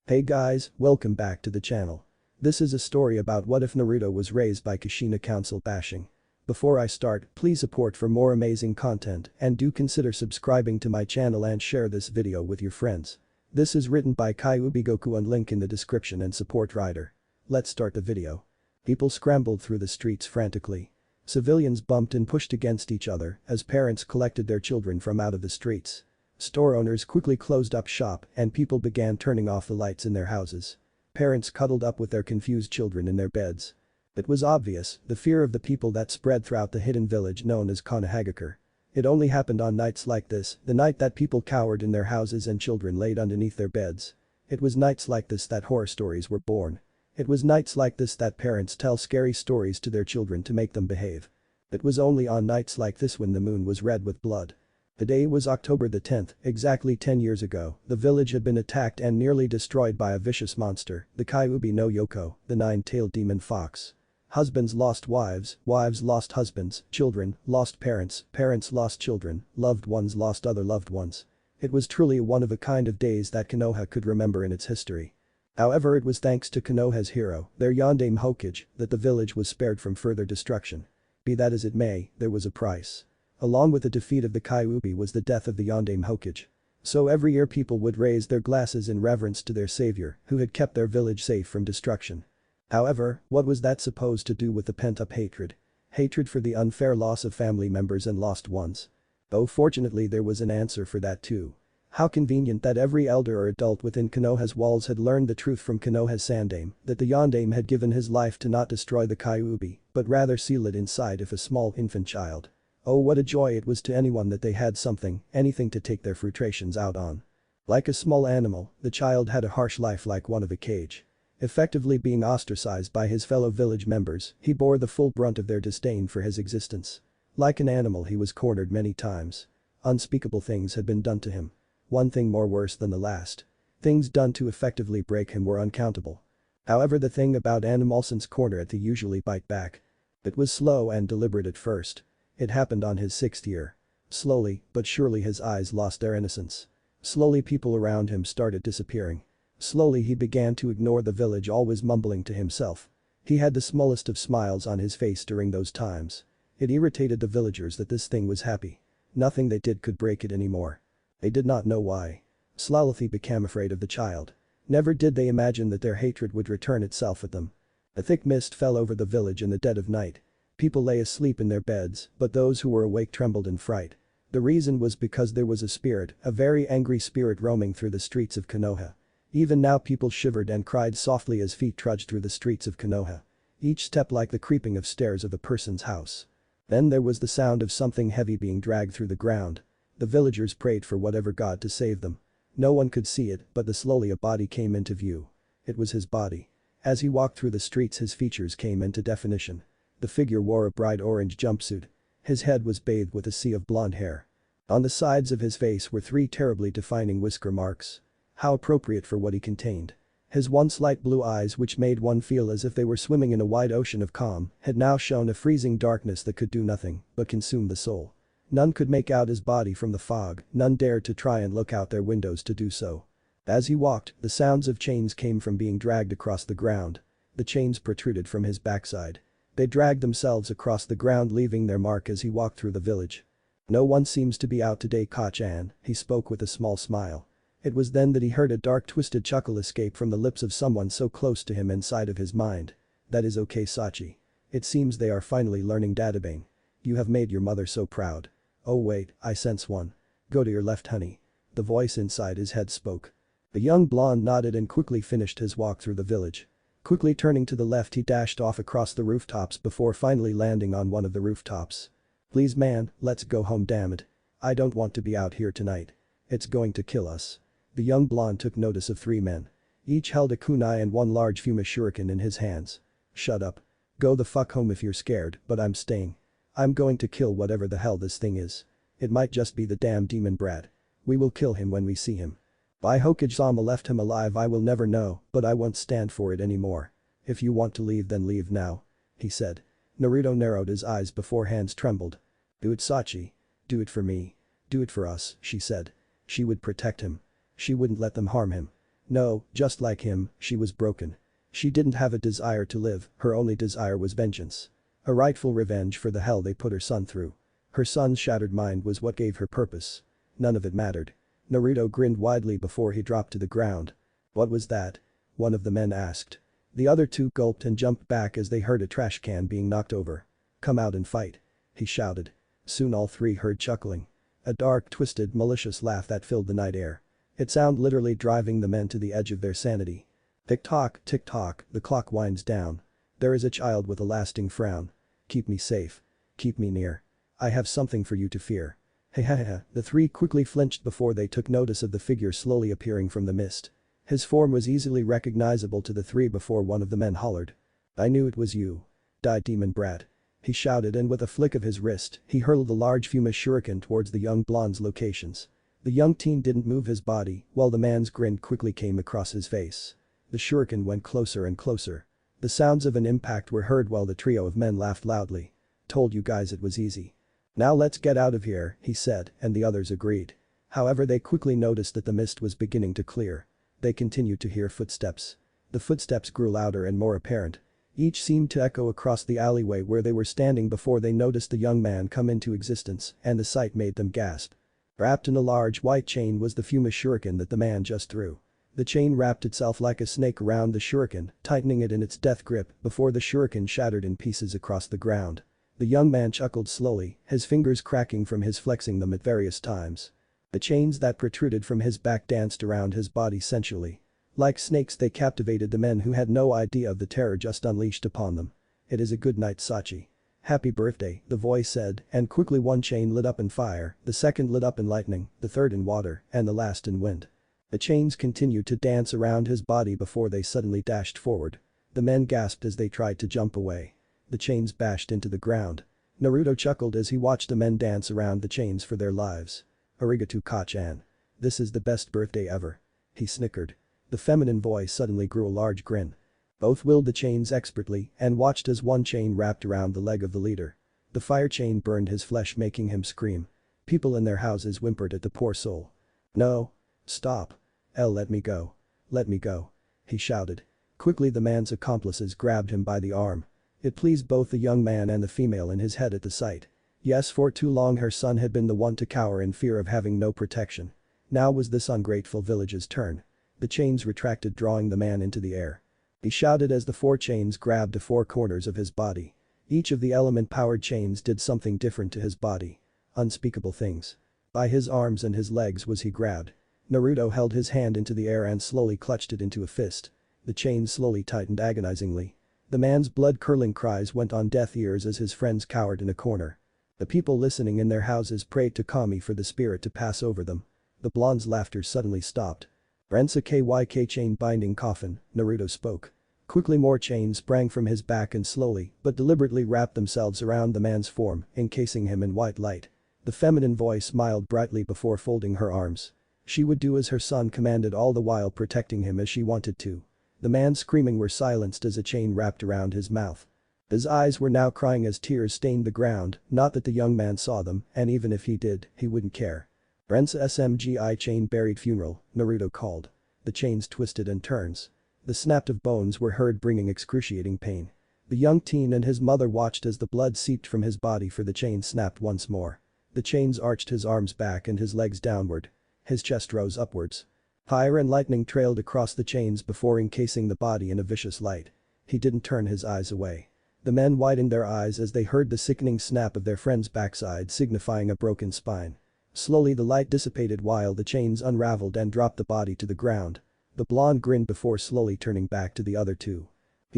Hey guys, welcome back to the channel. This is a story about what if Naruto was raised by Kushina council bashing. Before I start, please support for more amazing content and do consider subscribing to my channel and share this video with your friends. This is written by KyuubiGoku and link in the description and support writer. Let's start the video. People scrambled through the streets frantically. Civilians bumped and pushed against each other as parents collected their children from out of the streets. Store owners quickly closed up shop and people began turning off the lights in their houses. Parents cuddled up with their confused children in their beds. It was obvious, the fear of the people that spread throughout the hidden village known as Konohagakure. It only happened on nights like this, the night that people cowered in their houses and children laid underneath their beds. It was nights like this that horror stories were born. It was nights like this that parents tell scary stories to their children to make them behave. It was only on nights like this when the moon was red with blood. The day was October the 10th, exactly 10 years ago, the village had been attacked and nearly destroyed by a vicious monster, the Kyuubi no Yoko, the nine-tailed demon fox. Husbands lost wives, wives lost husbands, children lost parents, parents lost children, loved ones lost other loved ones. It was truly one of a kind of days that Konoha could remember in its history. However, it was thanks to Konoha's hero, their Yondaime Hokage, that the village was spared from further destruction. Be that as it may, there was a price. Along with the defeat of the Kyuubi was the death of the Yondaime Hokage. So every year people would raise their glasses in reverence to their savior, who had kept their village safe from destruction. However, what was that supposed to do with the pent-up hatred? Hatred for the unfair loss of family members and lost ones. Though fortunately there was an answer for that too. How convenient that every elder or adult within Konoha's walls had learned the truth from Konoha's Sandaime, that the Yondaime had given his life to not destroy the Kyuubi, but rather seal it inside of a small infant child. Oh, what a joy it was to anyone that they had something, anything to take their frustrations out on. Like a small animal, the child had a harsh life like one of a cage. Effectively being ostracized by his fellow village members, he bore the full brunt of their disdain for his existence. Like an animal he was cornered many times. Unspeakable things had been done to him. One thing more worse than the last. Things done to effectively break him were uncountable. However, the thing about animals corner it, they usually bite back. It was slow and deliberate at first. It happened on his 6th year. Slowly, but surely his eyes lost their innocence. Slowly people around him started disappearing. Slowly he began to ignore the village, always mumbling to himself. He had the smallest of smiles on his face during those times. It irritated the villagers that this thing was happy. Nothing they did could break it anymore. They did not know why. Slowly became afraid of the child. Never did they imagine that their hatred would return itself at them. A thick mist fell over the village in the dead of night. People lay asleep in their beds, but those who were awake trembled in fright. The reason was because there was a spirit, a very angry spirit roaming through the streets of Konoha. Even now people shivered and cried softly as feet trudged through the streets of Konoha. Each step like the creeping of stairs of a person's house. Then there was the sound of something heavy being dragged through the ground. The villagers prayed for whatever god to save them. No one could see it, but slowly a body came into view. It was his body. As he walked through the streets his features came into definition. The figure wore a bright orange jumpsuit. His head was bathed with a sea of blonde hair. On the sides of his face were 3 terribly defining whisker marks. How appropriate for what he contained. His once light blue eyes, which made one feel as if they were swimming in a wide ocean of calm, had now shown a freezing darkness that could do nothing but consume the soul. None could make out his body from the fog, none dared to try and look out their windows to do so. As he walked, the sounds of chains came from being dragged across the ground. The chains protruded from his backside. They dragged themselves across the ground, leaving their mark as he walked through the village. No one seems to be out today, Koch-an, he spoke with a small smile. It was then that he heard a dark twisted chuckle escape from the lips of someone so close to him inside of his mind. That is okay, Sachi. It seems they are finally learning databane. You have made your mother so proud. Oh wait, I sense one. Go to your left, honey. The voice inside his head spoke. The young blonde nodded and quickly finished his walk through the village. Quickly turning to the left he dashed off across the rooftops before finally landing on one of the rooftops. Please man, let's go home, damn it. I don't want to be out here tonight. It's going to kill us. The young blonde took notice of 3 men. Each held a kunai and one large Fuma shuriken in his hands. Shut up. Go the fuck home if you're scared, but I'm staying. I'm going to kill whatever the hell this thing is. It might just be the damn demon brat. We will kill him when we see him. Why Hokage-sama left him alive I will never know, but I won't stand for it anymore. If you want to leave then leave now. He said. Naruto narrowed his eyes before hands trembled. Do it, Sachi. Do it for me. Do it for us, she said. She would protect him. She wouldn't let them harm him. No, just like him, she was broken. She didn't have a desire to live, her only desire was vengeance. A rightful revenge for the hell they put her son through. Her son's shattered mind was what gave her purpose. None of it mattered. Naruto grinned widely before he dropped to the ground. What was that? One of the men asked. The other two gulped and jumped back as they heard a trash can being knocked over. Come out and fight. He shouted. Soon all three heard chuckling. A dark, twisted, malicious laugh that filled the night air. It sounded literally driving the men to the edge of their sanity. Tick-tock, the clock winds down. There is a child with a lasting frown. Keep me safe. Keep me near. I have something for you to fear. Hehehe, the three quickly flinched before they took notice of the figure slowly appearing from the mist. His form was easily recognizable to the three before one of the men hollered. I knew it was you. Die, demon brat. He shouted, and with a flick of his wrist, he hurled a large Fuma shuriken towards the young blonde's locations. The young teen didn't move his body, while the man's grin quickly came across his face. The shuriken went closer and closer. The sounds of an impact were heard while the trio of men laughed loudly. Told you guys it was easy. Now let's get out of here, he said, and the others agreed. However, they quickly noticed that the mist was beginning to clear. They continued to hear footsteps. The footsteps grew louder and more apparent. Each seemed to echo across the alleyway where they were standing before they noticed the young man come into existence, and the sight made them gasp. Wrapped in a large white chain was the Fuma shuriken that the man just threw. The chain wrapped itself like a snake around the shuriken, tightening it in its death grip before the shuriken shattered in pieces across the ground. The young man chuckled slowly, his fingers cracking from his flexing them at various times. The chains that protruded from his back danced around his body sensually. Like snakes, they captivated the men who had no idea of the terror just unleashed upon them. It is a good night, Sachi. Happy birthday, the voice said, and quickly one chain lit up in fire, the second lit up in lightning, the third in water, and the last in wind. The chains continued to dance around his body before they suddenly dashed forward. The men gasped as they tried to jump away. The chains bashed into the ground. Naruto chuckled as he watched the men dance around the chains for their lives. Arigato Kachan. This is the best birthday ever. He snickered. The feminine voice suddenly grew a large grin. Both willed the chains expertly and watched as one chain wrapped around the leg of the leader. The fire chain burned his flesh, making him scream. People in their houses whimpered at the poor soul. No. Stop. Let me go. Let me go. He shouted. Quickly the man's accomplices grabbed him by the arm. It pleased both the young man and the female in his head at the sight. Yes, for too long her son had been the one to cower in fear of having no protection. Now was this ungrateful village's turn. The chains retracted, drawing the man into the air. He shouted as the four chains grabbed the four corners of his body. Each of the element-powered chains did something different to his body. Unspeakable things. By his arms and his legs was he grabbed. Naruto held his hand into the air and slowly clutched it into a fist. The chains slowly tightened agonizingly. The man's blood-curdling cries went on deaf ears as his friends cowered in a corner. The people listening in their houses prayed to Kami for the spirit to pass over them. The blonde's laughter suddenly stopped. Rensa KYK chain binding coffin, Naruto spoke. Quickly more chains sprang from his back and slowly but deliberately wrapped themselves around the man's form, encasing him in white light. The feminine voice smiled brightly before folding her arms. She would do as her son commanded, all the while protecting him as she wanted to. The man's screaming were silenced as a chain wrapped around his mouth. His eyes were now crying as tears stained the ground, not that the young man saw them, and even if he did, he wouldn't care. Rensa SMGI chain buried funeral, Naruto called. The chains twisted and turns. The snap of bones were heard, bringing excruciating pain. The young teen and his mother watched as the blood seeped from his body, for the chain snapped once more. The chains arched his arms back and his legs downward. His chest rose upwards. Fire and lightning trailed across the chains before encasing the body in a vicious light. He didn't turn his eyes away. The men widened their eyes as they heard the sickening snap of their friend's backside, signifying a broken spine. Slowly the light dissipated while the chains unraveled and dropped the body to the ground. The blonde grinned before slowly turning back to the other two.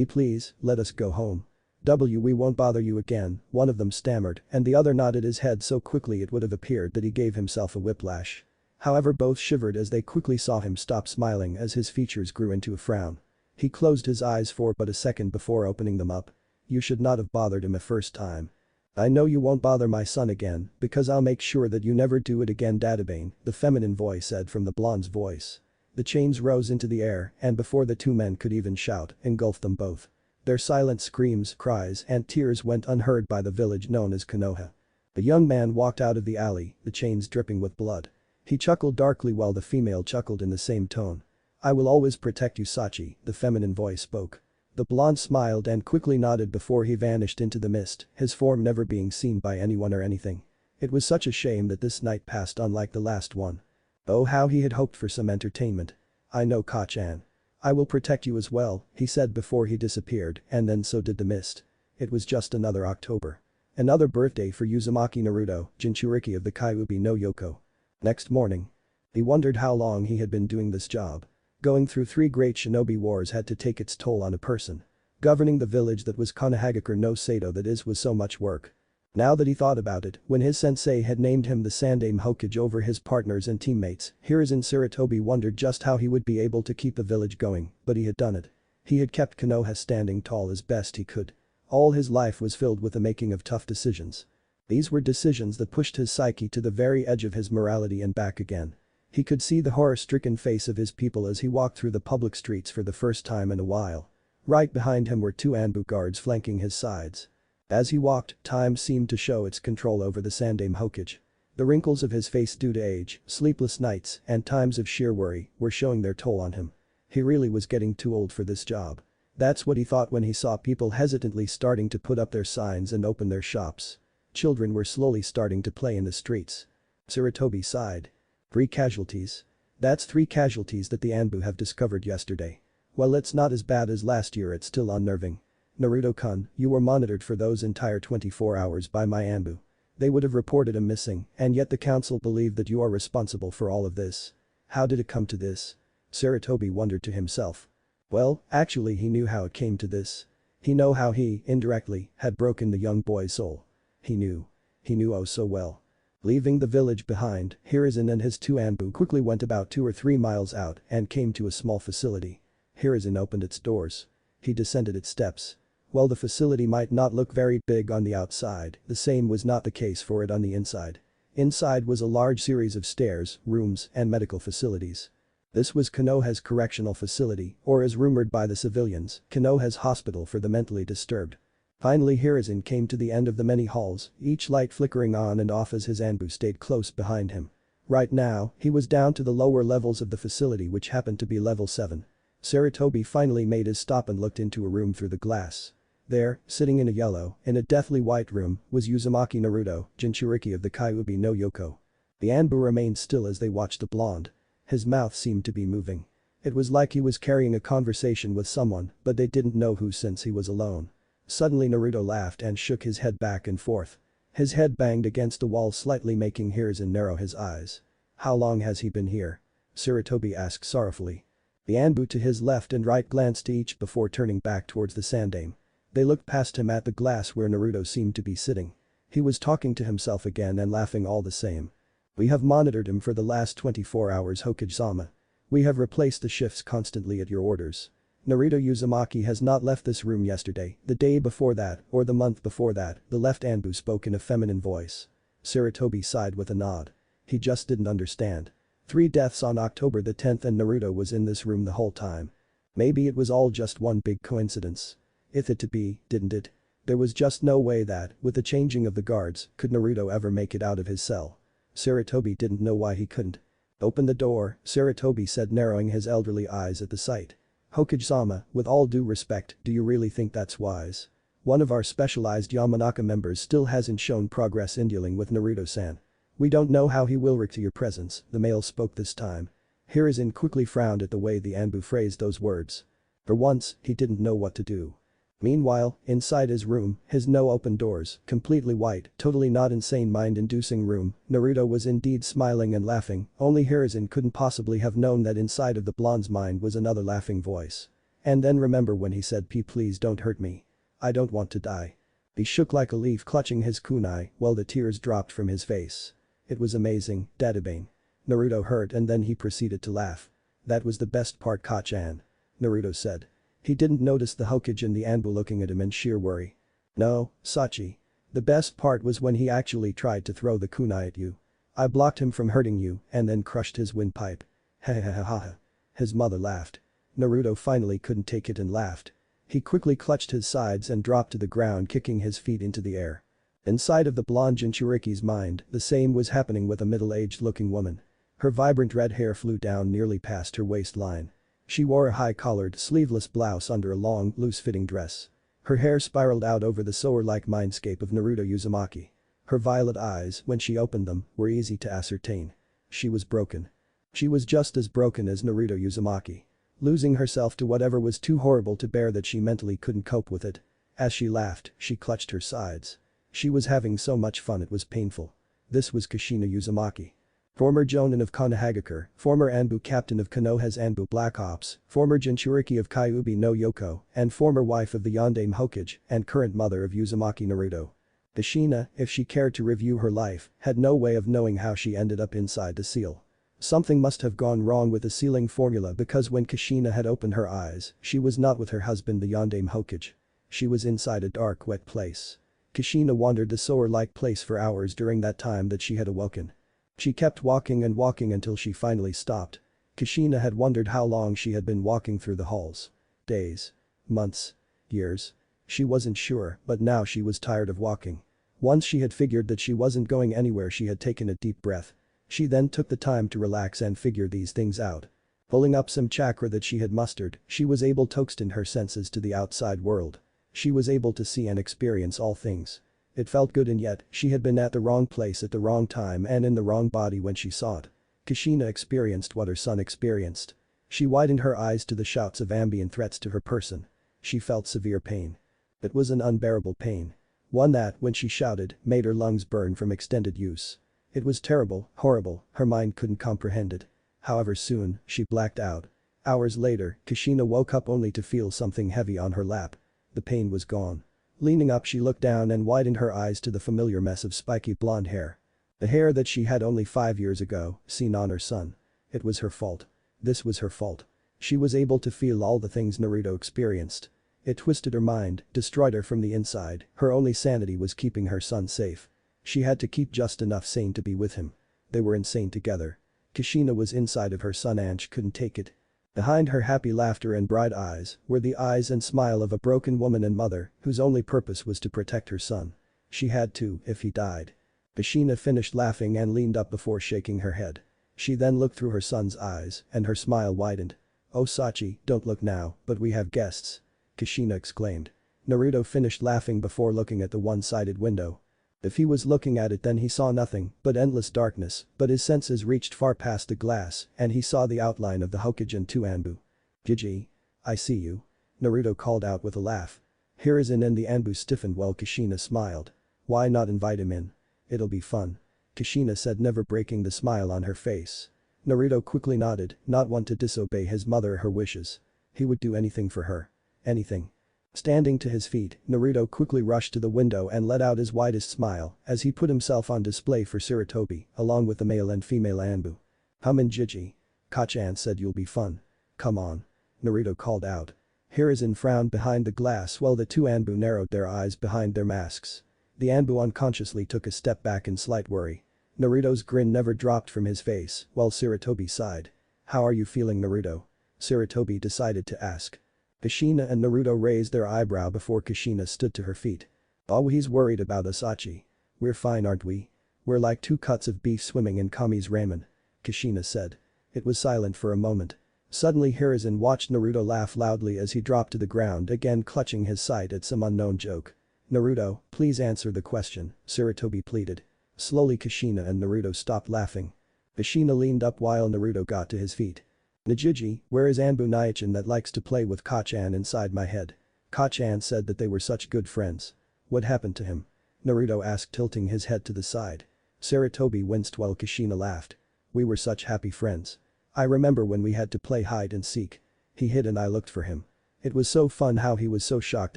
Please, let us go home. We won't bother you again, one of them stammered, and the other nodded his head so quickly it would have appeared that he gave himself a whiplash. However, both shivered as they quickly saw him stop smiling as his features grew into a frown. He closed his eyes for but a second before opening them up. You should not have bothered him a first time. I know you won't bother my son again, because I'll make sure that you never do it again, Dadabane, the feminine voice said from the blonde's voice. The chains rose into the air, and before the two men could even shout, engulfed them both. Their silent screams, cries, and tears went unheard by the village known as Konoha. The young man walked out of the alley, the chains dripping with blood. He chuckled darkly while the female chuckled in the same tone. I will always protect you, Sachi, the feminine voice spoke. The blonde smiled and quickly nodded before he vanished into the mist, his form never being seen by anyone or anything. It was such a shame that this night passed unlike the last one. Oh, how he had hoped for some entertainment. I know, Ka-chan. I will protect you as well, he said before he disappeared, and then so did the mist. It was just another October. Another birthday for Uzumaki Naruto, Jinchuriki of the Kyuubi no Yoko. Next morning. He wondered how long he had been doing this job. Going through 3 great shinobi wars had to take its toll on a person. Governing the village that was Konohagakure no Sato, that is, was so much work. Now that he thought about it, when his sensei had named him the Sandaime Hokage over his partners and teammates, Hiruzen Sarutobi wondered just how he would be able to keep the village going, but he had done it. He had kept Konoha standing tall as best he could. All his life was filled with the making of tough decisions. These were decisions that pushed his psyche to the very edge of his morality and back again. He could see the horror-stricken face of his people as he walked through the public streets for the first time in a while. Right behind him were 2 Anbu guards flanking his sides. As he walked, time seemed to show its control over the Sandaime Hokage. The wrinkles of his face due to age, sleepless nights, and times of sheer worry were showing their toll on him. He really was getting too old for this job. That's what he thought when he saw people hesitantly starting to put up their signs and open their shops. Children were slowly starting to play in the streets. Sarutobi sighed. 3 casualties. That's 3 casualties that the Anbu have discovered yesterday. Well, it's not as bad as last year, it's still unnerving. Naruto-kun, you were monitored for those entire 24 hours by my Anbu. They would have reported him missing, and yet the council believed that you are responsible for all of this. How did it come to this? Sarutobi wondered to himself. Well, actually he knew how it came to this. He knew how he, indirectly, had broken the young boy's soul. He knew. He knew oh so well. Leaving the village behind, Hiruzen and his 2 Anbu quickly went about 2 or 3 miles out and came to a small facility. Hiruzen opened its doors. He descended its steps. While the facility might not look very big on the outside, the same was not the case for it on the inside. Inside was a large series of stairs, rooms, and medical facilities. This was Konoha's correctional facility, or as rumored by the civilians, Konoha's hospital for the mentally disturbed. Finally Hiruzen came to the end of the many halls, each light flickering on and off as his Anbu stayed close behind him. Right now, he was down to the lower levels of the facility, which happened to be level 7. Sarutobi finally made his stop and looked into a room through the glass. There, sitting in a deathly white room, was Uzumaki Naruto, Jinchuriki of the Kyuubi no Yoko. The Anbu remained still as they watched the blonde. His mouth seemed to be moving. It was like he was carrying a conversation with someone, but they didn't know who since he was alone. Suddenly Naruto laughed and shook his head back and forth. His head banged against the wall, slightly making Hiruzen narrow his eyes. How long has he been here? Sarutobi asked sorrowfully. The Anbu to his left and right glanced to each before turning back towards the Sandaime. They looked past him at the glass where Naruto seemed to be sitting. He was talking to himself again and laughing all the same. We have monitored him for the last 24 hours, Hokage-sama. We have replaced the shifts constantly at your orders. Naruto Uzumaki has not left this room yesterday, the day before that, or the month before that, the left Anbu spoke in a feminine voice. Sarutobi sighed with a nod. He just didn't understand. 3 deaths on October the 10th and Naruto was in this room the whole time. Maybe it was all just one big coincidence. If it to be, didn't it? There was just no way that, with the changing of the guards, could Naruto ever make it out of his cell. Sarutobi didn't know why he couldn't. Open the door, Sarutobi said, narrowing his elderly eyes at the sight. Hokage-sama, with all due respect, do you really think that's wise? One of our specialized Yamanaka members still hasn't shown progress in dealing with Naruto-san. We don't know how he will react to your presence, the male spoke this time. Hiruzen quickly frowned at the way the Anbu phrased those words. For once, he didn't know what to do. Meanwhile, inside his room, his no open doors, completely white, totally not insane mind-inducing room, Naruto was indeed smiling and laughing, only Hiruzen couldn't possibly have known that inside of the blonde's mind was another laughing voice. And then remember when he said, please don't hurt me. I don't want to die. He shook like a leaf, clutching his kunai while the tears dropped from his face. It was amazing, Dadabane. Naruto heard and then he proceeded to laugh. That was the best part, Ka-chan. Naruto said. He didn't notice the Hokage and the Anbu looking at him in sheer worry. No, Sachi. The best part was when he actually tried to throw the kunai at you. I blocked him from hurting you and then crushed his windpipe. Ha ha ha ha ha. His mother laughed. Naruto finally couldn't take it and laughed. He quickly clutched his sides and dropped to the ground, kicking his feet into the air. Inside of the blonde Jinchuriki's mind, the same was happening with a middle-aged looking woman. Her vibrant red hair flew down nearly past her waistline. She wore a high-collared, sleeveless blouse under a long, loose-fitting dress. Her hair spiraled out over the soar-like mindscape of Naruto Uzumaki. Her violet eyes, when she opened them, were easy to ascertain. She was broken. She was just as broken as Naruto Uzumaki. Losing herself to whatever was too horrible to bear that she mentally couldn't cope with it. As she laughed, she clutched her sides. She was having so much fun it was painful. This was Kushina Uzumaki. Former Jonin of Konohagakure, former Anbu captain of Konoha's Anbu Black Ops, former Jinchuriki of Kyuubi no Yoko, and former wife of the Yondaime Hokage and current mother of Uzumaki Naruto. Kushina, if she cared to review her life, had no way of knowing how she ended up inside the seal. Something must have gone wrong with the sealing formula because when Kushina had opened her eyes, she was not with her husband the Yondaime Hokage. She was inside a dark wet place. Kushina wandered the sewer-like place for hours during that time that she had awoken. She kept walking and walking until she finally stopped. Kushina had wondered how long she had been walking through the halls. Days. Months. Years. She wasn't sure, but now she was tired of walking. Once she had figured that she wasn't going anywhere, she had taken a deep breath. She then took the time to relax and figure these things out. Pulling up some chakra that she had mustered, she was able to extend her senses to the outside world. She was able to see and experience all things. It felt good, and yet, she had been at the wrong place at the wrong time and in the wrong body when she saw it. Kushina experienced what her son experienced. She widened her eyes to the shouts of ambient threats to her person. She felt severe pain. It was an unbearable pain. One that, when she shouted, made her lungs burn from extended use. It was terrible, horrible, her mind couldn't comprehend it. However soon, she blacked out. Hours later, Kushina woke up only to feel something heavy on her lap. The pain was gone. Leaning up, she looked down and widened her eyes to the familiar mess of spiky blonde hair. The hair that she had only 5 years ago seen on her son. It was her fault. This was her fault. She was able to feel all the things Naruto experienced. It twisted her mind, destroyed her from the inside. Her only sanity was keeping her son safe. She had to keep just enough sane to be with him. They were insane together. Kushina was inside of her son and she couldn't take it. Behind her happy laughter and bright eyes were the eyes and smile of a broken woman and mother whose only purpose was to protect her son. She had to, if he died. Kushina finished laughing and leaned up before shaking her head. She then looked through her son's eyes and her smile widened. "Oh Sachi, don't look now, but we have guests," Kushina exclaimed. Naruto finished laughing before looking at the one-sided window. If he was looking at it, then he saw nothing but endless darkness, but his senses reached far past the glass and he saw the outline of the Hokage and 2 Anbu. "Gigi. I see you," Naruto called out with a laugh. Hiruzen and the Anbu stiffened while Kushina smiled. "Why not invite him in? It'll be fun," Kushina said, never breaking the smile on her face. Naruto quickly nodded, not one to disobey his mother or her wishes. He would do anything for her. Anything. Standing to his feet, Naruto quickly rushed to the window and let out his widest smile as he put himself on display for Sarutobi, along with the male and female Anbu. "Come in, Gigi. Kachan said you'll be fun. Come on," Naruto called out. Hiruzen frowned behind the glass while the 2 Anbu narrowed their eyes behind their masks. The Anbu unconsciously took a step back in slight worry. Naruto's grin never dropped from his face while Sarutobi sighed. "How are you feeling, Naruto?" Sarutobi decided to ask. Kushina and Naruto raised their eyebrow before Kushina stood to her feet. "Oh, he's worried about us, Sachi. We're fine, aren't we? We're like 2 cuts of beef swimming in Kami's ramen," Kushina said. It was silent for a moment. Suddenly Hiruzen watched Naruto laugh loudly as he dropped to the ground, again clutching his side at some unknown joke. "Naruto, please answer the question," Sarutobi pleaded. Slowly Kushina and Naruto stopped laughing. Kushina leaned up while Naruto got to his feet. "Najiji, where is Anbu Naichin that likes to play with Kachan inside my head? Kachan said that they were such good friends. What happened to him?" Naruto asked, tilting his head to the side. Sarutobi winced while Kushina laughed. "We were such happy friends. I remember when we had to play hide and seek. He hid and I looked for him. It was so fun how he was so shocked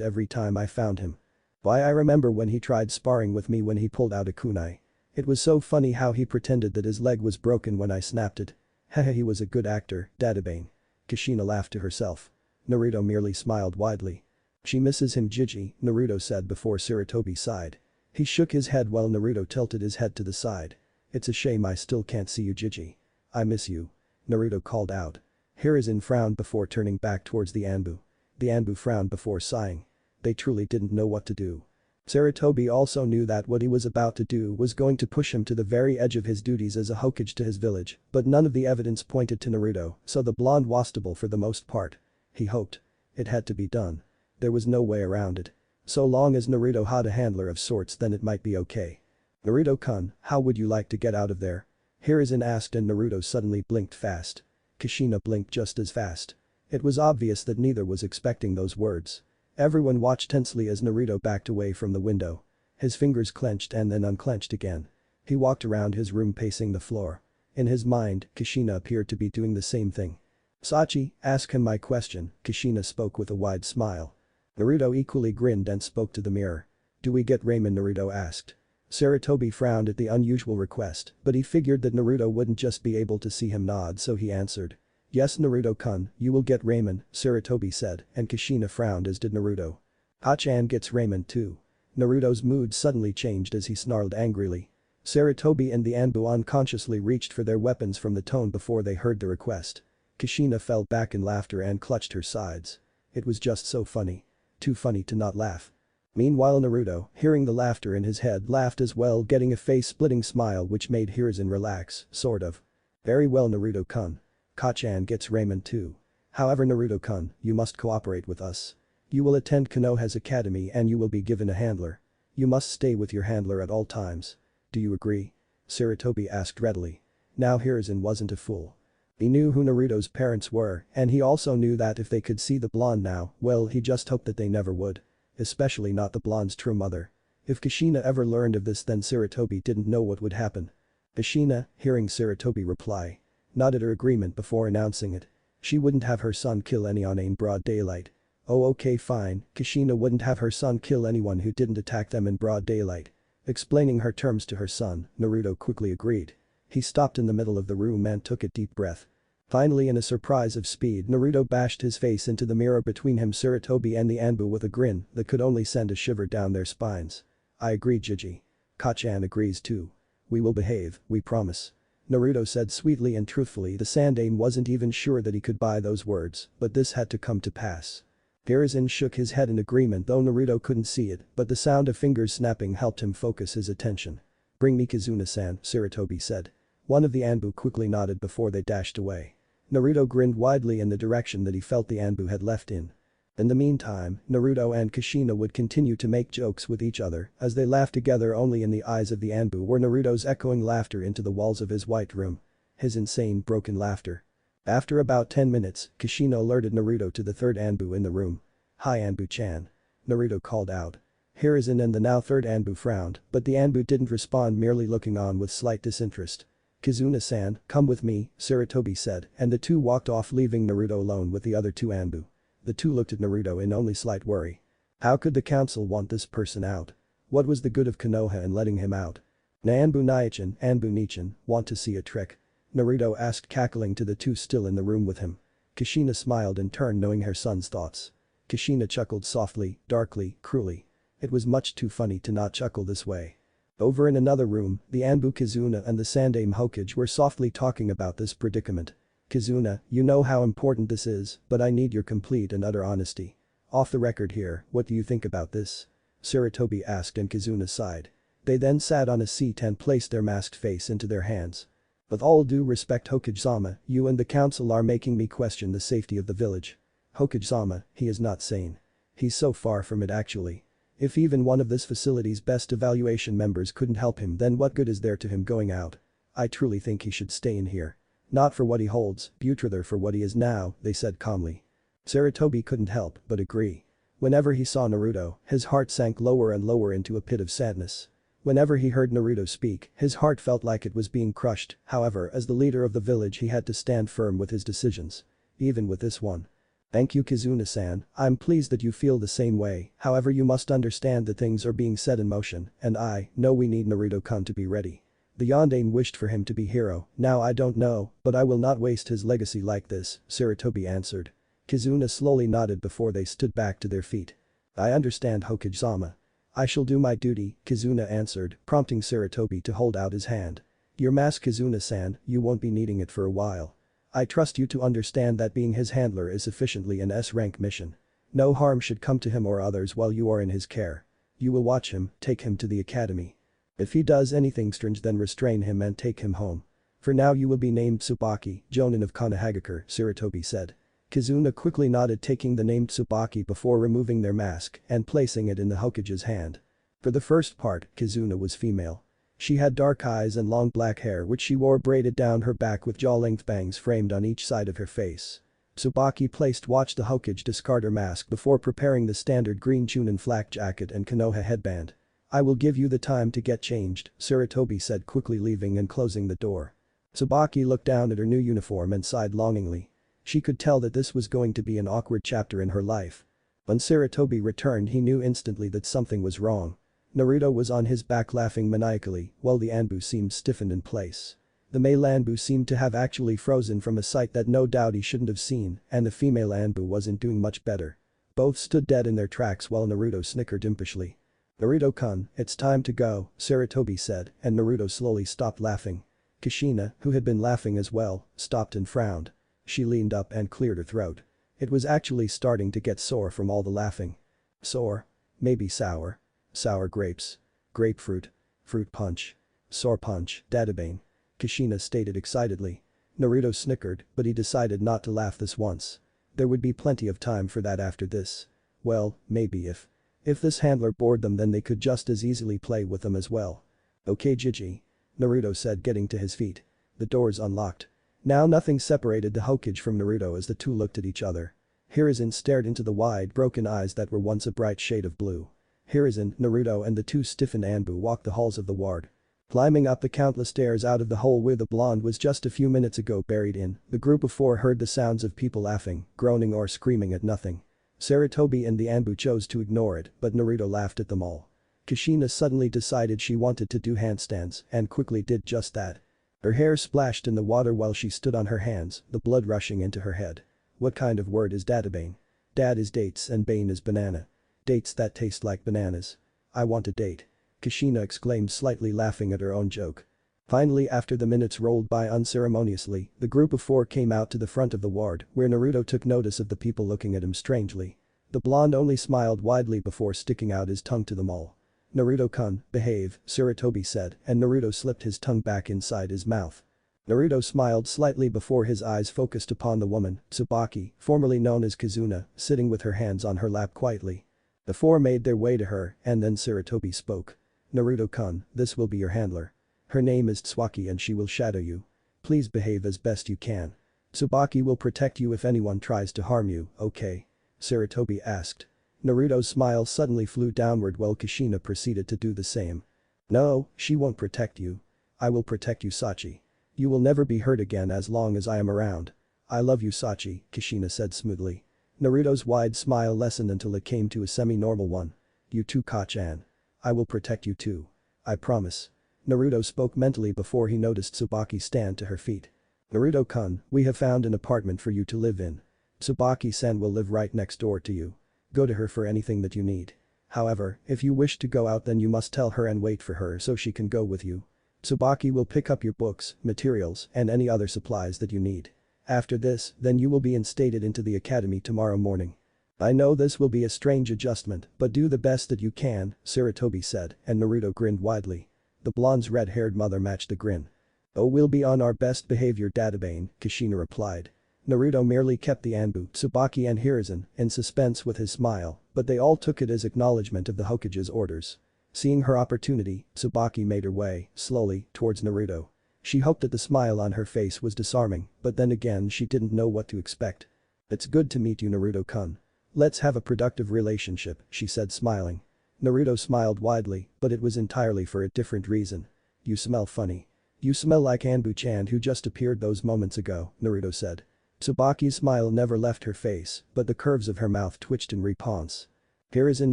every time I found him. Why, I remember when he tried sparring with me when he pulled out a kunai. It was so funny how he pretended that his leg was broken when I snapped it. Haha, he was a good actor, Dadabane." Kushina laughed to herself. Naruto merely smiled widely. "She misses him, Gigi," Naruto said before Sarutobi sighed. He shook his head while Naruto tilted his head to the side. "It's a shame I still can't see you, Gigi. I miss you," Naruto called out. Hiruzen frowned before turning back towards the Anbu. The Anbu frowned before sighing. They truly didn't know what to do. Sarutobi also knew that what he was about to do was going to push him to the very edge of his duties as a Hokage to his village, but none of the evidence pointed to Naruto, so the blonde was stable for the most part. He hoped. It had to be done. There was no way around it. So long as Naruto had a handler of sorts, then it might be okay. Naruto-kun, how would you like to get out of there? Hiruzen asked, and Naruto suddenly blinked fast. Kushina blinked just as fast. It was obvious that neither was expecting those words. Everyone watched tensely as Naruto backed away from the window. His fingers clenched and then unclenched again. He walked around his room pacing the floor. In his mind, Kushina appeared to be doing the same thing. Sachi, ask him my question, Kushina spoke with a wide smile. Naruto equally grinned and spoke to the mirror. Do we get ramen? Naruto asked. Sarutobi frowned at the unusual request, but he figured that Naruto wouldn't just be able to see him nod, so he answered. Yes, Naruto-kun, you will get ramen, Sarutobi said, and Kushina frowned, as did Naruto. Hachan gets ramen too. Naruto's mood suddenly changed as he snarled angrily. Sarutobi and the Anbu unconsciously reached for their weapons from the tone before they heard the request. Kushina fell back in laughter and clutched her sides. It was just so funny. Too funny to not laugh. Meanwhile Naruto, hearing the laughter in his head, laughed as well, getting a face-splitting smile which made Hiruzen relax, sort of. Very well, Naruto-kun. Hachan gets ramen too. However, Naruto-kun, you must cooperate with us. You will attend Konoha's academy and you will be given a handler. You must stay with your handler at all times. Do you agree? Sarutobi asked readily. Now Hiruzen wasn't a fool. He knew who Naruto's parents were, and he also knew that if they could see the blonde now, well, he just hoped that they never would. Especially not the blonde's true mother. If Kushina ever learned of this, then Sarutobi didn't know what would happen. Kushina, hearing Sarutobi reply, nodded her agreement before announcing it. She wouldn't have her son kill anyone in broad daylight. Oh, okay, fine, Kushina wouldn't have her son kill anyone who didn't attack them in broad daylight. Explaining her terms to her son, Naruto quickly agreed. He stopped in the middle of the room and took a deep breath. Finally, in a surprise of speed, Naruto bashed his face into the mirror between him, Sarutobi and the Anbu with a grin that could only send a shiver down their spines. I agree, Jiji. Hachan agrees too. We will behave, we promise. Naruto said sweetly and truthfully. The Sandaime wasn't even sure that he could buy those words, but this had to come to pass. Hiruzen shook his head in agreement, though Naruto couldn't see it, but the sound of fingers snapping helped him focus his attention. Bring me Kizuna-san, Sarutobi said. One of the Anbu quickly nodded before they dashed away. Naruto grinned widely in the direction that he felt the Anbu had left in. In the meantime, Naruto and Kushina would continue to make jokes with each other as they laughed together. Only in the eyes of the Anbu were Naruto's echoing laughter into the walls of his white room. His insane broken laughter. After about 10 minutes, Kushina alerted Naruto to the third Anbu in the room. Hi Anbu-chan. Naruto called out. Hiruzen and the now third Anbu frowned, but the Anbu didn't respond, merely looking on with slight disinterest. Kizuna-san, come with me, Sarutobi said, and the two walked off, leaving Naruto alone with the other two Anbu. The two looked at Naruto in only slight worry. How could the council want this person out? What was the good of Konoha in letting him out? Anbu Naichan, Anbu Nichan, want to see a trick? Naruto asked, cackling to the two still in the room with him. Kushina smiled in turn, knowing her son's thoughts. Kushina chuckled softly, darkly, cruelly. It was much too funny to not chuckle this way. Over in another room, the Anbu Kizuna and the Sandaime Hokage were softly talking about this predicament. Kizuna, you know how important this is, but I need your complete and utter honesty. Off the record here, what do you think about this? Sarutobi asked, and Kizuna sighed. They then sat on a seat and placed their masked face into their hands. With all due respect, Hokage-sama, you and the council are making me question the safety of the village. Hokage-sama, he is not sane. He's so far from it, actually. If even one of this facility's best evaluation members couldn't help him, then what good is there to him going out? I truly think he should stay in here. Not for what he holds, but rather for what he is now, they said calmly. Sarutobi couldn't help but agree. Whenever he saw Naruto, his heart sank lower and lower into a pit of sadness. Whenever he heard Naruto speak, his heart felt like it was being crushed. However, as the leader of the village, he had to stand firm with his decisions. Even with this one. Thank you, Kizuna-san, I'm pleased that you feel the same way. However, you must understand that things are being set in motion, and I know we need Naruto-kun to be ready. The Yondaime wished for him to be hero. Now I don't know, but I will not waste his legacy like this, Sarutobi answered. Kizuna slowly nodded before they stood back to their feet. I understand, Hokage-sama. I shall do my duty, Kizuna answered, prompting Sarutobi to hold out his hand. Your mask, Kizuna-san, you won't be needing it for a while. I trust you to understand that being his handler is sufficiently an S-rank mission. No harm should come to him or others while you are in his care. You will watch him, take him to the academy. If he does anything strange then restrain him and take him home. For now you will be named Tsubaki, Jonin of Konohagakure, Sarutobi said. Kizuna quickly nodded, taking the name Tsubaki before removing their mask and placing it in the Hokage's hand. For the first part, Kizuna was female. She had dark eyes and long black hair which she wore braided down her back with jaw-length bangs framed on each side of her face. Tsubaki watched the Hokage discard her mask before preparing the standard green Chunin flak jacket and Konoha headband. I will give you the time to get changed, Sarutobi said, quickly leaving and closing the door. Tsubaki looked down at her new uniform and sighed longingly. She could tell that this was going to be an awkward chapter in her life. When Sarutobi returned he knew instantly that something was wrong. Naruto was on his back laughing maniacally while the Anbu seemed stiffened in place. The male Anbu seemed to have actually frozen from a sight that no doubt he shouldn't have seen, and the female Anbu wasn't doing much better. Both stood dead in their tracks while Naruto snickered impishly. Naruto-kun, it's time to go, Sarutobi said, and Naruto slowly stopped laughing. Kushina, who had been laughing as well, stopped and frowned. She leaned up and cleared her throat. It was actually starting to get sore from all the laughing. Sore? Maybe sour. Sour grapes. Grapefruit. Fruit punch. Sour punch, Databane. Kushina stated excitedly. Naruto snickered, but he decided not to laugh this once. There would be plenty of time for that after this. Well, maybe if this handler bored them then they could just as easily play with them as well. Okay Gigi. Naruto said, getting to his feet. The doors unlocked. Now nothing separated the Hokage from Naruto as the two looked at each other. Hiruzen stared into the wide broken eyes that were once a bright shade of blue. Hiruzen, Naruto and the two stiffened Anbu walked the halls of the ward. Climbing up the countless stairs out of the hole where the blonde was just a few minutes ago buried in, the group of four heard the sounds of people laughing, groaning or screaming at nothing. Sarutobi and the Anbu chose to ignore it, but Naruto laughed at them all. Kushina suddenly decided she wanted to do handstands and quickly did just that. Her hair splashed in the water while she stood on her hands, the blood rushing into her head. What kind of word is databane? Dad is dates and bane is banana. Dates that taste like bananas. I want a date. Kushina exclaimed, slightly laughing at her own joke. Finally, after the minutes rolled by unceremoniously, the group of four came out to the front of the ward where Naruto took notice of the people looking at him strangely. The blonde only smiled widely before sticking out his tongue to them all. Naruto-kun, behave, Sarutobi said, and Naruto slipped his tongue back inside his mouth. Naruto smiled slightly before his eyes focused upon the woman, Tsubaki, formerly known as Kizuna, sitting with her hands on her lap quietly. The four made their way to her, and then Sarutobi spoke. Naruto-kun, this will be your handler. Her name is Tsubaki and she will shadow you. Please behave as best you can. Tsubaki will protect you if anyone tries to harm you, okay? Sarutobi asked. Naruto's smile suddenly flew downward while Kushina proceeded to do the same. No, she won't protect you. I will protect you, Sachi. You will never be hurt again as long as I am around. I love you, Sachi, Kushina said smoothly. Naruto's wide smile lessened until it came to a semi-normal one. You too, Ka-chan. I will protect you too. I promise. Naruto spoke mentally before he noticed Tsubaki stand to her feet. Naruto-kun, we have found an apartment for you to live in. Tsubaki-san will live right next door to you. Go to her for anything that you need. However, if you wish to go out then you must tell her and wait for her so she can go with you. Tsubaki will pick up your books, materials, and any other supplies that you need. After this, then you will be instated into the academy tomorrow morning. I know this will be a strange adjustment, but do the best that you can, Sarutobi said, and Naruto grinned widely. The blonde's red-haired mother matched the grin. Oh, we'll be on our best behavior, Databane, Kushina replied. Naruto merely kept the Anbu, Tsubaki and Hiruzen in suspense with his smile, but they all took it as acknowledgement of the Hokage's orders. Seeing her opportunity, Tsubaki made her way, slowly, towards Naruto. She hoped that the smile on her face was disarming, but then again she didn't know what to expect. It's good to meet you, Naruto-kun. Let's have a productive relationship, she said smiling. Naruto smiled widely, but it was entirely for a different reason. You smell funny. You smell like Anbu-chan who just appeared those moments ago, Naruto said. Tsubaki's smile never left her face, but the curves of her mouth twitched in response. Hiruzen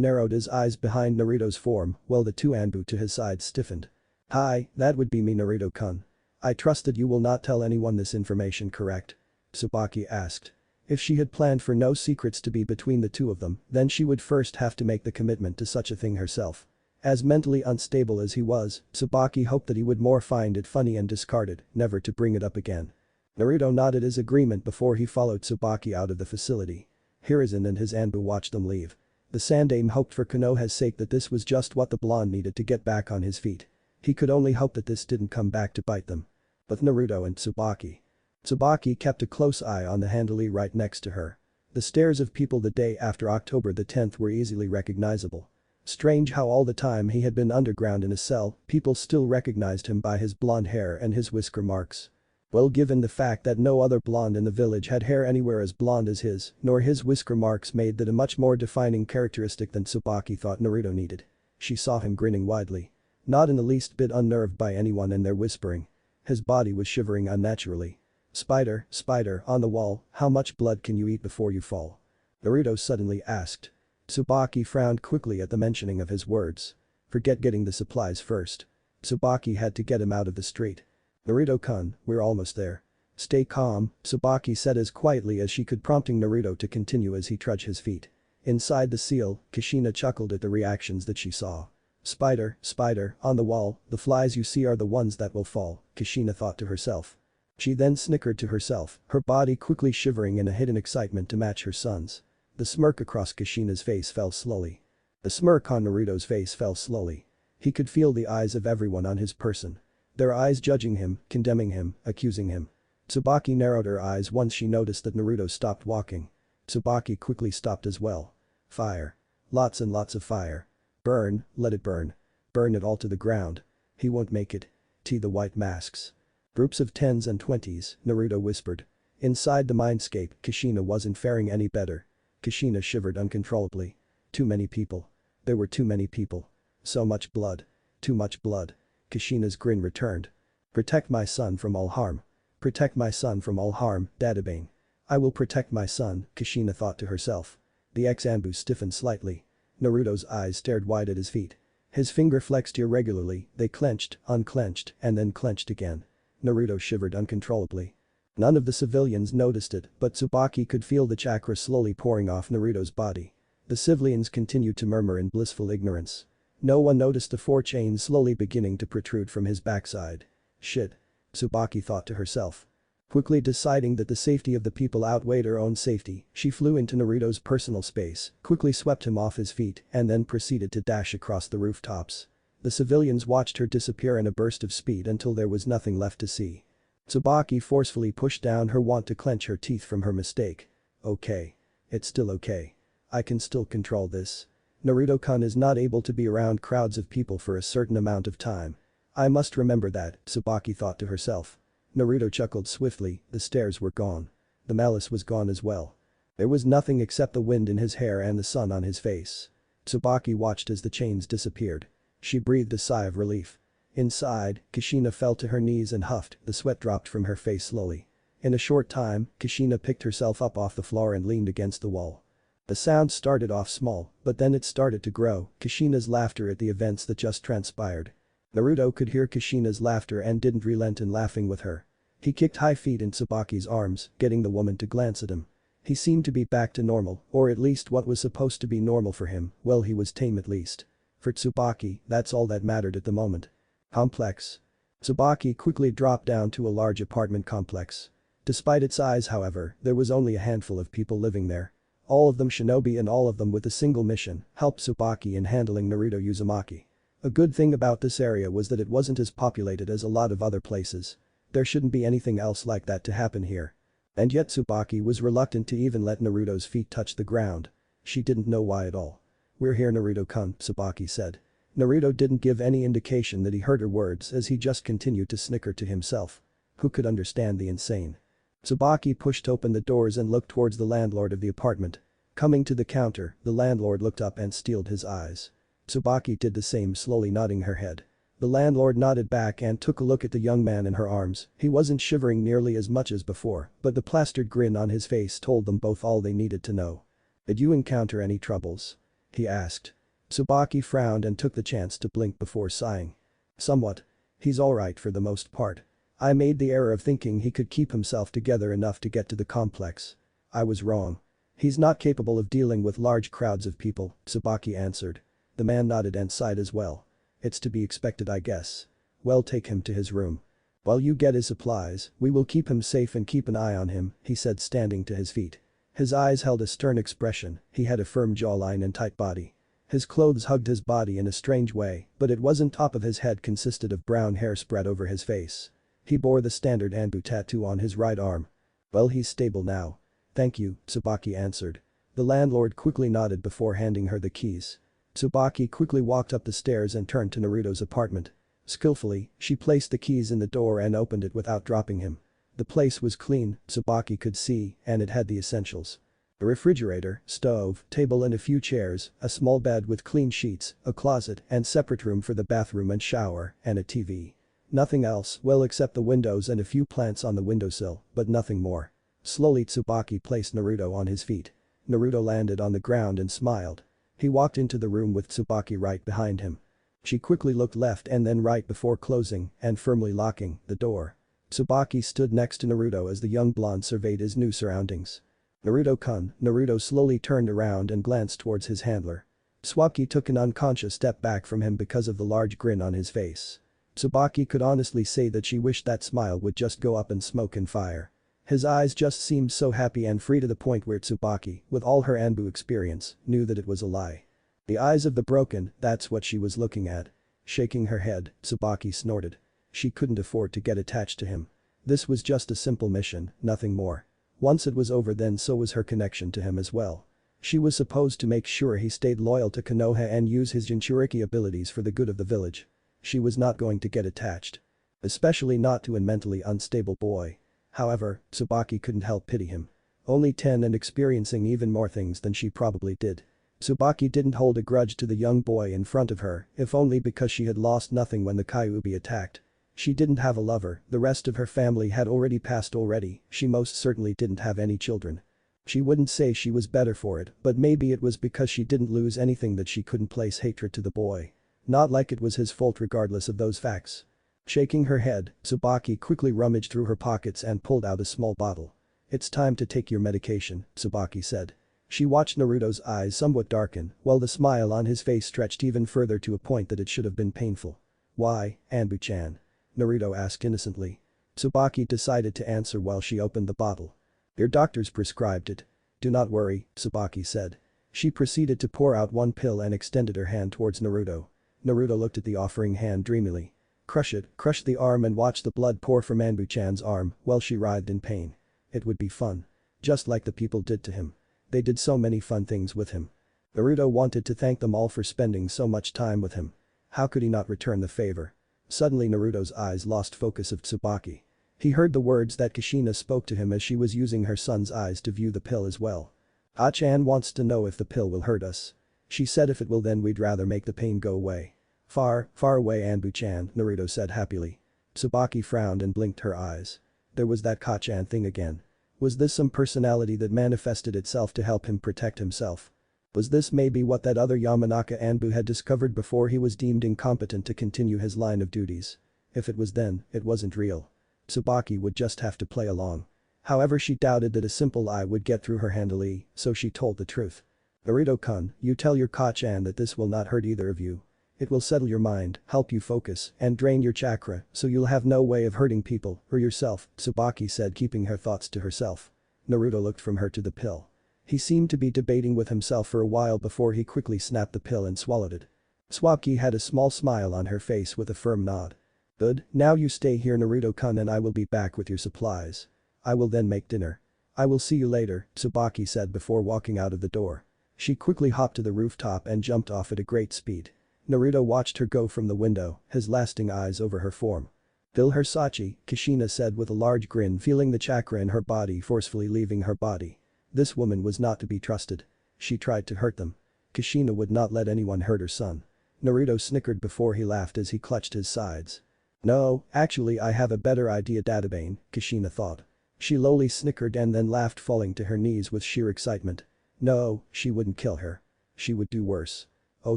narrowed his eyes behind Naruto's form while the two Anbu to his side stiffened. Hi, that would be me, Naruto-kun. I trust that you will not tell anyone this information, correct? Tsubaki asked. If she had planned for no secrets to be between the two of them, then she would first have to make the commitment to such a thing herself. As mentally unstable as he was, Tsubaki hoped that he would more find it funny and discard it, never to bring it up again. Naruto nodded his agreement before he followed Tsubaki out of the facility. Hiruzen and his Anbu watched them leave. The Sandaime hoped for Konoha's sake that this was just what the blonde needed to get back on his feet. He could only hope that this didn't come back to bite them. But Naruto and Tsubaki. Tsubaki kept a close eye on the handily right next to her. The stares of people the day after October the 10th were easily recognizable. Strange how all the time he had been underground in a cell, people still recognized him by his blonde hair and his whisker marks. Well, given the fact that no other blonde in the village had hair anywhere as blonde as his, nor his whisker marks made that a much more defining characteristic than Tsubaki thought Naruto needed. She saw him grinning widely. Not in the least bit unnerved by anyone and their whispering. His body was shivering unnaturally. "Spider, spider on the wall, how much blood can you eat before you fall?" Naruto suddenly asked. Tsubaki frowned quickly at the mentioning of his words. "Forget getting the supplies first." Tsubaki had to get him out of the street. "Naruto-kun, we're almost there. Stay calm," Tsubaki said as quietly as she could, prompting Naruto to continue as he trudged his feet. Inside the seal, Kushina chuckled at the reactions that she saw. "Spider, spider on the wall, the flies you see are the ones that will fall," Kushina thought to herself. She then snickered to herself, her body quickly shivering in a hidden excitement to match her son's. The smirk across Kushina's face fell slowly. The smirk on Naruto's face fell slowly. He could feel the eyes of everyone on his person. Their eyes judging him, condemning him, accusing him. Tsubaki narrowed her eyes once she noticed that Naruto stopped walking. Tsubaki quickly stopped as well. Fire. Lots and lots of fire. Burn, let it burn. Burn it all to the ground. He won't make it. The white masks. Groups of 10s and 20s, Naruto whispered. Inside the mindscape, Kushina wasn't faring any better. Kushina shivered uncontrollably. Too many people. There were too many people. So much blood. Too much blood. Kushina's grin returned. "Protect my son from all harm. Protect my son from all harm, Dadabane. I will protect my son," Kushina thought to herself. The ex-Anbu stiffened slightly. Naruto's eyes stared wide at his feet. His finger flexed irregularly, they clenched, unclenched, and then clenched again. Naruto shivered uncontrollably. None of the civilians noticed it, but Tsubaki could feel the chakra slowly pouring off Naruto's body. The civilians continued to murmur in blissful ignorance. No one noticed the 4 chains slowly beginning to protrude from his backside. Shit. Tsubaki thought to herself. Quickly deciding that the safety of the people outweighed her own safety, she flew into Naruto's personal space, quickly swept him off his feet, and then proceeded to dash across the rooftops. The civilians watched her disappear in a burst of speed until there was nothing left to see. Tsubaki forcefully pushed down her want to clench her teeth from her mistake. "Okay. It's still okay. I can still control this. Naruto-kun is not able to be around crowds of people for a certain amount of time. I must remember that," Tsubaki thought to herself. Naruto chuckled swiftly, the stares were gone. The malice was gone as well. There was nothing except the wind in his hair and the sun on his face. Tsubaki watched as the chains disappeared. She breathed a sigh of relief. Inside, Kushina fell to her knees and huffed, the sweat dropped from her face slowly. In a short time, Kushina picked herself up off the floor and leaned against the wall. The sound started off small, but then it started to grow, Kushina's laughter at the events that just transpired. Naruto could hear Kushina's laughter and didn't relent in laughing with her. He kicked high feet in Tsubaki's arms, getting the woman to glance at him. He seemed to be back to normal, or at least what was supposed to be normal for him, well, he was tame at least. For Tsubaki, that's all that mattered at the moment. Complex. Tsubaki quickly dropped down to a large apartment complex. Despite its size, however, there was only a handful of people living there. All of them shinobi and all of them with a single mission, help Tsubaki in handling Naruto Uzumaki. A good thing about this area was that it wasn't as populated as a lot of other places. There shouldn't be anything else like that to happen here. And yet Tsubaki was reluctant to even let Naruto's feet touch the ground. She didn't know why at all. "We're here, Naruto-kun," Tsubaki said. Naruto didn't give any indication that he heard her words as he just continued to snicker to himself. Who could understand the insane? Tsubaki pushed open the doors and looked towards the landlord of the apartment. Coming to the counter, the landlord looked up and steeled his eyes. Tsubaki did the same, slowly nodding her head. The landlord nodded back and took a look at the young man in her arms. He wasn't shivering nearly as much as before, but the plastered grin on his face told them both all they needed to know. "Did you encounter any troubles?" he asked. Tsubaki frowned and took the chance to blink before sighing. "Somewhat. He's alright for the most part. I made the error of thinking he could keep himself together enough to get to the complex. I was wrong. He's not capable of dealing with large crowds of people," Tsubaki answered. The man nodded and sighed as well. "It's to be expected, I guess. Well, take him to his room. While you get his supplies, we will keep him safe and keep an eye on him," he said, standing to his feet. His eyes held a stern expression, he had a firm jawline and tight body. His clothes hugged his body in a strange way, but it wasn't. Top of his head consisted of brown hair spread over his face. He bore the standard Anbu tattoo on his right arm. Well, he's stable now. Thank you, Tsubaki answered. The landlord quickly nodded before handing her the keys. Tsubaki quickly walked up the stairs and turned to Naruto's apartment. Skillfully, she placed the keys in the door and opened it without dropping him. The place was clean, Tsubaki could see, and it had the essentials. A refrigerator, stove, table and a few chairs, a small bed with clean sheets, a closet and separate room for the bathroom and shower, and a TV. Nothing else, well except the windows and a few plants on the windowsill, but nothing more. Slowly Tsubaki placed Naruto on his feet. Naruto landed on the ground and smiled. He walked into the room with Tsubaki right behind him. She quickly looked left and then right before closing and firmly locking the door. Tsubaki stood next to Naruto as the young blonde surveyed his new surroundings. Naruto-kun, Naruto slowly turned around and glanced towards his handler. Tsubaki took an unconscious step back from him because of the large grin on his face. Tsubaki could honestly say that she wished that smile would just go up in smoke and fire. His eyes just seemed so happy and free to the point where Tsubaki, with all her Anbu experience, knew that it was a lie. The eyes of the broken, that's what she was looking at. Shaking her head, Tsubaki snorted. She couldn't afford to get attached to him. This was just a simple mission, nothing more. Once it was over, then so was her connection to him as well. She was supposed to make sure he stayed loyal to Konoha and use his Jinchuriki abilities for the good of the village. She was not going to get attached. Especially not to a mentally unstable boy. However, Tsubaki couldn't help pity him. Only 10 and experiencing even more things than she probably did. Tsubaki didn't hold a grudge to the young boy in front of her, if only because she had lost nothing when the Kyuubi attacked. She didn't have a lover, the rest of her family had already passed already, she most certainly didn't have any children. She wouldn't say she was better for it, but maybe it was because she didn't lose anything that she couldn't place hatred to the boy. Not like it was his fault regardless of those facts. Shaking her head, Tsubaki quickly rummaged through her pockets and pulled out a small bottle. "It's time to take your medication," Tsubaki said. She watched Naruto's eyes somewhat darken, while the smile on his face stretched even further to a point that it should have been painful. "Why, Anbu-chan?" Naruto asked innocently. Tsubaki decided to answer while she opened the bottle. "Your doctors prescribed it. Do not worry," Tsubaki said. She proceeded to pour out one pill and extended her hand towards Naruto. Naruto looked at the offering hand dreamily. Crush it, crush the arm and watch the blood pour from Anbu-chan's arm while she writhed in pain. It would be fun. Just like the people did to him. They did so many fun things with him. Naruto wanted to thank them all for spending so much time with him. How could he not return the favor? Suddenly Naruto's eyes lost focus of Tsubaki. He heard the words that Kushina spoke to him as she was using her son's eyes to view the pill as well. "Ah-chan wants to know if the pill will hurt us. She said if it will then we'd rather make the pain go away." "Far, far away Anbu-chan," Naruto said happily. Tsubaki frowned and blinked her eyes. There was that Ka-chan thing again. Was this some personality that manifested itself to help him protect himself? Was this maybe what that other Yamanaka Anbu had discovered before he was deemed incompetent to continue his line of duties? If it was, then it wasn't real. Tsubaki would just have to play along. However, she doubted that a simple lie would get through her handily, so she told the truth. "Naruto-kun, you tell your Ka-chan that this will not hurt either of you. It will settle your mind, help you focus, and drain your chakra so you'll have no way of hurting people or yourself," Tsubaki said, keeping her thoughts to herself. Naruto looked from her to the pill. He seemed to be debating with himself for a while before he quickly snapped the pill and swallowed it. Tsubaki had a small smile on her face with a firm nod. "Good, now you stay here Naruto-kun and I will be back with your supplies. I will then make dinner. I will see you later," Tsubaki said before walking out of the door. She quickly hopped to the rooftop and jumped off at a great speed. Naruto watched her go from the window, his lasting eyes over her form. "Fill her Sachi," Kushina said with a large grin, feeling the chakra in her body forcefully leaving her body. This woman was not to be trusted. She tried to hurt them. Kushina would not let anyone hurt her son. Naruto snickered before he laughed as he clutched his sides. "No, actually I have a better idea Databane," Kushina thought. She lowly snickered and then laughed, falling to her knees with sheer excitement. No, she wouldn't kill her. She would do worse. Oh,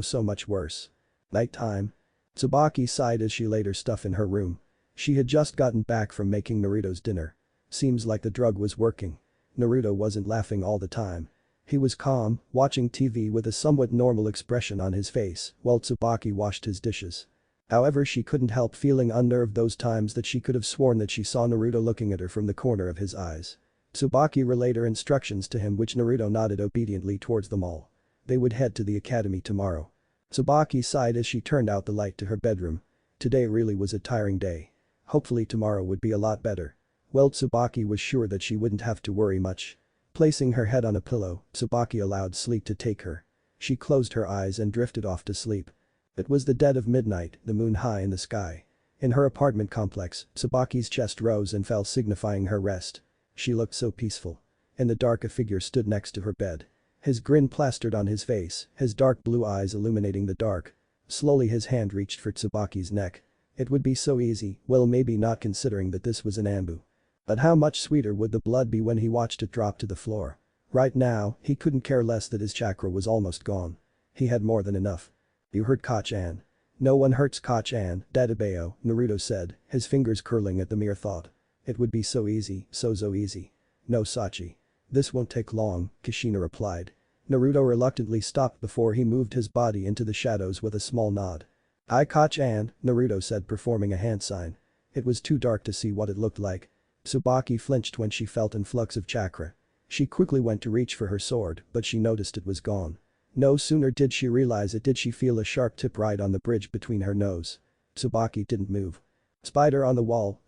so much worse. Nighttime. Tsubaki sighed as she laid her stuff in her room. She had just gotten back from making Naruto's dinner. Seems like the drug was working. Naruto wasn't laughing all the time. He was calm, watching TV with a somewhat normal expression on his face while Tsubaki washed his dishes. However, she couldn't help feeling unnerved those times that she could have sworn that she saw Naruto looking at her from the corner of his eyes. Tsubaki relayed her instructions to him, which Naruto nodded obediently towards them all. They would head to the academy tomorrow. Tsubaki sighed as she turned out the light to her bedroom. Today really was a tiring day. Hopefully tomorrow would be a lot better. Well, Tsubaki was sure that she wouldn't have to worry much. Placing her head on a pillow, Tsubaki allowed sleep to take her. She closed her eyes and drifted off to sleep. It was the dead of midnight, the moon high in the sky. In her apartment complex, Tsubaki's chest rose and fell, signifying her rest. She looked so peaceful. In the dark, a figure stood next to her bed. His grin plastered on his face, his dark blue eyes illuminating the dark. Slowly his hand reached for Tsubaki's neck. It would be so easy, well, maybe not, considering that this was an ambu. But how much sweeter would the blood be when he watched it drop to the floor? Right now, he couldn't care less that his chakra was almost gone. He had more than enough. "You hurt Koch-an." "No one hurts Koch-an, Dadabeo," Naruto said, his fingers curling at the mere thought. "It would be so easy, so easy." "No, Sachi. This won't take long," Kushina replied. Naruto reluctantly stopped before he moved his body into the shadows with a small nod. "I Koch-an," Naruto said, performing a hand sign. It was too dark to see what it looked like. Tsubaki flinched when she felt an influx of chakra. She quickly went to reach for her sword, but she noticed it was gone. No sooner did she realize it did she feel a sharp tip right on the bridge between her nose. Tsubaki didn't move. Spider on the wall,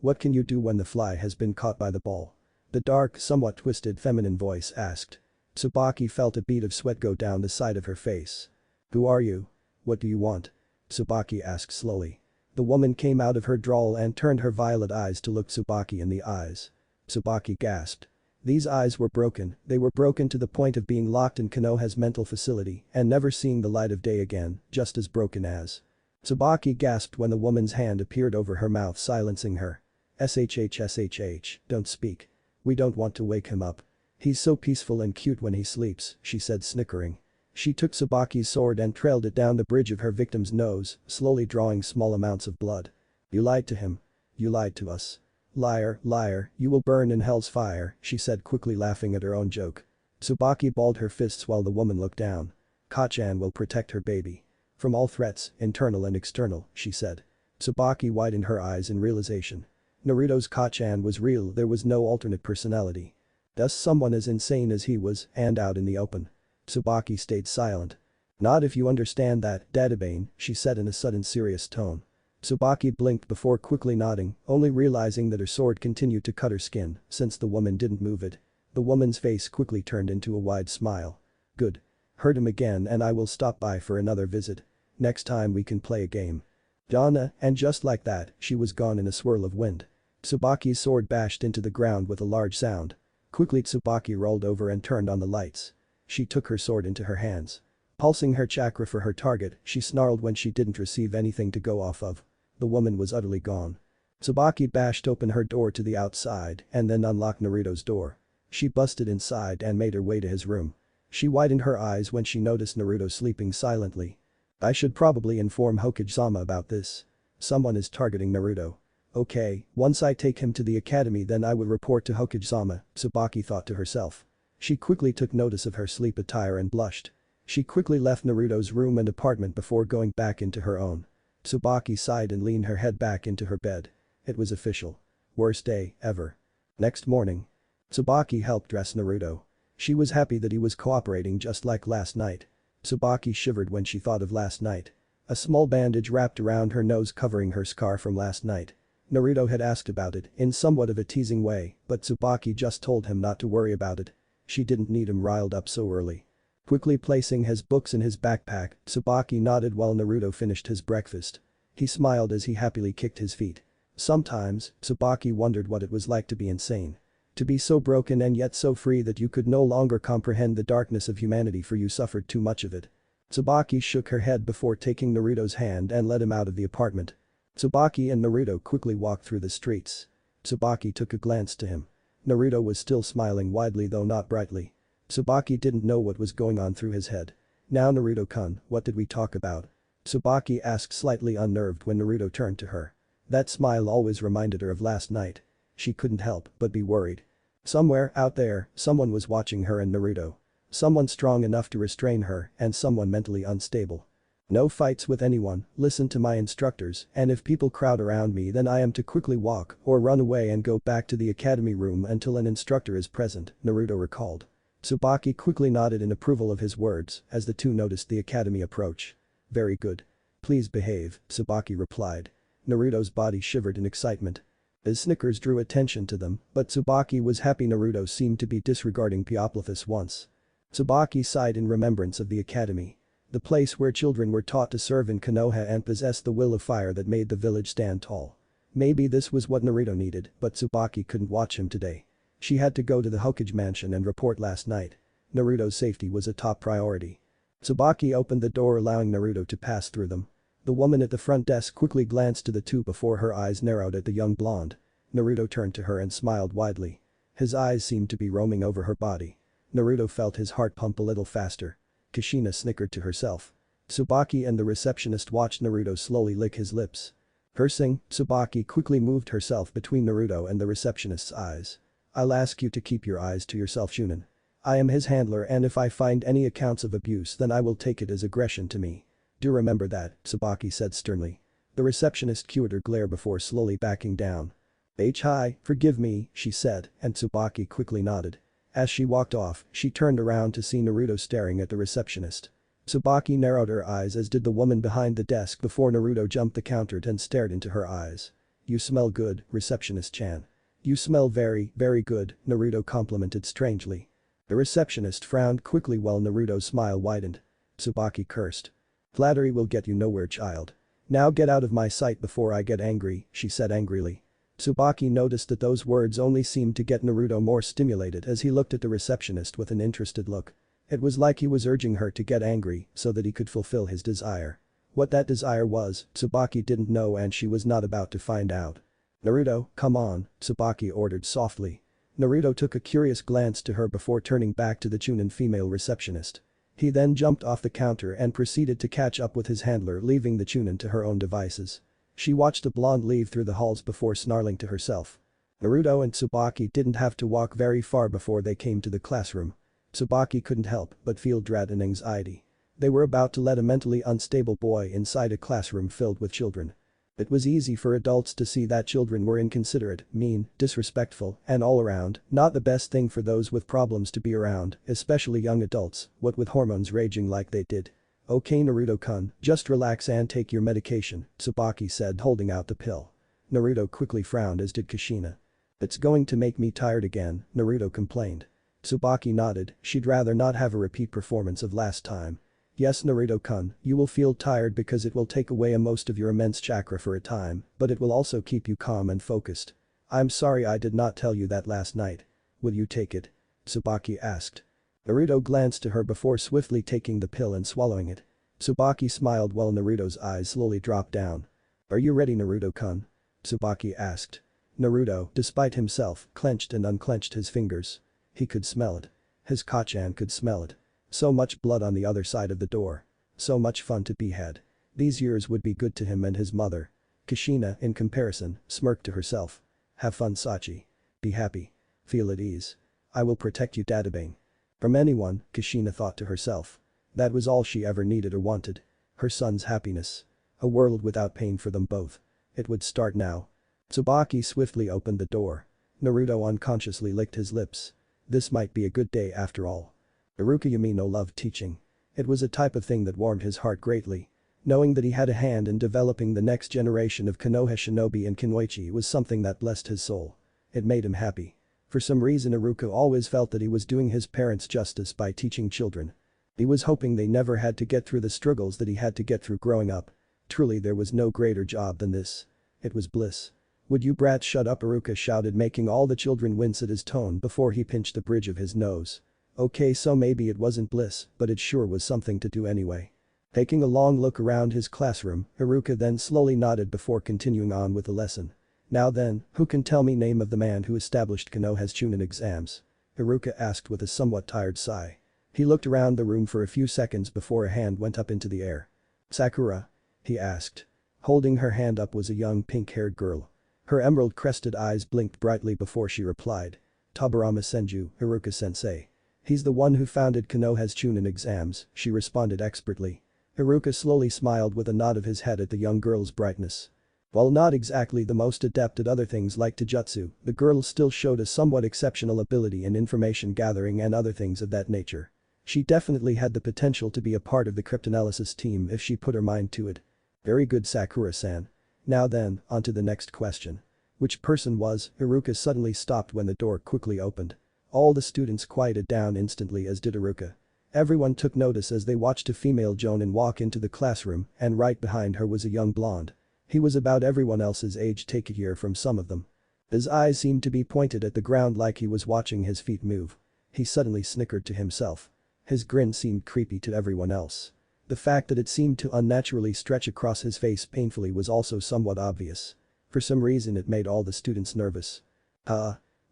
what can you do when the fly has been caught by the ball?" The dark, somewhat twisted feminine voice asked. Tsubaki felt a bead of sweat go down the side of her face. "Who are you? What do you want?" Tsubaki asked slowly. The woman came out of her drawl and turned her violet eyes to look Tsubaki in the eyes. Tsubaki gasped. These eyes were broken, they were broken to the point of being locked in Konoha's mental facility and never seeing the light of day again, just as broken as. Tsubaki gasped when the woman's hand appeared over her mouth, silencing her. "Shh, don't speak. We don't want to wake him up. He's so peaceful and cute when he sleeps," she said, snickering. She took Tsubaki's sword and trailed it down the bridge of her victim's nose, slowly drawing small amounts of blood. "You lied to him. You lied to us. Liar, liar, you will burn in hell's fire," she said, quickly laughing at her own joke. Tsubaki balled her fists while the woman looked down. "Koch-an will protect her baby. From all threats, internal and external," she said. Tsubaki widened her eyes in realization. Naruto's Koch-an was real, there was no alternate personality. Thus someone as insane as he was, and out in the open. Tsubaki stayed silent. "Not if you understand that, Dadabane," she said in a sudden serious tone. Tsubaki blinked before quickly nodding, only realizing that her sword continued to cut her skin since the woman didn't move it. The woman's face quickly turned into a wide smile. "Good. Hurt him again and I will stop by for another visit. Next time we can play a game." Donna, and just like that, she was gone in a swirl of wind. Tsubaki's sword bashed into the ground with a large sound. Quickly Tsubaki rolled over and turned on the lights. She took her sword into her hands. Pulsing her chakra for her target, she snarled when she didn't receive anything to go off of. The woman was utterly gone. Tsubaki bashed open her door to the outside and then unlocked Naruto's door. She busted inside and made her way to his room. She widened her eyes when she noticed Naruto sleeping silently. "I should probably inform Hokage-sama about this. Someone is targeting Naruto. Okay, once I take him to the academy then I will report to Hokage-sama," Tsubaki thought to herself. She quickly took notice of her sleep attire and blushed. She quickly left Naruto's room and apartment before going back into her own. Tsubaki sighed and leaned her head back into her bed. It was official. Worst day ever. Next morning. Tsubaki helped dress Naruto. She was happy that he was cooperating just like last night. Tsubaki shivered when she thought of last night. A small bandage wrapped around her nose covering her scar from last night. Naruto had asked about it in somewhat of a teasing way, but Tsubaki just told him not to worry about it. She didn't need him riled up so early. Quickly placing his books in his backpack, Tsubaki nodded while Naruto finished his breakfast. He smiled as he happily kicked his feet. Sometimes, Tsubaki wondered what it was like to be insane. To be so broken and yet so free that you could no longer comprehend the darkness of humanity, for you suffered too much of it. Tsubaki shook her head before taking Naruto's hand and led him out of the apartment. Tsubaki and Naruto quickly walked through the streets. Tsubaki took a glance to him. Naruto was still smiling widely though not brightly. Tsubaki didn't know what was going on through his head. "Now Naruto-kun, what did we talk about?" Tsubaki asked, slightly unnerved when Naruto turned to her. That smile always reminded her of last night. She couldn't help but be worried. Somewhere out there, someone was watching her and Naruto. Someone strong enough to restrain her and someone mentally unstable. No fights with anyone, listen to my instructors, and if people crowd around me then I am to quickly walk or run away and go back to the academy room until an instructor is present, Naruto recalled. Tsubaki quickly nodded in approval of his words as the two noticed the academy approach. Very good. Please behave, Tsubaki replied. Naruto's body shivered in excitement. His snickers drew attention to them, but Tsubaki was happy Naruto seemed to be disregarding Pioplethus once. Tsubaki sighed in remembrance of the academy. The place where children were taught to serve in Konoha and possess the will of fire that made the village stand tall. Maybe this was what Naruto needed, but Tsubaki couldn't watch him today. She had to go to the Hokage mansion and report last night. Naruto's safety was a top priority. Tsubaki opened the door allowing Naruto to pass through them. The woman at the front desk quickly glanced to the two before her eyes narrowed at the young blonde. Naruto turned to her and smiled widely. His eyes seemed to be roaming over her body. Naruto felt his heart pump a little faster. Kushina snickered to herself. Tsubaki and the receptionist watched Naruto slowly lick his lips. Cursing, Tsubaki quickly moved herself between Naruto and the receptionist's eyes. I'll ask you to keep your eyes to yourself, Shunin. I am his handler and if I find any accounts of abuse then I will take it as aggression to me. Do remember that, Tsubaki said sternly. The receptionist cued her glare before slowly backing down. Hi, forgive me, she said, and Tsubaki quickly nodded. As she walked off, she turned around to see Naruto staring at the receptionist. Tsubaki narrowed her eyes as did the woman behind the desk before Naruto jumped the counter and stared into her eyes. You smell good, receptionist-chan. You smell very, very good, Naruto complimented strangely. The receptionist frowned quickly while Naruto's smile widened. Tsubaki cursed. Flattery will get you nowhere, child. Now get out of my sight before I get angry, she said angrily. Tsubaki noticed that those words only seemed to get Naruto more stimulated as he looked at the receptionist with an interested look. It was like he was urging her to get angry so that he could fulfill his desire. What that desire was, Tsubaki didn't know and she was not about to find out. Naruto, come on, Tsubaki ordered softly. Naruto took a curious glance to her before turning back to the Chunin female receptionist. He then jumped off the counter and proceeded to catch up with his handler leaving the Chunin to her own devices. She watched the blonde leave through the halls before snarling to herself. Naruto and Tsubaki didn't have to walk very far before they came to the classroom. Tsubaki couldn't help but feel dread and anxiety. They were about to let a mentally unstable boy inside a classroom filled with children. It was easy for adults to see that children were inconsiderate, mean, disrespectful, and all around, not the best thing for those with problems to be around, especially young adults, what with hormones raging like they did. Okay Naruto-kun, just relax and take your medication, Tsubaki said holding out the pill. Naruto quickly frowned as did Kushina. It's going to make me tired again, Naruto complained. Tsubaki nodded, she'd rather not have a repeat performance of last time. Yes Naruto-kun, you will feel tired because it will take away most of your immense chakra for a time, but it will also keep you calm and focused. I'm sorry I did not tell you that last night. Will you take it? Tsubaki asked. Naruto glanced to her before swiftly taking the pill and swallowing it. Tsubaki smiled while Naruto's eyes slowly dropped down. Are you ready Naruto-kun? Tsubaki asked. Naruto, despite himself, clenched and unclenched his fingers. He could smell it. His Kachan could smell it. So much blood on the other side of the door. So much fun to be had. These years would be good to him and his mother. Kushina, in comparison, smirked to herself. Have fun Sachi. Be happy. Feel at ease. I will protect you Dadabang. From anyone, Kushina thought to herself. That was all she ever needed or wanted. Her son's happiness. A world without pain for them both. It would start now. Tsubaki swiftly opened the door. Naruto unconsciously licked his lips. This might be a good day after all. Aruka Yamino loved teaching. It was a type of thing that warmed his heart greatly. Knowing that he had a hand in developing the next generation of Konoha shinobi and Kunoichi was something that blessed his soul. It made him happy. For some reason Aruka always felt that he was doing his parents justice by teaching children. He was hoping they never had to get through the struggles that he had to get through growing up. Truly there was no greater job than this. It was bliss. Would you brats shut up Aruka shouted making all the children wince at his tone before he pinched the bridge of his nose. Okay so maybe it wasn't bliss, but it sure was something to do anyway. Taking a long look around his classroom, Aruka then slowly nodded before continuing on with the lesson. Now then, who can tell me name of the man who established Konoha's Chunin exams? Aruka asked with a somewhat tired sigh. He looked around the room for a few seconds before a hand went up into the air. Sakura? He asked. Holding her hand up was a young pink-haired girl. Her emerald-crested eyes blinked brightly before she replied. Tabarama Senju, Aruka-sensei. He's the one who founded Konoha's Chunin exams, she responded expertly. Aruka slowly smiled with a nod of his head at the young girl's brightness. While not exactly the most adept at other things like taijutsu, the girl still showed a somewhat exceptional ability in information gathering and other things of that nature. She definitely had the potential to be a part of the cryptanalysis team if she put her mind to it. Very good, Sakura-san. Now then, on to the next question. Which person was? Aruka suddenly stopped when the door quickly opened. All the students quieted down instantly, as did Aruka. Everyone took notice as they watched a female jonin walk into the classroom, and right behind her was a young blonde. He was about everyone else's age, take a year from some of them. His eyes seemed to be pointed at the ground like he was watching his feet move. He suddenly snickered to himself. His grin seemed creepy to everyone else. The fact that it seemed to unnaturally stretch across his face painfully was also somewhat obvious. For some reason it made all the students nervous.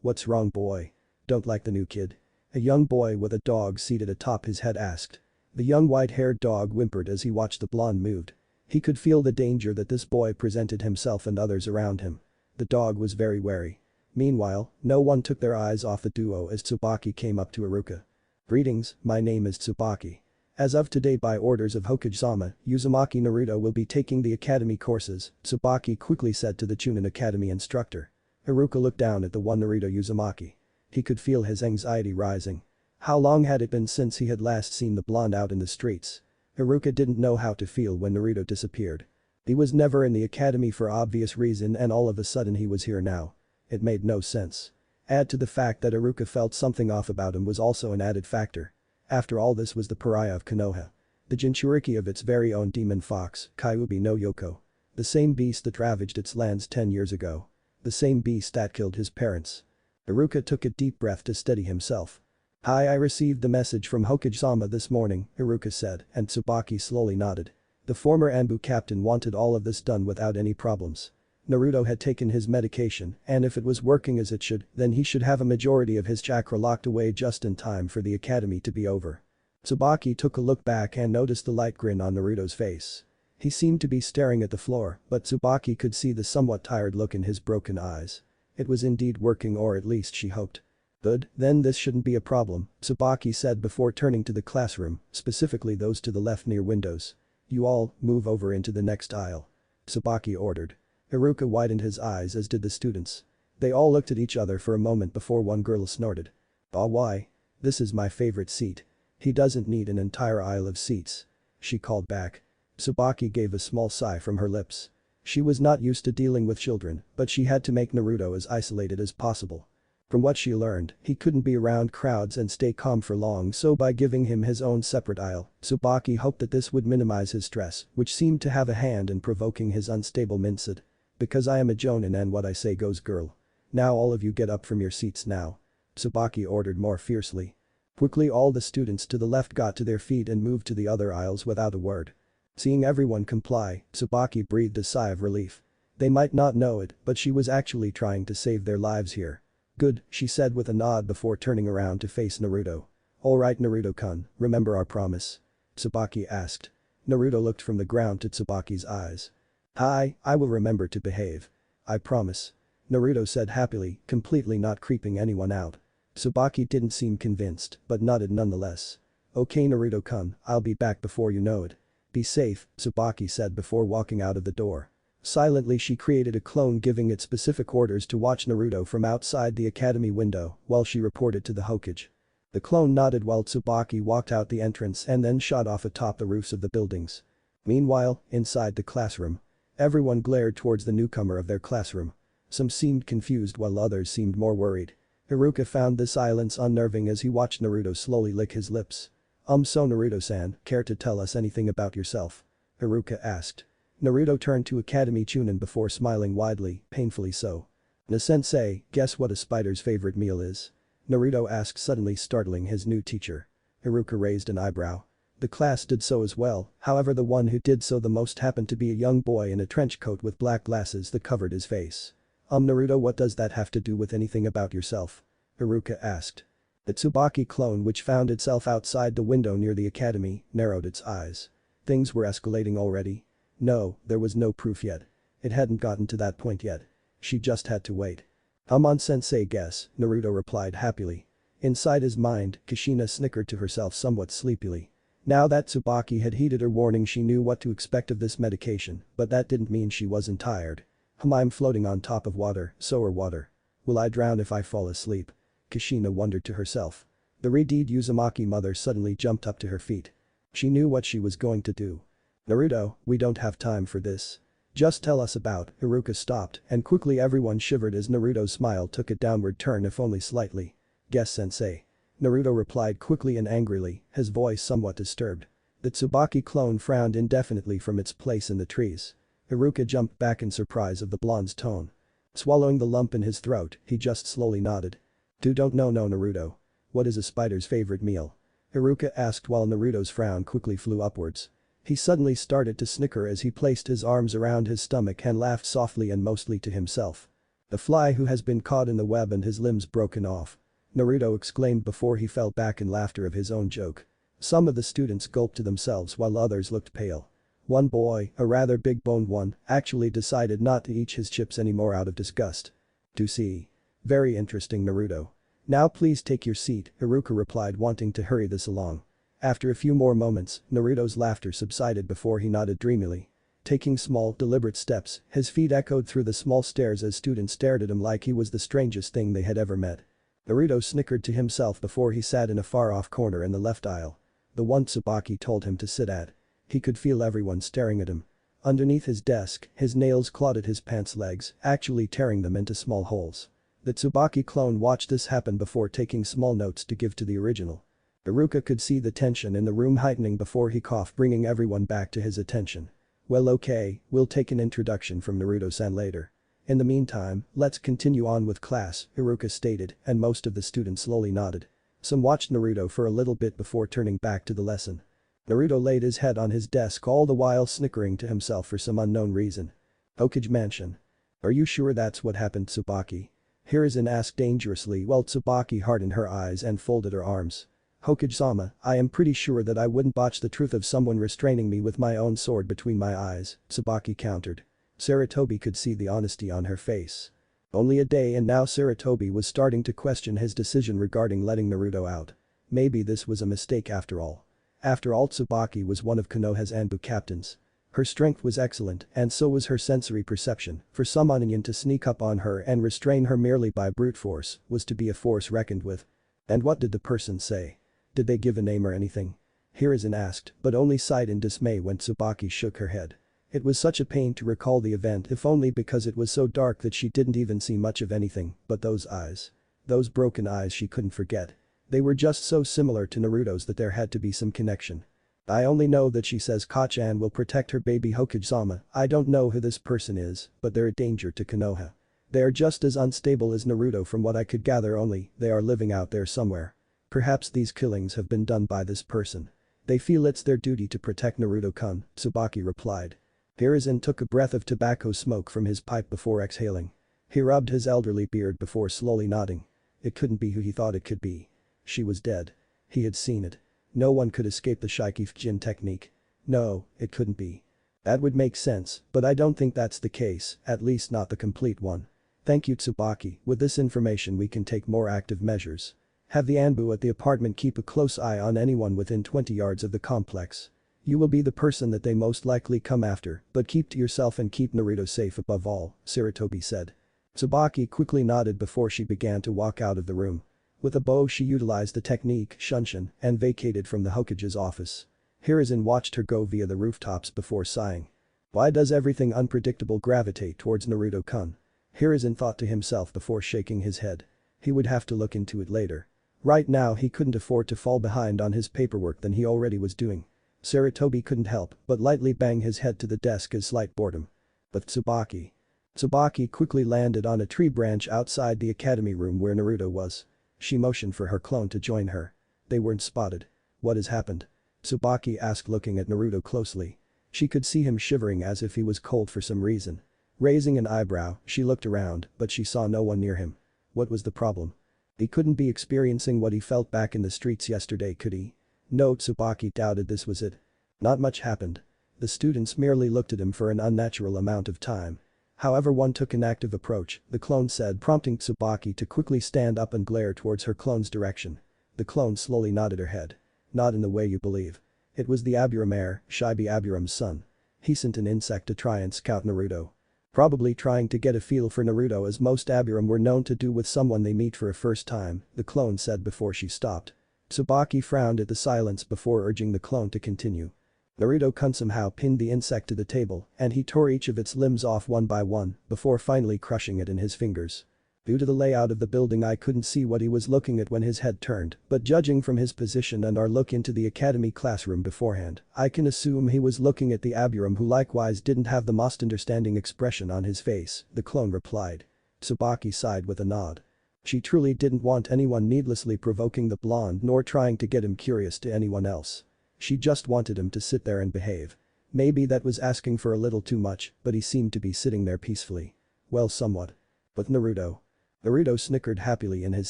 What's wrong, boy? Don't like the new kid? A young boy with a dog seated atop his head asked. The young white-haired dog whimpered as he watched the blonde moved. He could feel the danger that this boy presented himself and others around him. The dog was very wary. Meanwhile, no one took their eyes off the duo as Tsubaki came up to Aruka. Greetings, my name is Tsubaki. As of today, by orders of Hokage-sama, Uzumaki Naruto will be taking the academy courses, Tsubaki quickly said to the Chunin Academy instructor. Aruka looked down at the one Naruto Uzumaki. He could feel his anxiety rising. How long had it been since he had last seen the blonde out in the streets? Aruka didn't know how to feel when Naruto disappeared. He was never in the academy for obvious reason, and all of a sudden he was here now. It made no sense. Add to the fact that Aruka felt something off about him was also an added factor. After all, this was the pariah of Konoha. The Jinchuriki of its very own demon fox, Kyuubi no Yoko. The same beast that ravaged its lands 10 years ago. The same beast that killed his parents. Aruka took a deep breath to steady himself. I received the message from Hokage-sama this morning, Aruka said, and Tsubaki slowly nodded. The former Anbu captain wanted all of this done without any problems. Naruto had taken his medication, and if it was working as it should, then he should have a majority of his chakra locked away just in time for the academy to be over. Tsubaki took a look back and noticed the light grin on Naruto's face. He seemed to be staring at the floor, but Tsubaki could see the somewhat tired look in his broken eyes. It was indeed working, or at least she hoped. Good, then this shouldn't be a problem, Tsubaki said before turning to the classroom, specifically those to the left near windows. You all, move over into the next aisle. Tsubaki ordered. Aruka widened his eyes, as did the students. They all looked at each other for a moment before one girl snorted. Why? This is my favorite seat. He doesn't need an entire aisle of seats. She called back. Tsubaki gave a small sigh from her lips. She was not used to dealing with children, but she had to make Naruto as isolated as possible. From what she learned, he couldn't be around crowds and stay calm for long, so by giving him his own separate aisle, Tsubaki hoped that this would minimize his stress, which seemed to have a hand in provoking his unstable mindset. Because I am a jonin and what I say goes, girl. Now all of you get up from your seats now. Tsubaki ordered more fiercely. Quickly all the students to the left got to their feet and moved to the other aisles without a word. Seeing everyone comply, Tsubaki breathed a sigh of relief. They might not know it, but she was actually trying to save their lives here. Good, she said with a nod before turning around to face Naruto. Alright, Naruto-kun, remember our promise? Tsubaki asked. Naruto looked from the ground to Tsubaki's eyes. I will remember to behave. I promise. Naruto said happily, completely not creeping anyone out. Tsubaki didn't seem convinced, but nodded nonetheless. Okay, Naruto-kun, I'll be back before you know it. Be safe, Tsubaki said before walking out of the door. Silently she created a clone, giving it specific orders to watch Naruto from outside the academy window while she reported to the Hokage. The clone nodded while Tsubaki walked out the entrance and then shot off atop the roofs of the buildings. Meanwhile, inside the classroom. Everyone glared towards the newcomer of their classroom. Some seemed confused while others seemed more worried. Aruka found this silence unnerving as he watched Naruto slowly lick his lips. So Naruto-san, care to tell us anything about yourself? Aruka asked. Naruto turned to Academy Chunin before smiling widely, painfully so. Na-sensei, guess what a spider's favorite meal is? Naruto asked, suddenly startling his new teacher. Aruka raised an eyebrow. The class did so as well, however the one who did so the most happened to be a young boy in a trench coat with black glasses that covered his face. Naruto, what does that have to do with anything about yourself? Aruka asked. The Tsubaki clone, which found itself outside the window near the academy, narrowed its eyes. Things were escalating already? No, there was no proof yet. It hadn't gotten to that point yet. She just had to wait. On-sensei guess, Naruto replied happily. Inside his mind, Kushina snickered to herself somewhat sleepily. Now that Tsubaki had heeded her warning, she knew what to expect of this medication, but that didn't mean she wasn't tired. I'm floating on top of water, so are water. Will I drown if I fall asleep? Kushina wondered to herself. The Redeed Uzumaki mother suddenly jumped up to her feet. She knew what she was going to do. Naruto, we don't have time for this. Just tell us about. Aruka stopped, and quickly everyone shivered as Naruto's smile took a downward turn, if only slightly. Guess sensei. Naruto replied quickly and angrily, his voice somewhat disturbed. The Tsubaki clone frowned indefinitely from its place in the trees. Aruka jumped back in surprise of the blonde's tone. Swallowing the lump in his throat, he just slowly nodded. Don't know no Naruto. What is a spider's favorite meal? Aruka asked while Naruto's frown quickly flew upwards. He suddenly started to snicker as he placed his arms around his stomach and laughed softly and mostly to himself. The fly who has been caught in the web and his limbs broken off. Naruto exclaimed before he fell back in laughter of his own joke. Some of the students gulped to themselves while others looked pale. One boy, a rather big-boned one, actually decided not to eat his chips anymore out of disgust. To see. Very interesting, Naruto. Now please take your seat, Aruka replied, wanting to hurry this along. After a few more moments, Naruto's laughter subsided before he nodded dreamily. Taking small, deliberate steps, his feet echoed through the small stairs as students stared at him like he was the strangest thing they had ever met. Naruto snickered to himself before he sat in a far-off corner in the left aisle. The one Tsubaki told him to sit at. He could feel everyone staring at him. Underneath his desk, his nails clawed at his pants legs, actually tearing them into small holes. The Tsubaki clone watched this happen before taking small notes to give to the original. Aruka could see the tension in the room heightening before he coughed, bringing everyone back to his attention. Well, okay, we'll take an introduction from Naruto-san later. In the meantime, let's continue on with class, Aruka stated, and most of the students slowly nodded. Some watched Naruto for a little bit before turning back to the lesson. Naruto laid his head on his desk, all the while snickering to himself for some unknown reason. Hokage Mansion. Are you sure that's what happened, Tsubaki? Hiruzen asked dangerously while Tsubaki hardened her eyes and folded her arms. Hokage-sama, I am pretty sure that I wouldn't botch the truth of someone restraining me with my own sword between my eyes, Tsubaki countered. Sarutobi could see the honesty on her face. Only a day and now Sarutobi was starting to question his decision regarding letting Naruto out. Maybe this was a mistake after all. After all, Tsubaki was one of Konoha's Anbu captains. Her strength was excellent and so was her sensory perception. For some Onion to sneak up on her and restrain her merely by brute force was to be a force reckoned with. And what did the person say? Did they give a name or anything? Hiruzen asked, but only sighed in dismay when Tsubaki shook her head. It was such a pain to recall the event, if only because it was so dark that she didn't even see much of anything, but those eyes. Those broken eyes she couldn't forget. They were just so similar to Naruto's that there had to be some connection. I only know that she says Kacchan will protect her baby Hokage-sama. I don't know who this person is, but they're a danger to Konoha. They are just as unstable as Naruto from what I could gather, only they are living out there somewhere. Perhaps these killings have been done by this person. They feel it's their duty to protect Naruto-kun, Tsubaki replied. Hiruzen took a breath of tobacco smoke from his pipe before exhaling. He rubbed his elderly beard before slowly nodding. It couldn't be who he thought it could be. She was dead. He had seen it. No one could escape the Shikifujin technique. No, it couldn't be. That would make sense, but I don't think that's the case, at least not the complete one. Thank you, Tsubaki. With this information we can take more active measures. Have the Anbu at the apartment keep a close eye on anyone within 20 yards of the complex. You will be the person that they most likely come after, but keep to yourself and keep Naruto safe above all, Sarutobi said. Tsubaki quickly nodded before she began to walk out of the room. With a bow she utilized the technique Shunshin and vacated from the Hokage's office. Hiruzen watched her go via the rooftops before sighing. Why does everything unpredictable gravitate towards Naruto-kun? Hiruzen thought to himself before shaking his head. He would have to look into it later. Right now he couldn't afford to fall behind on his paperwork than he already was doing. Sarutobi couldn't help but lightly bang his head to the desk as slight boredom. But Tsubaki. Tsubaki quickly landed on a tree branch outside the academy room where Naruto was. She motioned for her clone to join her. They weren't spotted. What has happened? Tsubaki asked, looking at Naruto closely. She could see him shivering as if he was cold for some reason. Raising an eyebrow, she looked around, but she saw no one near him. What was the problem? He couldn't be experiencing what he felt back in the streets yesterday, could he? No, Tsubaki doubted this was it. Not much happened. The students merely looked at him for an unnatural amount of time. However, one took an active approach, the clone said, prompting Tsubaki to quickly stand up and glare towards her clone's direction. The clone slowly nodded her head. Not in the way you believe. It was the Aburam heir, Shibi Aburam's son. He sent an insect to try and scout Naruto. Probably trying to get a feel for Naruto as most Aburam were known to do with someone they meet for a first time, the clone said before she stopped. Tsubaki frowned at the silence before urging the clone to continue. Naruto-kun somehow pinned the insect to the table and he tore each of its limbs off one by one before finally crushing it in his fingers. Due to the layout of the building I couldn't see what he was looking at when his head turned, but judging from his position and our look into the academy classroom beforehand, I can assume he was looking at the Aburam who likewise didn't have the most understanding expression on his face, the clone replied. Tsubaki sighed with a nod. She truly didn't want anyone needlessly provoking the blonde nor trying to get him curious to anyone else. She just wanted him to sit there and behave. Maybe that was asking for a little too much, but he seemed to be sitting there peacefully. Well, somewhat. But Naruto. Naruto snickered happily in his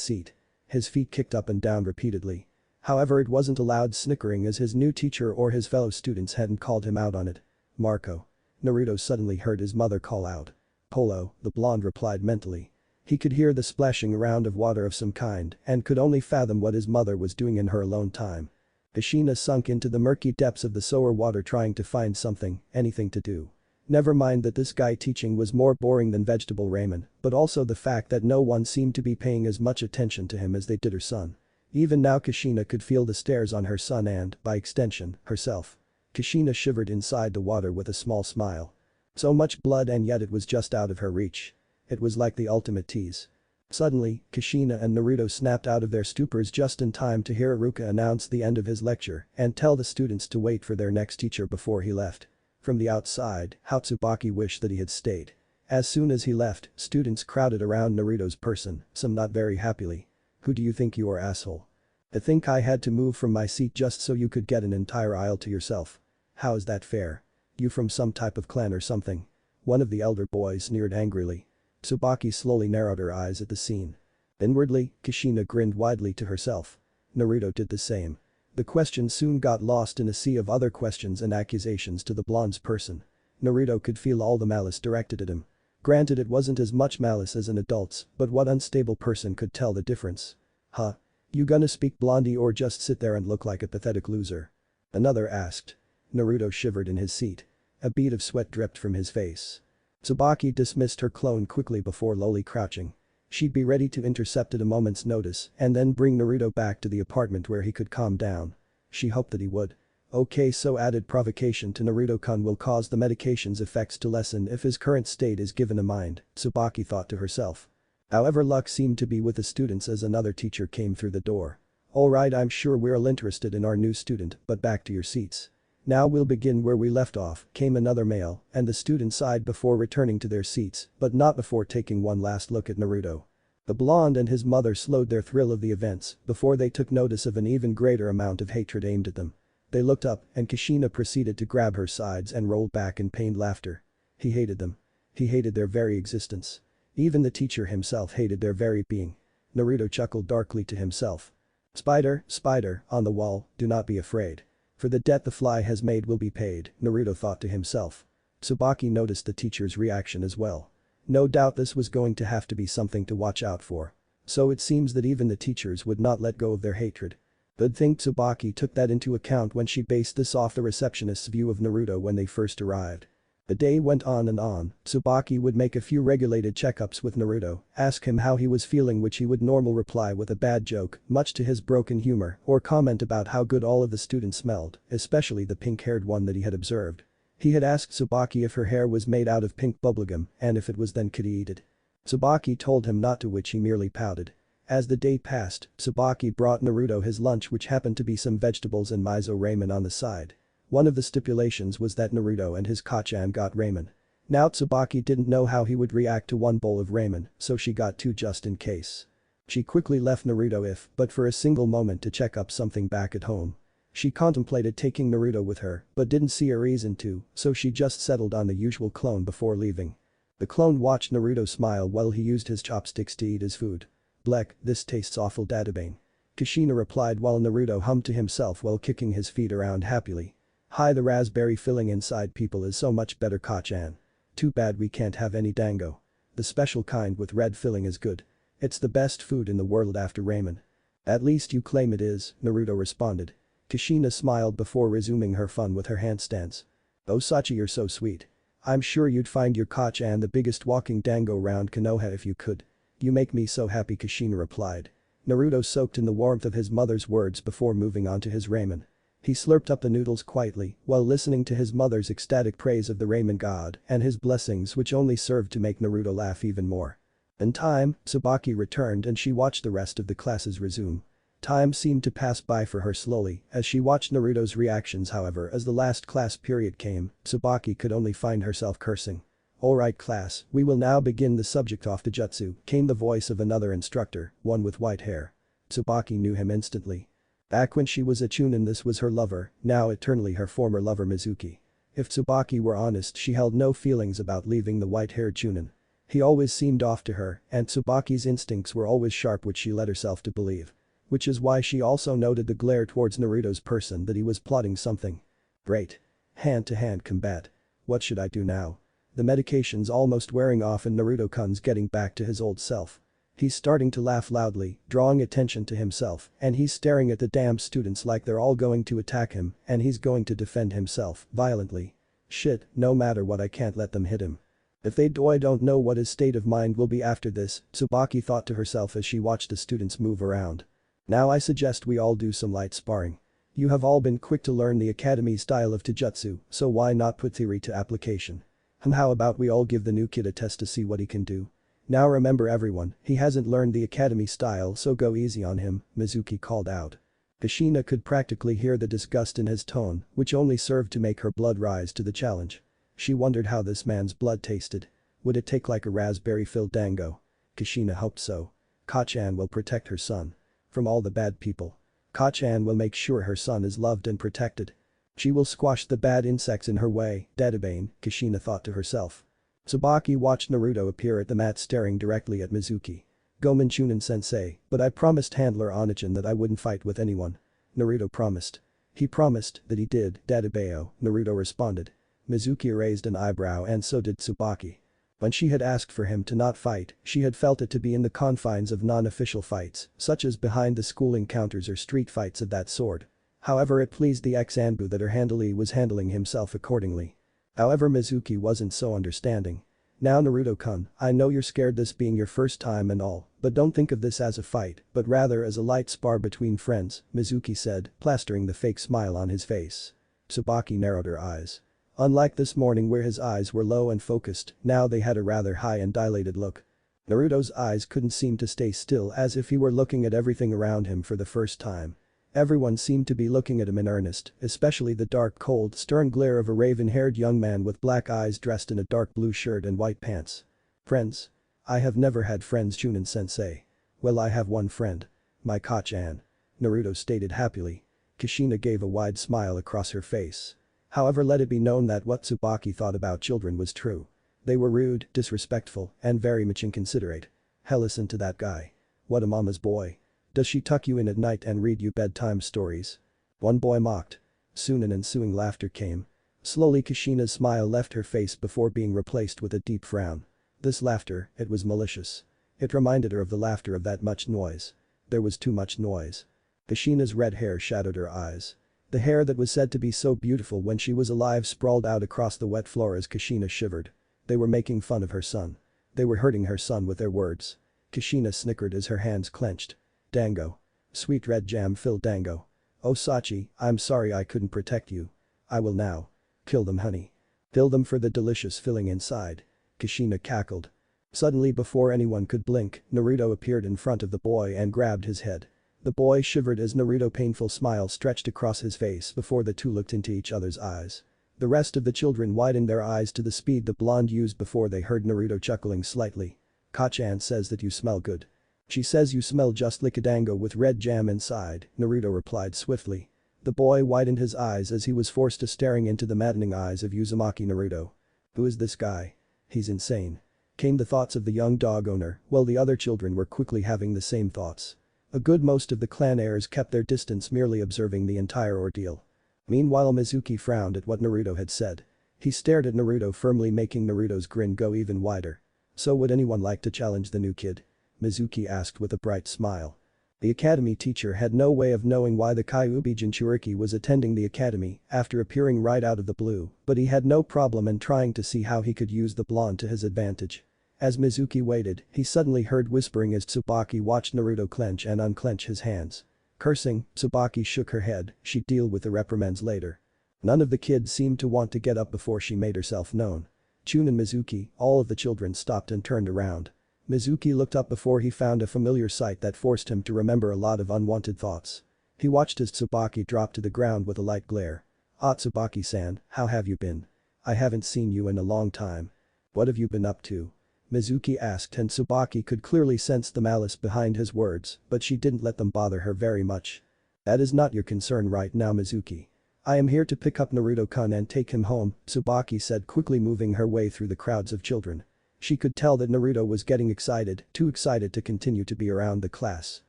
seat. His feet kicked up and down repeatedly. However, it wasn't a loud snickering as his new teacher or his fellow students hadn't called him out on it. Marco. Naruto suddenly heard his mother call out. Polo, the blonde replied mentally. He could hear the splashing around of water of some kind and could only fathom what his mother was doing in her alone time. Kushina sunk into the murky depths of the sewer water trying to find something, anything to do. Never mind that this guy teaching was more boring than vegetable ramen, but also the fact that no one seemed to be paying as much attention to him as they did her son. Even now Kushina could feel the stares on her son and, by extension, herself. Kushina shivered inside the water with a small smile. So much blood and yet it was just out of her reach. It was like the ultimate tease. Suddenly, Kushina and Naruto snapped out of their stupors just in time to hear Aruka announce the end of his lecture and tell the students to wait for their next teacher before he left. From the outside, Tsubaki wished that he had stayed. As soon as he left, students crowded around Naruto's person, some not very happily. Who do you think you are, asshole? I think I had to move from my seat just so you could get an entire aisle to yourself. How is that fair? You from some type of clan or something? One of the elder boys sneered angrily. Tsubaki slowly narrowed her eyes at the scene. Inwardly, Kushina grinned widely to herself. Naruto did the same. The question soon got lost in a sea of other questions and accusations to the blonde's person. Naruto could feel all the malice directed at him. Granted it wasn't as much malice as an adult's, but what unstable person could tell the difference? Huh? You gonna speak blondie or just sit there and look like a pathetic loser? Another asked. Naruto shivered in his seat. A bead of sweat dripped from his face. Tsubaki dismissed her clone quickly before lowly crouching. She'd be ready to intercept at a moment's notice and then bring Naruto back to the apartment where he could calm down. She hoped that he would. Okay, so added provocation to Naruto-kun will cause the medication's effects to lessen if his current state is given a mind, Tsubaki thought to herself. However, luck seemed to be with the students as another teacher came through the door. Alright, I'm sure we're all interested in our new student, but back to your seats. Now we'll begin where we left off, came another male, and the students sighed before returning to their seats, but not before taking one last look at Naruto. The blonde and his mother slowed their thrill of the events before they took notice of an even greater amount of hatred aimed at them. They looked up and Kushina proceeded to grab her sides and rolled back in pained laughter. He hated them. He hated their very existence. Even the teacher himself hated their very being. Naruto chuckled darkly to himself. Spider, spider, on the wall, do not be afraid. For the debt the fly has made will be paid, Naruto thought to himself. Tsubaki noticed the teacher's reaction as well. No doubt this was going to have to be something to watch out for. So it seems that even the teachers would not let go of their hatred. Good thing Tsubaki took that into account when she based this off the receptionist's view of Naruto when they first arrived. The day went on and on, Tsubaki would make a few regulated checkups with Naruto, ask him how he was feeling, which he would normally reply with a bad joke, much to his broken humor, or comment about how good all of the students smelled, especially the pink-haired one that he had observed. He had asked Tsubaki if her hair was made out of pink bubblegum and if it was then could he eat it. Tsubaki told him not to, which he merely pouted. As the day passed, Tsubaki brought Naruto his lunch, which happened to be some vegetables and miso ramen on the side. One of the stipulations was that Naruto and his Kachan got ramen. Now Tsubaki didn't know how he would react to one bowl of ramen, so she got two just in case. She quickly left Naruto if but for a single moment to check up something back at home. She contemplated taking Naruto with her, but didn't see a reason to, so she just settled on the usual clone before leaving. The clone watched Naruto smile while he used his chopsticks to eat his food. Blech, this tastes awful, Dadabane. Kushina replied while Naruto hummed to himself while kicking his feet around happily. Hi, the raspberry filling inside people is so much better, Kachan. Too bad we can't have any dango. The special kind with red filling is good. It's the best food in the world after ramen. At least you claim it is, Naruto responded. Kushina smiled before resuming her fun with her handstands. "Oh Sachi, you're so sweet. I'm sure you'd find your Kacchan the biggest walking dango round Konoha if you could. You make me so happy," Kushina replied. Naruto soaked in the warmth of his mother's words before moving on to his ramen. He slurped up the noodles quietly while listening to his mother's ecstatic praise of the ramen god and his blessings, which only served to make Naruto laugh even more. In time, Tsubaki returned and she watched the rest of the classes resume. Time seemed to pass by for her slowly as she watched Naruto's reactions. However, as the last class period came, Tsubaki could only find herself cursing. "Alright class, we will now begin the subject of Taijutsu," came the voice of another instructor, one with white hair. Tsubaki knew him instantly. Back when she was a chunin, this was her lover, now eternally her former lover Mizuki. If Tsubaki were honest, she held no feelings about leaving the white-haired chunin. He always seemed off to her, and Tsubaki's instincts were always sharp, which she led herself to believe. Which is why she also noted the glare towards Naruto's person, that he was plotting something. Great. Hand-to-hand combat. What should I do now? The medication's almost wearing off and Naruto-kun's getting back to his old self. He's starting to laugh loudly, drawing attention to himself, and he's staring at the damn students like they're all going to attack him and he's going to defend himself violently. Shit, no matter what, I can't let them hit him. If they do, I don't know what his state of mind will be after this, Tsubaki thought to herself as she watched the students move around. Now I suggest we all do some light sparring. You have all been quick to learn the academy style of Taijutsu, so why not put theory to application? And how about we all give the new kid a test to see what he can do? Now remember everyone, he hasn't learned the academy style, so go easy on him, Mizuki called out. Kushina could practically hear the disgust in his tone, which only served to make her blood rise to the challenge. She wondered how this man's blood tasted. Would it take like a raspberry-filled dango? Kushina hoped so. Kacchan will protect her son. From all the bad people. Kacchan will make sure her son is loved and protected. She will squash the bad insects in her way, Dadabane, Kushina thought to herself. Tsubaki watched Naruto appear at the mat staring directly at Mizuki. "Gomen Chunin-sensei, but I promised handler Onichan that I wouldn't fight with anyone." Naruto promised. "He promised that he did, Dadabeo," Naruto responded. Mizuki raised an eyebrow and so did Tsubaki. When she had asked for him to not fight, she had felt it to be in the confines of non-official fights, such as behind the school encounters or street fights of that sort. However, it pleased the ex-Anbu that her handlee was handling himself accordingly. However, Mizuki wasn't so understanding. "Now Naruto-kun, I know you're scared, this being your first time and all, but don't think of this as a fight, but rather as a light spar between friends," Mizuki said, plastering the fake smile on his face. Tsubaki narrowed her eyes. Unlike this morning where his eyes were low and focused, now they had a rather high and dilated look. Naruto's eyes couldn't seem to stay still, as if he were looking at everything around him for the first time. Everyone seemed to be looking at him in earnest, especially the dark, cold, stern glare of a raven-haired young man with black eyes dressed in a dark blue shirt and white pants. "Friends? I have never had friends, Chunin-sensei. Well, I have one friend. My Kacchan," Naruto stated happily. Kushina gave a wide smile across her face. However, let it be known that what Tsubaki thought about children was true. They were rude, disrespectful, and very much inconsiderate. Hell, listen to that guy. What a mama's boy. Does she tuck you in at night and read you bedtime stories? One boy mocked. Soon an ensuing laughter came. Slowly Kushina's smile left her face before being replaced with a deep frown. This laughter, it was malicious. It reminded her of the laughter of that much noise. There was too much noise. Kushina's red hair shadowed her eyes. The hair that was said to be so beautiful when she was alive sprawled out across the wet floor as Kushina shivered. They were making fun of her son. They were hurting her son with their words. Kushina snickered as her hands clenched. "Dango. Sweet red jam-filled dango. Oh Sachi, I'm sorry I couldn't protect you. I will now. Kill them, honey. Kill them for the delicious filling inside." Kushina cackled. Suddenly, before anyone could blink, Naruto appeared in front of the boy and grabbed his head. The boy shivered as Naruto's painful smile stretched across his face before the two looked into each other's eyes. The rest of the children widened their eyes to the speed the blonde used before they heard Naruto chuckling slightly. "Kacchan says that you smell good. She says you smell just like a dango with red jam inside," Naruto replied swiftly. The boy widened his eyes as he was forced to staring into the maddening eyes of Uzumaki Naruto. "Who is this guy? He's insane," came the thoughts of the young dog owner, while the other children were quickly having the same thoughts. A good most of the clan heirs kept their distance, merely observing the entire ordeal. Meanwhile, Mizuki frowned at what Naruto had said. He stared at Naruto firmly, making Naruto's grin go even wider. "So would anyone like to challenge the new kid?" Mizuki asked with a bright smile. The academy teacher had no way of knowing why the Kyuubi Jinchuriki was attending the academy after appearing right out of the blue, but he had no problem in trying to see how he could use the blonde to his advantage. As Mizuki waited, he suddenly heard whispering as Tsubaki watched Naruto clench and unclench his hands. Cursing, Tsubaki shook her head, she'd deal with the reprimands later. None of the kids seemed to want to get up before she made herself known. Chun and Mizuki, all of the children stopped and turned around. Mizuki looked up before he found a familiar sight that forced him to remember a lot of unwanted thoughts. He watched as Tsubaki dropped to the ground with a light glare. "Ah, Tsubaki-san, how have you been? I haven't seen you in a long time. What have you been up to?" Mizuki asked, and Tsubaki could clearly sense the malice behind his words, but she didn't let them bother her very much. "That is not your concern right now, Mizuki. I am here to pick up Naruto-kun and take him home," Tsubaki said, quickly moving her way through the crowds of children. She could tell that Naruto was getting excited, too excited to continue to be around the class.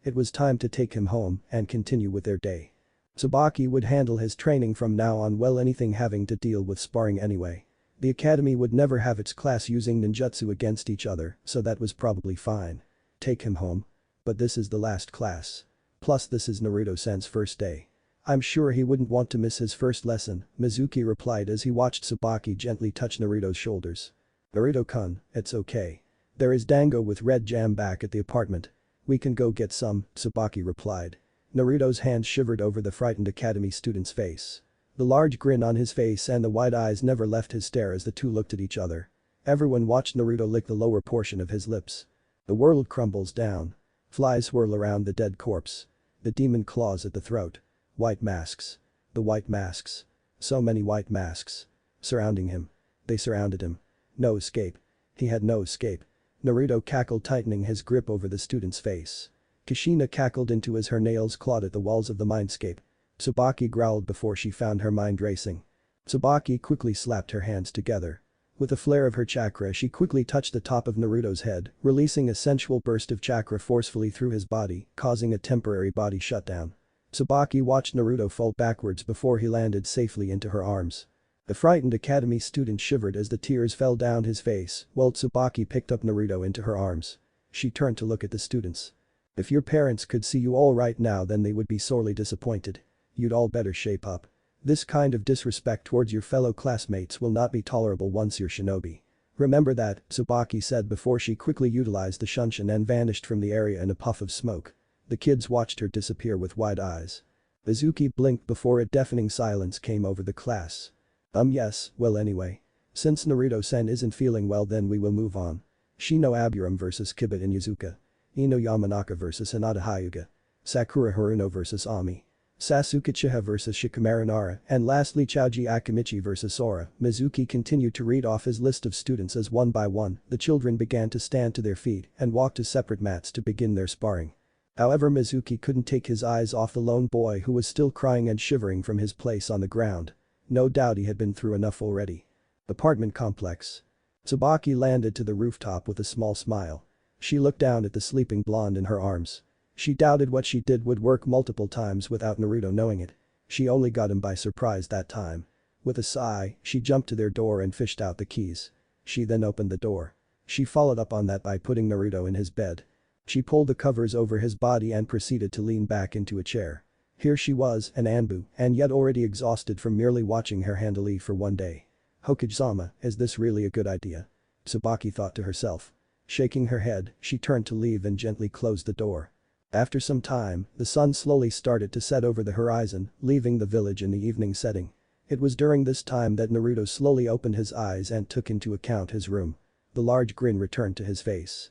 It was time to take him home and continue with their day. Tsubaki would handle his training from now on, well, anything having to deal with sparring anyway. The academy would never have its class using ninjutsu against each other, so that was probably fine. Take him home? But this is the last class. Plus this is Naruto-san's first day. I'm sure he wouldn't want to miss his first lesson, Mizuki replied as he watched Tsubaki gently touch Naruto's shoulders. "Naruto-kun, it's okay. There is dango with red jam back at the apartment. We can go get some," Tsubaki replied. Naruto's hand shivered over the frightened academy student's face. The large grin on his face and the wide eyes never left his stare as the two looked at each other. Everyone watched Naruto lick the lower portion of his lips. The world crumbles down. Flies swirl around the dead corpse. The demon claws at the throat. White masks. The white masks. So many white masks. Surrounding him. They surrounded him. No escape. He had no escape. Naruto cackled, tightening his grip over the student's face. Kushina cackled into as her nails clawed at the walls of the mindscape. Tsubaki growled before she found her mind racing. Tsubaki quickly slapped her hands together. With a flare of her chakra, she quickly touched the top of Naruto's head, releasing a sensual burst of chakra forcefully through his body, causing a temporary body shutdown. Tsubaki watched Naruto fall backwards before he landed safely into her arms. The frightened academy student shivered as the tears fell down his face while Tsubaki picked up Naruto into her arms. She turned to look at the students. "If your parents could see you all right now, then they would be sorely disappointed. You'd all better shape up. This kind of disrespect towards your fellow classmates will not be tolerable once you're shinobi. Remember that," Tsubaki said before she quickly utilized the shunshin and vanished from the area in a puff of smoke. The kids watched her disappear with wide eyes. Mizuki blinked before a deafening silence came over the class. Yes, well anyway. Since Naruto-sen isn't feeling well, then we will move on. Shino Aburam vs Kibit and Yuzuka. Ino Yamanaka vs Hinata Hyuga. Sakura Haruno vs Ami. Sasuke Uchiha vs Shikamaru Nara, and lastly Choji Akimichi vs Sora. Mizuki continued to read off his list of students as one by one, the children began to stand to their feet and walk to separate mats to begin their sparring. However, Mizuki couldn't take his eyes off the lone boy who was still crying and shivering from his place on the ground. No doubt he had been through enough already. Apartment complex. Tsubaki landed to the rooftop with a small smile. She looked down at the sleeping blonde in her arms. She doubted what she did would work multiple times without Naruto knowing it. She only got him by surprise that time. With a sigh, she jumped to their door and fished out the keys. She then opened the door. She followed up on that by putting Naruto in his bed. She pulled the covers over his body and proceeded to lean back into a chair. Here she was, an Anbu, and yet already exhausted from merely watching her handle for one day. Hokage-sama, is this really a good idea? Tsubaki thought to herself. Shaking her head, she turned to leave and gently closed the door. After some time, the sun slowly started to set over the horizon, leaving the village in the evening setting. It was during this time that Naruto slowly opened his eyes and took into account his room. The large grin returned to his face.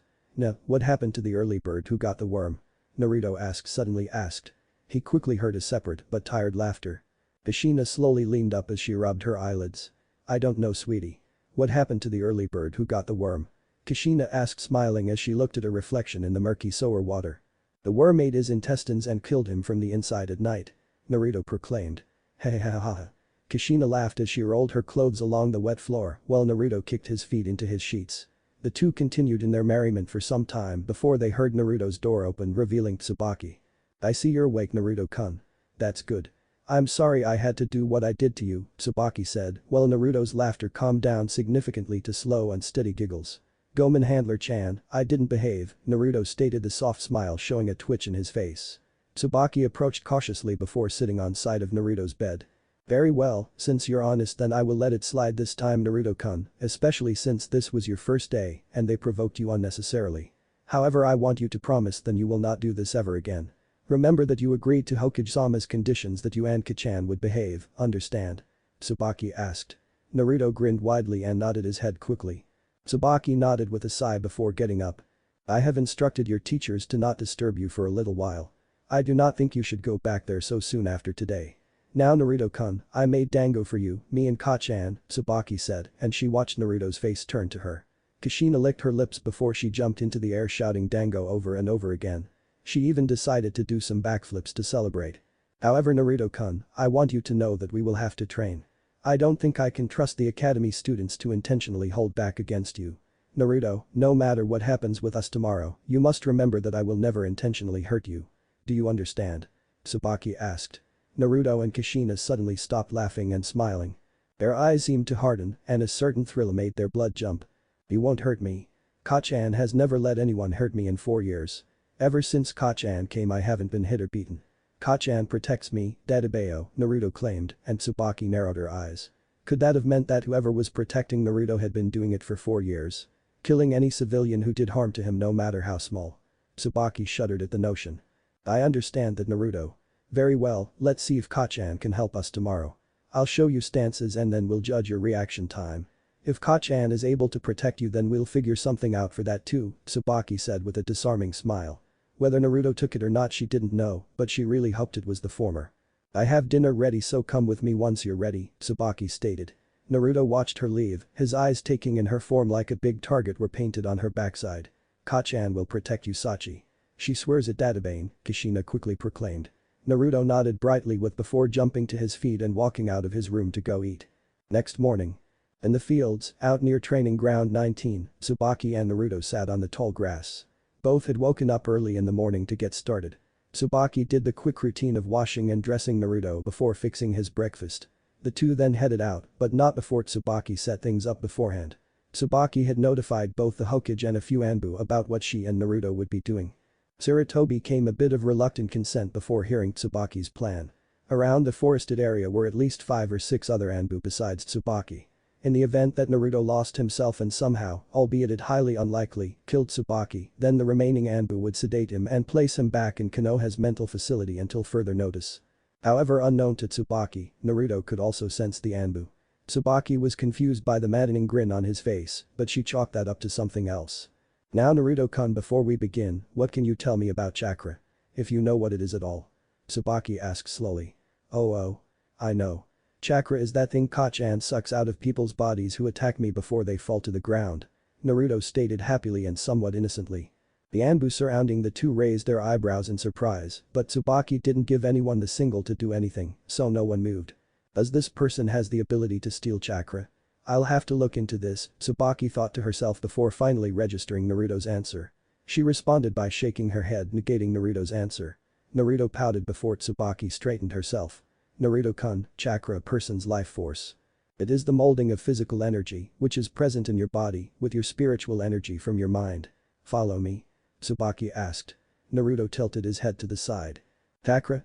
What happened to the early bird who got the worm?" Naruto suddenly asked. He quickly heard a separate but tired laughter. Kushina slowly leaned up as she rubbed her eyelids. "I don't know, sweetie. What happened to the early bird who got the worm?" Kushina asked, smiling as she looked at a reflection in the murky sewer water. "The worm ate his intestines and killed him from the inside at night," Naruto proclaimed. "Ha. Kushina laughed as she rolled her clothes along the wet floor while Naruto kicked his feet into his sheets. The two continued in their merriment for some time before they heard Naruto's door open, revealing Tsubaki. "I see you're awake, Naruto-kun. That's good. I'm sorry I had to do what I did to you," Tsubaki said while Naruto's laughter calmed down significantly to slow and steady giggles. Gomen Handler-chan, I didn't behave, Naruto stated, the soft smile showing a twitch in his face. Tsubaki approached cautiously before sitting on side of Naruto's bed. Very well, since you're honest then I will let it slide this time Naruto-kun, especially since this was your first day and they provoked you unnecessarily. However I want you to promise then you will not do this ever again. Remember that you agreed to Hokage-sama's conditions that you and Kachan would behave, understand? Tsubaki asked. Naruto grinned widely and nodded his head quickly. Tsubaki nodded with a sigh before getting up. I have instructed your teachers to not disturb you for a little while. I do not think you should go back there so soon after today. Now Naruto-kun, I made dango for you, me and Kachan, Tsubaki said, and she watched Naruto's face turn to her. Kushina licked her lips before she jumped into the air shouting dango over and over again. She even decided to do some backflips to celebrate. However Naruto-kun, I want you to know that we will have to train. I don't think I can trust the academy students to intentionally hold back against you. Naruto, no matter what happens with us tomorrow, you must remember that I will never intentionally hurt you. Do you understand? Tsubaki asked. Naruto and Kushina suddenly stopped laughing and smiling. Their eyes seemed to harden and a certain thrill made their blood jump. You won't hurt me. Kachan has never let anyone hurt me in 4 years. Ever since Kachan came I haven't been hit or beaten. Kachan protects me, Dadabeo, Naruto claimed, and Tsubaki narrowed her eyes. Could that have meant that whoever was protecting Naruto had been doing it for 4 years? Killing any civilian who did harm to him no matter how small. Tsubaki shuddered at the notion. I understand that Naruto. Very well, let's see if Kachan can help us tomorrow. I'll show you stances and then we'll judge your reaction time. If Kachan is able to protect you then we'll figure something out for that too, Tsubaki said with a disarming smile. Whether Naruto took it or not she didn't know, but she really hoped it was the former. I have dinner ready so come with me once you're ready, Tsubaki stated. Naruto watched her leave, his eyes taking in her form like a big target were painted on her backside. Kachan will protect you Sachi. She swears at Databane, Kushina quickly proclaimed. Naruto nodded brightly before jumping to his feet and walking out of his room to go eat. Next morning. In the fields, out near training ground 19, Tsubaki and Naruto sat on the tall grass. Both had woken up early in the morning to get started. Tsubaki did the quick routine of washing and dressing Naruto before fixing his breakfast. The two then headed out, but not before Tsubaki set things up beforehand. Tsubaki had notified both the Hokage and a few Anbu about what she and Naruto would be doing. Sarutobi came a bit of reluctant consent before hearing Tsubaki's plan. Around the forested area were at least 5 or 6 other Anbu besides Tsubaki. In the event that Naruto lost himself and somehow, albeit it highly unlikely, killed Tsubaki, then the remaining Anbu would sedate him and place him back in Konoha's mental facility until further notice. However unknown to Tsubaki, Naruto could also sense the Anbu. Tsubaki was confused by the maddening grin on his face, but she chalked that up to something else. Now Naruto-kun before we begin, what can you tell me about chakra? If you know what it is at all. Tsubaki asked slowly. Oh, I know. Chakra is that thing Kachan sucks out of people's bodies who attack me before they fall to the ground. Naruto stated happily and somewhat innocently. The Anbu surrounding the two raised their eyebrows in surprise, but Tsubaki didn't give anyone the signal to do anything, so no one moved. Does this person has the ability to steal chakra? I'll have to look into this, Tsubaki thought to herself before finally registering Naruto's answer. She responded by shaking her head negating Naruto's answer. Naruto pouted before Tsubaki straightened herself. Naruto-kun, chakra a person's life force. It is the molding of physical energy, which is present in your body, with your spiritual energy from your mind. Follow me? Tsubaki asked. Naruto tilted his head to the side. Chakra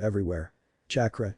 everywhere. Chakra,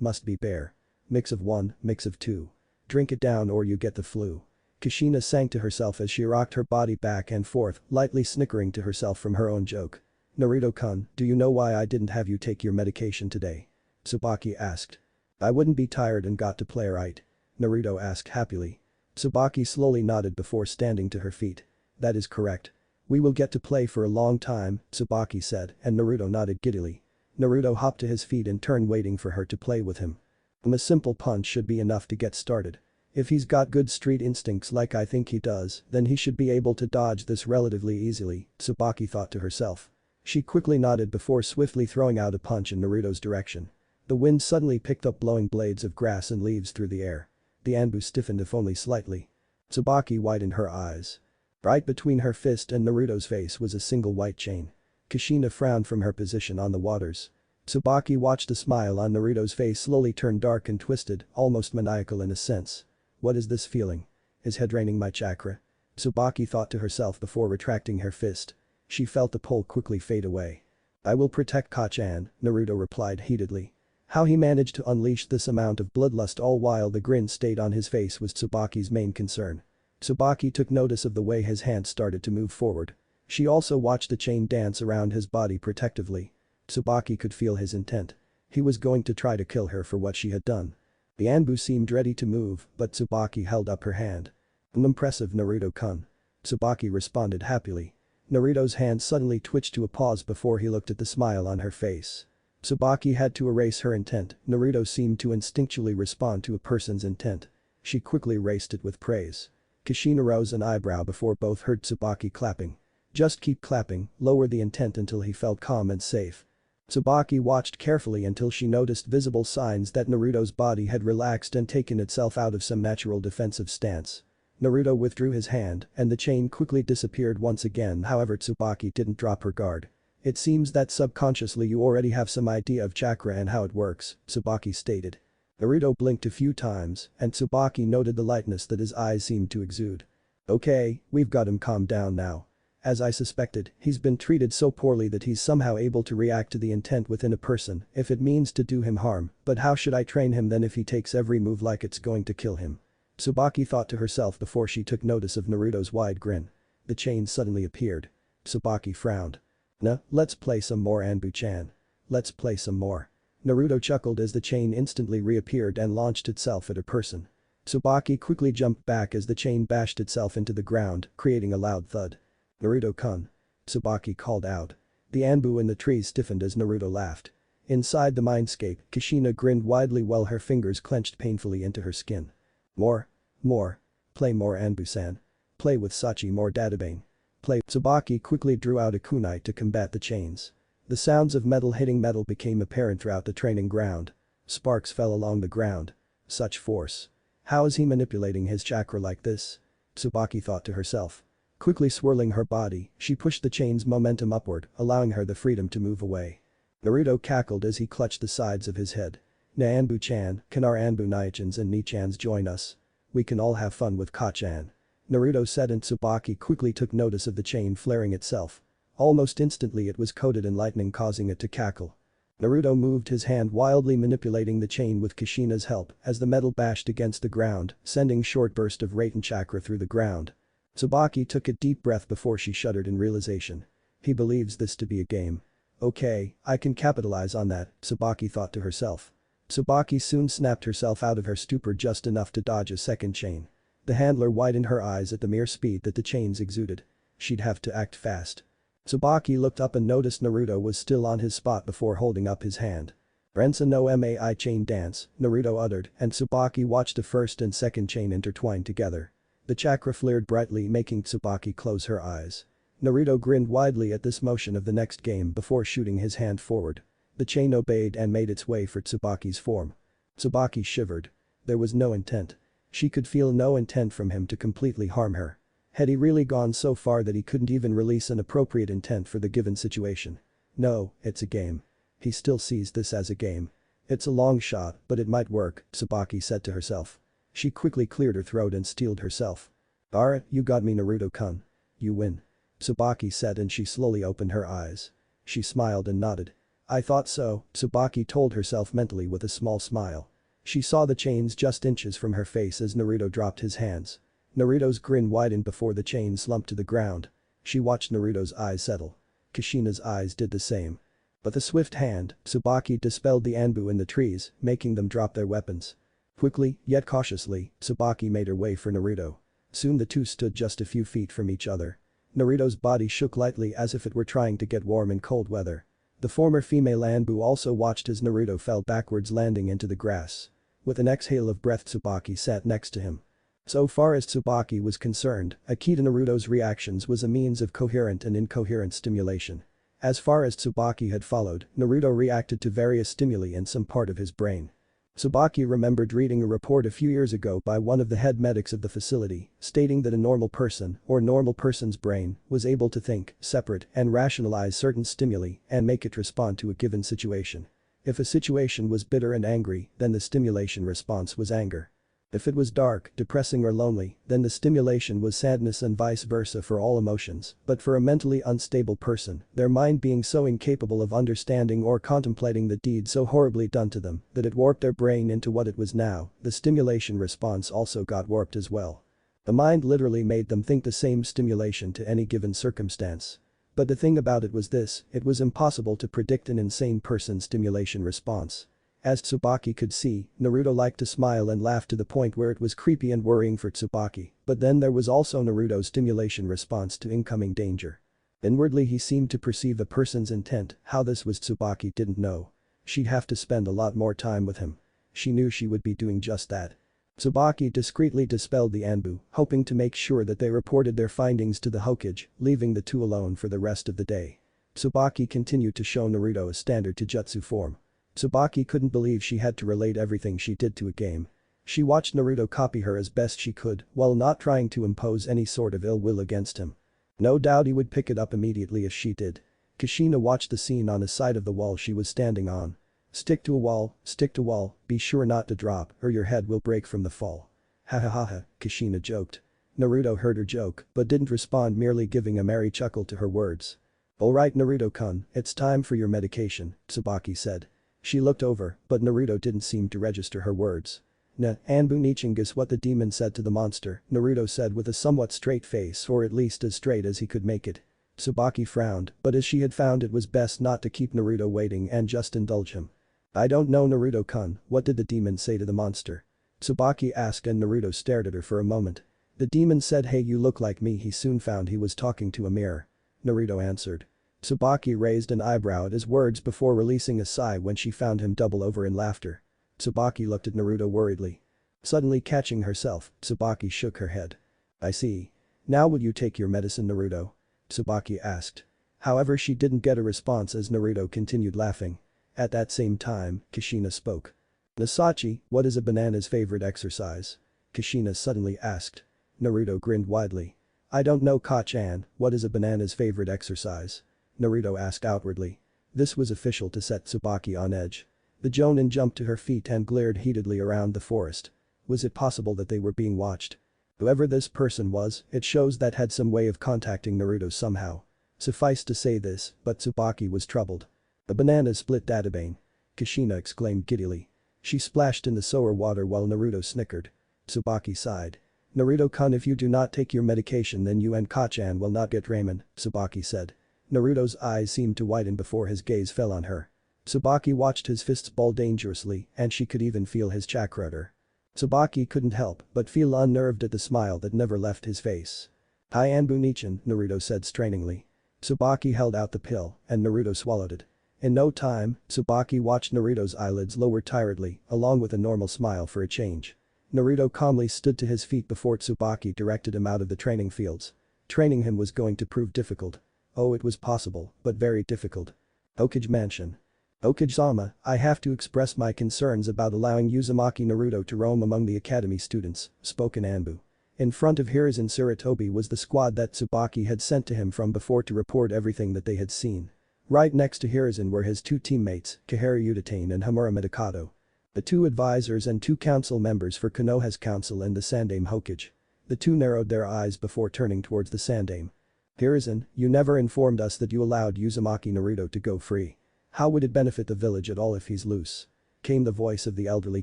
must be bare. Mix of 1, mix of 2. Drink it down or you get the flu. Kushina sang to herself as she rocked her body back and forth, lightly snickering to herself from her own joke. Naruto-kun, do you know why I didn't have you take your medication today? Tsubaki asked. I wouldn't be tired and got to play right. Naruto asked happily. Tsubaki slowly nodded before standing to her feet. That is correct. We will get to play for a long time, Tsubaki said, and Naruto nodded giddily. Naruto hopped to his feet and turned waiting for her to play with him. A simple punch should be enough to get started. If he's got good street instincts like I think he does, then he should be able to dodge this relatively easily, Tsubaki thought to herself. She quickly nodded before swiftly throwing out a punch in Naruto's direction. The wind suddenly picked up blowing blades of grass and leaves through the air. The Anbu stiffened if only slightly. Tsubaki widened her eyes. Right between her fist and Naruto's face was a single white chain. Kushina frowned from her position on the waters. Tsubaki watched a smile on Naruto's face slowly turn dark and twisted, almost maniacal in a sense. What is this feeling? Is head draining my chakra? Tsubaki thought to herself before retracting her fist. She felt the pull quickly fade away. I will protect Ka-chan, Naruto replied heatedly. How he managed to unleash this amount of bloodlust all while the grin stayed on his face was Tsubaki's main concern. Tsubaki took notice of the way his hands started to move forward. She also watched the chain dance around his body protectively. Tsubaki could feel his intent. He was going to try to kill her for what she had done. The Anbu seemed ready to move, but Tsubaki held up her hand. Impressive, Naruto-kun. Tsubaki responded happily. Naruto's hand suddenly twitched to a pause before he looked at the smile on her face. Tsubaki had to erase her intent. Naruto seemed to instinctually respond to a person's intent. She quickly erased it with praise. Kushina rose an eyebrow before both heard Tsubaki clapping. Just keep clapping, lower the intent until he felt calm and safe. Tsubaki watched carefully until she noticed visible signs that Naruto's body had relaxed and taken itself out of some natural defensive stance. Naruto withdrew his hand and the chain quickly disappeared once again, however Tsubaki didn't drop her guard. It seems that subconsciously you already have some idea of chakra and how it works, Tsubaki stated. Naruto blinked a few times and Tsubaki noted the lightness that his eyes seemed to exude. Okay, we've got him calmed down now. As I suspected, he's been treated so poorly that he's somehow able to react to the intent within a person if it means to do him harm, but how should I train him then if he takes every move like it's going to kill him? Tsubaki thought to herself before she took notice of Naruto's wide grin. The chain suddenly appeared. Tsubaki frowned. Nah, let's play some more Anbu-chan. Let's play some more. Naruto chuckled as the chain instantly reappeared and launched itself at a person. Tsubaki quickly jumped back as the chain bashed itself into the ground, creating a loud thud. Naruto-kun. Tsubaki called out. The Anbu in the trees stiffened as Naruto laughed. Inside the mindscape, Kushina grinned widely while her fingers clenched painfully into her skin. More. More. Play more Anbu-san. Play with Sachi more Databane. Play. Tsubaki quickly drew out a kunai to combat the chains. The sounds of metal hitting metal became apparent throughout the training ground. Sparks fell along the ground. Such force. How is he manipulating his chakra like this? Tsubaki thought to herself. Quickly swirling her body, she pushed the chain's momentum upward, allowing her the freedom to move away. Naruto cackled as he clutched the sides of his head. Na Anbu-chan, can our Anbu Naichans and Nichans join us? We can all have fun with Ka-chan. Naruto said and Tsubaki quickly took notice of the chain flaring itself. Almost instantly it was coated in lightning causing it to cackle. Naruto moved his hand wildly manipulating the chain with Kushina's help as the metal bashed against the ground, sending short burst of Raten chakra through the ground. Tsubaki took a deep breath before she shuddered in realization. He believes this to be a game. Okay, I can capitalize on that, Tsubaki thought to herself. Tsubaki soon snapped herself out of her stupor just enough to dodge a second chain. The handler widened her eyes at the mere speed that the chains exuded. She'd have to act fast. Tsubaki looked up and noticed Naruto was still on his spot before holding up his hand. Rensa no Mai chain dance, Naruto uttered and Tsubaki watched the first and second chain intertwine together. The chakra flared brightly making Tsubaki close her eyes. Naruto grinned widely at this motion of the next game before shooting his hand forward. The chain obeyed and made its way for Tsubaki's form. Tsubaki shivered. There was no intent. She could feel no intent from him to completely harm her. Had he really gone so far that he couldn't even release an appropriate intent for the given situation? No, it's a game. He still sees this as a game. It's a long shot, but it might work, Tsubaki said to herself. She quickly cleared her throat and steeled herself. Alright, you got me Naruto-kun. You win. Tsubaki said and she slowly opened her eyes. She smiled and nodded. I thought so, Tsubaki told herself mentally with a small smile. She saw the chains just inches from her face as Naruto dropped his hands. Naruto's grin widened before the chain slumped to the ground. She watched Naruto's eyes settle. Kushina's eyes did the same. But the swift hand, Tsubaki dispelled the Anbu in the trees, making them drop their weapons. Quickly, yet cautiously, Tsubaki made her way for Naruto. Soon the two stood just a few feet from each other. Naruto's body shook lightly as if it were trying to get warm in cold weather. The former female Anbu also watched as Naruto fell backwards landing into the grass. With an exhale of breath Tsubaki sat next to him. So far as Tsubaki was concerned, a key to Naruto's reactions was a means of coherent and incoherent stimulation. As far as Tsubaki had followed, Naruto reacted to various stimuli in some part of his brain. Tsubaki remembered reading a report a few years ago by one of the head medics of the facility, stating that a normal person, or normal person's brain, was able to think, separate, and rationalize certain stimuli and make it respond to a given situation. If a situation was bitter and angry, then the stimulation response was anger. If it was dark, depressing or lonely, then the stimulation was sadness and vice versa for all emotions, but for a mentally unstable person, their mind being so incapable of understanding or contemplating the deed so horribly done to them that it warped their brain into what it was now, the stimulation response also got warped as well. The mind literally made them think the same stimulation to any given circumstance. But the thing about it was this, it was impossible to predict an insane person's stimulation response. As Tsubaki could see, Naruto liked to smile and laugh to the point where it was creepy and worrying for Tsubaki, but then there was also Naruto's stimulation response to incoming danger. Inwardly he seemed to perceive a person's intent, how this was Tsubaki didn't know. She'd have to spend a lot more time with him. She knew she would be doing just that. Tsubaki discreetly dispelled the Anbu, hoping to make sure that they reported their findings to the Hokage, leaving the two alone for the rest of the day. Tsubaki continued to show Naruto a standard Taijutsu form. Tsubaki couldn't believe she had to relate everything she did to a game. She watched Naruto copy her as best she could while not trying to impose any sort of ill will against him. No doubt he would pick it up immediately if she did. Kushina watched the scene on the side of the wall she was standing on. Stick to wall, be sure not to drop or your head will break from the fall. Ha ha ha ha, Kushina joked. Naruto heard her joke but didn't respond, merely giving a merry chuckle to her words. Alright Naruto-kun, it's time for your medication, Tsubaki said. She looked over, but Naruto didn't seem to register her words. Anbu Nichin is what the demon said to the monster, Naruto said with a somewhat straight face, or at least as straight as he could make it. Tsubaki frowned, but as she had found it was best not to keep Naruto waiting and just indulge him. I don't know Naruto-kun, what did the demon say to the monster? Tsubaki asked and Naruto stared at her for a moment. The demon said, hey, you look like me. He soon found he was talking to a mirror. Naruto answered. Tsubaki raised an eyebrow at his words before releasing a sigh when she found him double over in laughter. Tsubaki looked at Naruto worriedly. Suddenly catching herself, Tsubaki shook her head. I see. Now will you take your medicine, Naruto? Tsubaki asked. However, she didn't get a response as Naruto continued laughing. At that same time, Kushina spoke. Nasachi, what is a banana's favorite exercise? Kushina suddenly asked. Naruto grinned widely. I don't know, Ka-chan, what is a banana's favorite exercise? Naruto asked outwardly. This was official to set Tsubaki on edge. The Jonin jumped to her feet and glared heatedly around the forest. Was it possible that they were being watched? Whoever this person was, it shows that had some way of contacting Naruto somehow. Suffice to say this, but Tsubaki was troubled. A banana split databane. Kushina exclaimed giddily. She splashed in the sour water while Naruto snickered. Tsubaki sighed. Naruto-kun, if you do not take your medication then you and Ka-chan will not get ramen, Tsubaki said. Naruto's eyes seemed to widen before his gaze fell on her. Tsubaki watched his fists ball dangerously and she could even feel his chakra at her. Tsubaki couldn't help but feel unnerved at the smile that never left his face. Hi Anbu Nichin, Naruto said strainingly. Tsubaki held out the pill and Naruto swallowed it. In no time, Tsubaki watched Naruto's eyelids lower tiredly, along with a normal smile for a change. Naruto calmly stood to his feet before Tsubaki directed him out of the training fields. Training him was going to prove difficult. Oh, it was possible, but very difficult. Hokage Mansion. Hokage-sama, I have to express my concerns about allowing Uzumaki Naruto to roam among the academy students, spoke an Anbu. In front of Hiruzen Sarutobi was the squad that Tsubaki had sent to him from before to report everything that they had seen. Right next to Hiruzen were his two teammates, Kaharu Udatane and Hamura Midakato. The two advisors and two council members for Konoha's council and the Sandaime Hokage. The two narrowed their eyes before turning towards the Sandaime. Hiruzen, you never informed us that you allowed Uzumaki Naruto to go free. How would it benefit the village at all if he's loose? Came the voice of the elderly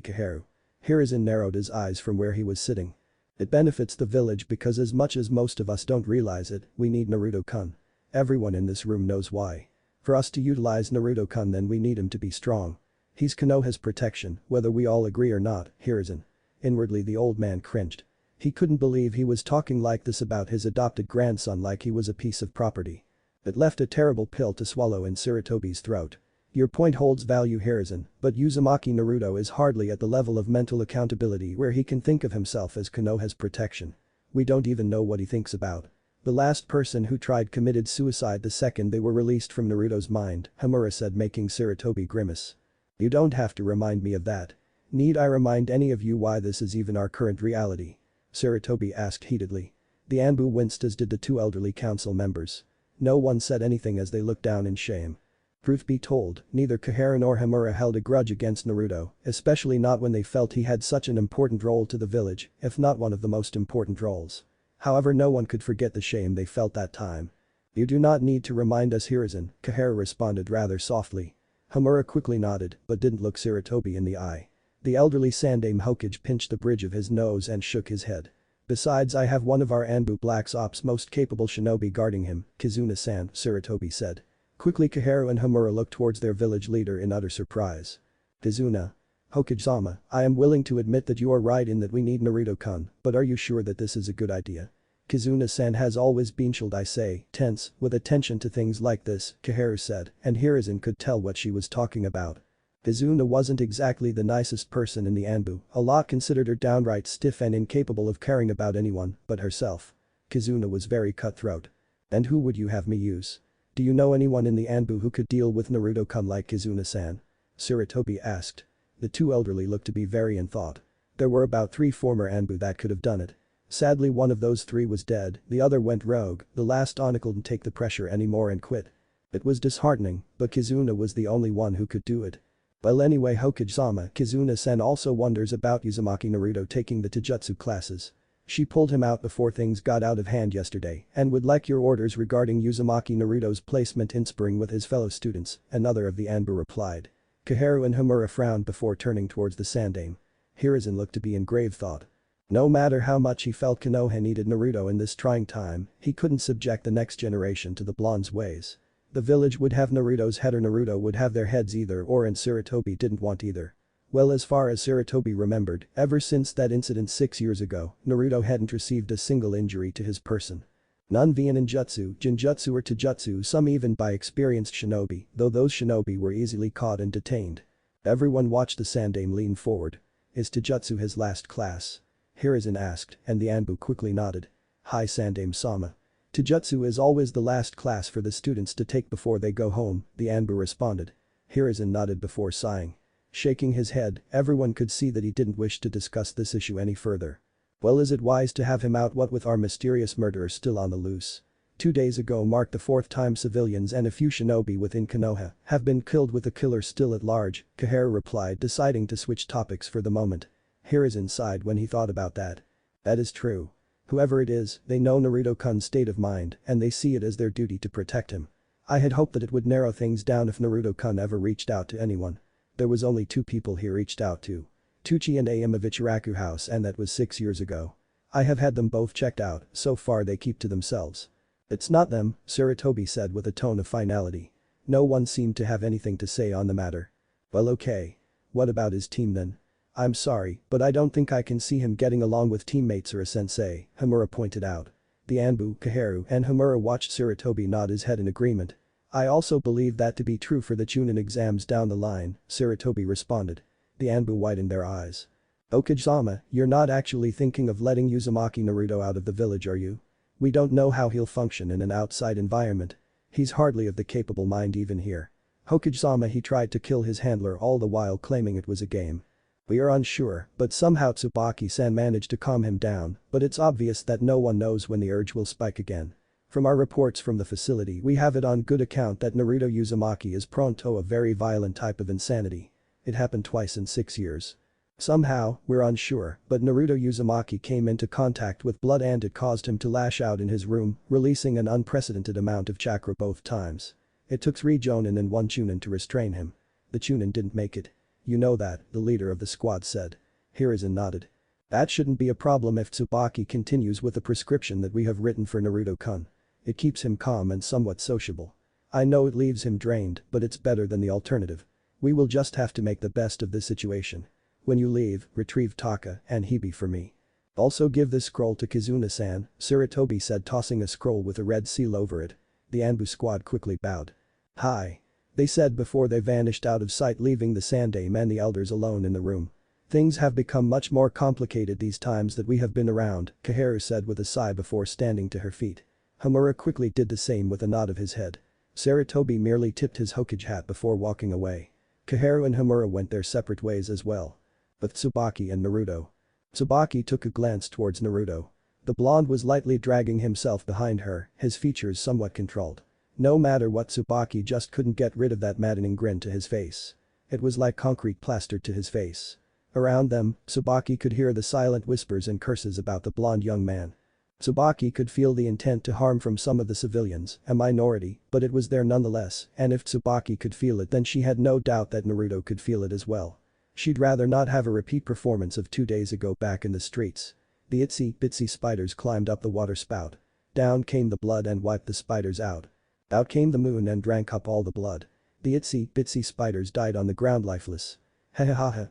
Kaharu. Hiruzen narrowed his eyes from where he was sitting. It benefits the village because as much as most of us don't realize it, we need Naruto-kun. Everyone in this room knows why. For us to utilize Naruto-kun then we need him to be strong. He's Konoha's protection, whether we all agree or not, Hiruzen. Inwardly the old man cringed. He couldn't believe he was talking like this about his adopted grandson like he was a piece of property. It left a terrible pill to swallow in Sarutobi's throat. Your point holds value, Hiruzen, but Uzumaki Naruto is hardly at the level of mental accountability where he can think of himself as Konoha's protection. We don't even know what he thinks about. The last person who tried committed suicide the second they were released from Naruto's mind, Hamura said, making Sarutobi grimace. You don't have to remind me of that. Need I remind any of you why this is even our current reality? Sarutobi asked heatedly. The Anbu winced as did the two elderly council members. No one said anything as they looked down in shame. Truth be told, neither Koharu nor Homura held a grudge against Naruto, especially not when they felt he had such an important role to the village, if not one of the most important roles. However, no one could forget the shame they felt that time. "You do not need to remind us, Hiruzen," Koharu responded rather softly. Homura quickly nodded, but didn't look Sarutobi in the eye. The elderly Sandaime Hokage pinched the bridge of his nose and shook his head. "Besides, I have one of our Anbu Black Ops' most capable shinobi guarding him, Kizuna-san," Sarutobi said. Quickly Koharu and Homura looked towards their village leader in utter surprise. "Kizuna. Hokage-sama, I am willing to admit that you are right in that we need Naruto-kun, but are you sure that this is a good idea? Kizuna-san has always been chilled, I say, tense, with attention to things like this," Koharu said, and Hiruzen could tell what she was talking about. Kizuna wasn't exactly the nicest person in the Anbu, a lot considered her downright stiff and incapable of caring about anyone but herself. Kizuna was very cutthroat. "And who would you have me use? Do you know anyone in the Anbu who could deal with Naruto-kun like Kizuna-san?" Sarutobi asked. The two elderly looked to be very in thought. There were about 3 former Anbu that could have done it. Sadly, one of those 3 was dead, the other went rogue, the last Onicle didn't take the pressure anymore and quit. It was disheartening, but Kizuna was the only one who could do it. Well, anyway, Hokage-sama, Kizuna-san also wonders about Uzumaki Naruto taking the Taijutsu classes. She pulled him out before things got out of hand yesterday and would like your orders regarding Uzumaki Naruto's placement in Sparring with his fellow students, another of the Anbu replied. Koharu and Homura frowned before turning towards the Sandaime. Hiruzen looked to be in grave thought. No matter how much he felt Konoha needed Naruto in this trying time, he couldn't subject the next generation to the blonde's ways. The village would have Naruto's head or Naruto would have their heads either or, and Sarutobi didn't want either. Well, as far as Sarutobi remembered, ever since that incident 6 years ago, Naruto hadn't received a single injury to his person. None via ninjutsu, jinjutsu or taijutsu, some even by experienced shinobi, though those shinobi were easily caught and detained. Everyone watched the Sandaime lean forward. "Is taijutsu his last class?" Hiruzen asked, and the Anbu quickly nodded. "Hi, Sandaime-sama. Taijutsu is always the last class for the students to take before they go home," the Anbu responded. Hiruzen nodded before sighing. Shaking his head, everyone could see that he didn't wish to discuss this issue any further. "Well, is it wise to have him out, what with our mysterious murderer still on the loose? 2 days ago marked the 4th time civilians and a few shinobi within Konoha have been killed with the killer still at large," Koharu replied, deciding to switch topics for the moment. Hiruzen sighed when he thought about that. That is true. Whoever it is, they know Naruto-kun's state of mind and they see it as their duty to protect him. I had hoped that it would narrow things down if Naruto-kun ever reached out to anyone. There was only 2 people he reached out to. Tucci and Ayama of Ichiraku House, and that was 6 years ago. I have had them both checked out, so far they keep to themselves. It's not them, Sarutobi said with a tone of finality. No one seemed to have anything to say on the matter. Well, okay. What about his team then? I'm sorry, but I don't think I can see him getting along with teammates or a sensei, Homura pointed out. The Anbu, Koharu and Homura watched Sarutobi nod his head in agreement. I also believe that to be true for the Chunin exams down the line, Sarutobi responded. The Anbu widened their eyes. Hokage-sama, you're not actually thinking of letting Uzumaki Naruto out of the village, are you? We don't know how he'll function in an outside environment. He's hardly of the capable mind even here. Hokage-sama, he tried to kill his handler all the while claiming it was a game. We are unsure, but somehow Tsubaki-san managed to calm him down, but it's obvious that no one knows when the urge will spike again. From our reports from the facility, we have it on good account that Naruto Uzumaki is prone to a very violent type of insanity. It happened twice in 6 years. Somehow, we're unsure, but Naruto Uzumaki came into contact with blood and it caused him to lash out in his room, releasing an unprecedented amount of chakra both times. It took 3 Jonin and 1 Chunin to restrain him. The Chunin didn't make it. You know that, the leader of the squad said. Hiruzen nodded. That shouldn't be a problem if Tsubaki continues with the prescription that we have written for Naruto-kun. It keeps him calm and somewhat sociable. I know it leaves him drained, but it's better than the alternative. We will just have to make the best of this situation. When you leave, retrieve Taka and Hibi for me. Also give this scroll to Kizuna-san, Sarutobi said, tossing a scroll with a red seal over it. The Anbu squad quickly bowed. Hi. They said before they vanished out of sight, leaving the Sandaime and the elders alone in the room. Things have become much more complicated these times that we have been around, Koharu said with a sigh before standing to her feet. Homura quickly did the same with a nod of his head. Sarutobi merely tipped his Hokage hat before walking away. Koharu and Homura went their separate ways as well. With Tsubaki and Naruto. Tsubaki took a glance towards Naruto. The blonde was lightly dragging himself behind her, his features somewhat controlled. No matter what, Tsubaki just couldn't get rid of that maddening grin to his face. It was like concrete plastered to his face. Around them, Tsubaki could hear the silent whispers and curses about the blonde young man. Tsubaki could feel the intent to harm from some of the civilians, a minority, but it was there nonetheless, and if Tsubaki could feel it then she had no doubt that Naruto could feel it as well. She'd rather not have a repeat performance of 2 days ago back in the streets. The itsy-bitsy spiders climbed up the water spout. Down came the blood and wiped the spiders out. Out came the moon and drank up all the blood. The itsy-bitsy spiders died on the ground lifeless. Ha,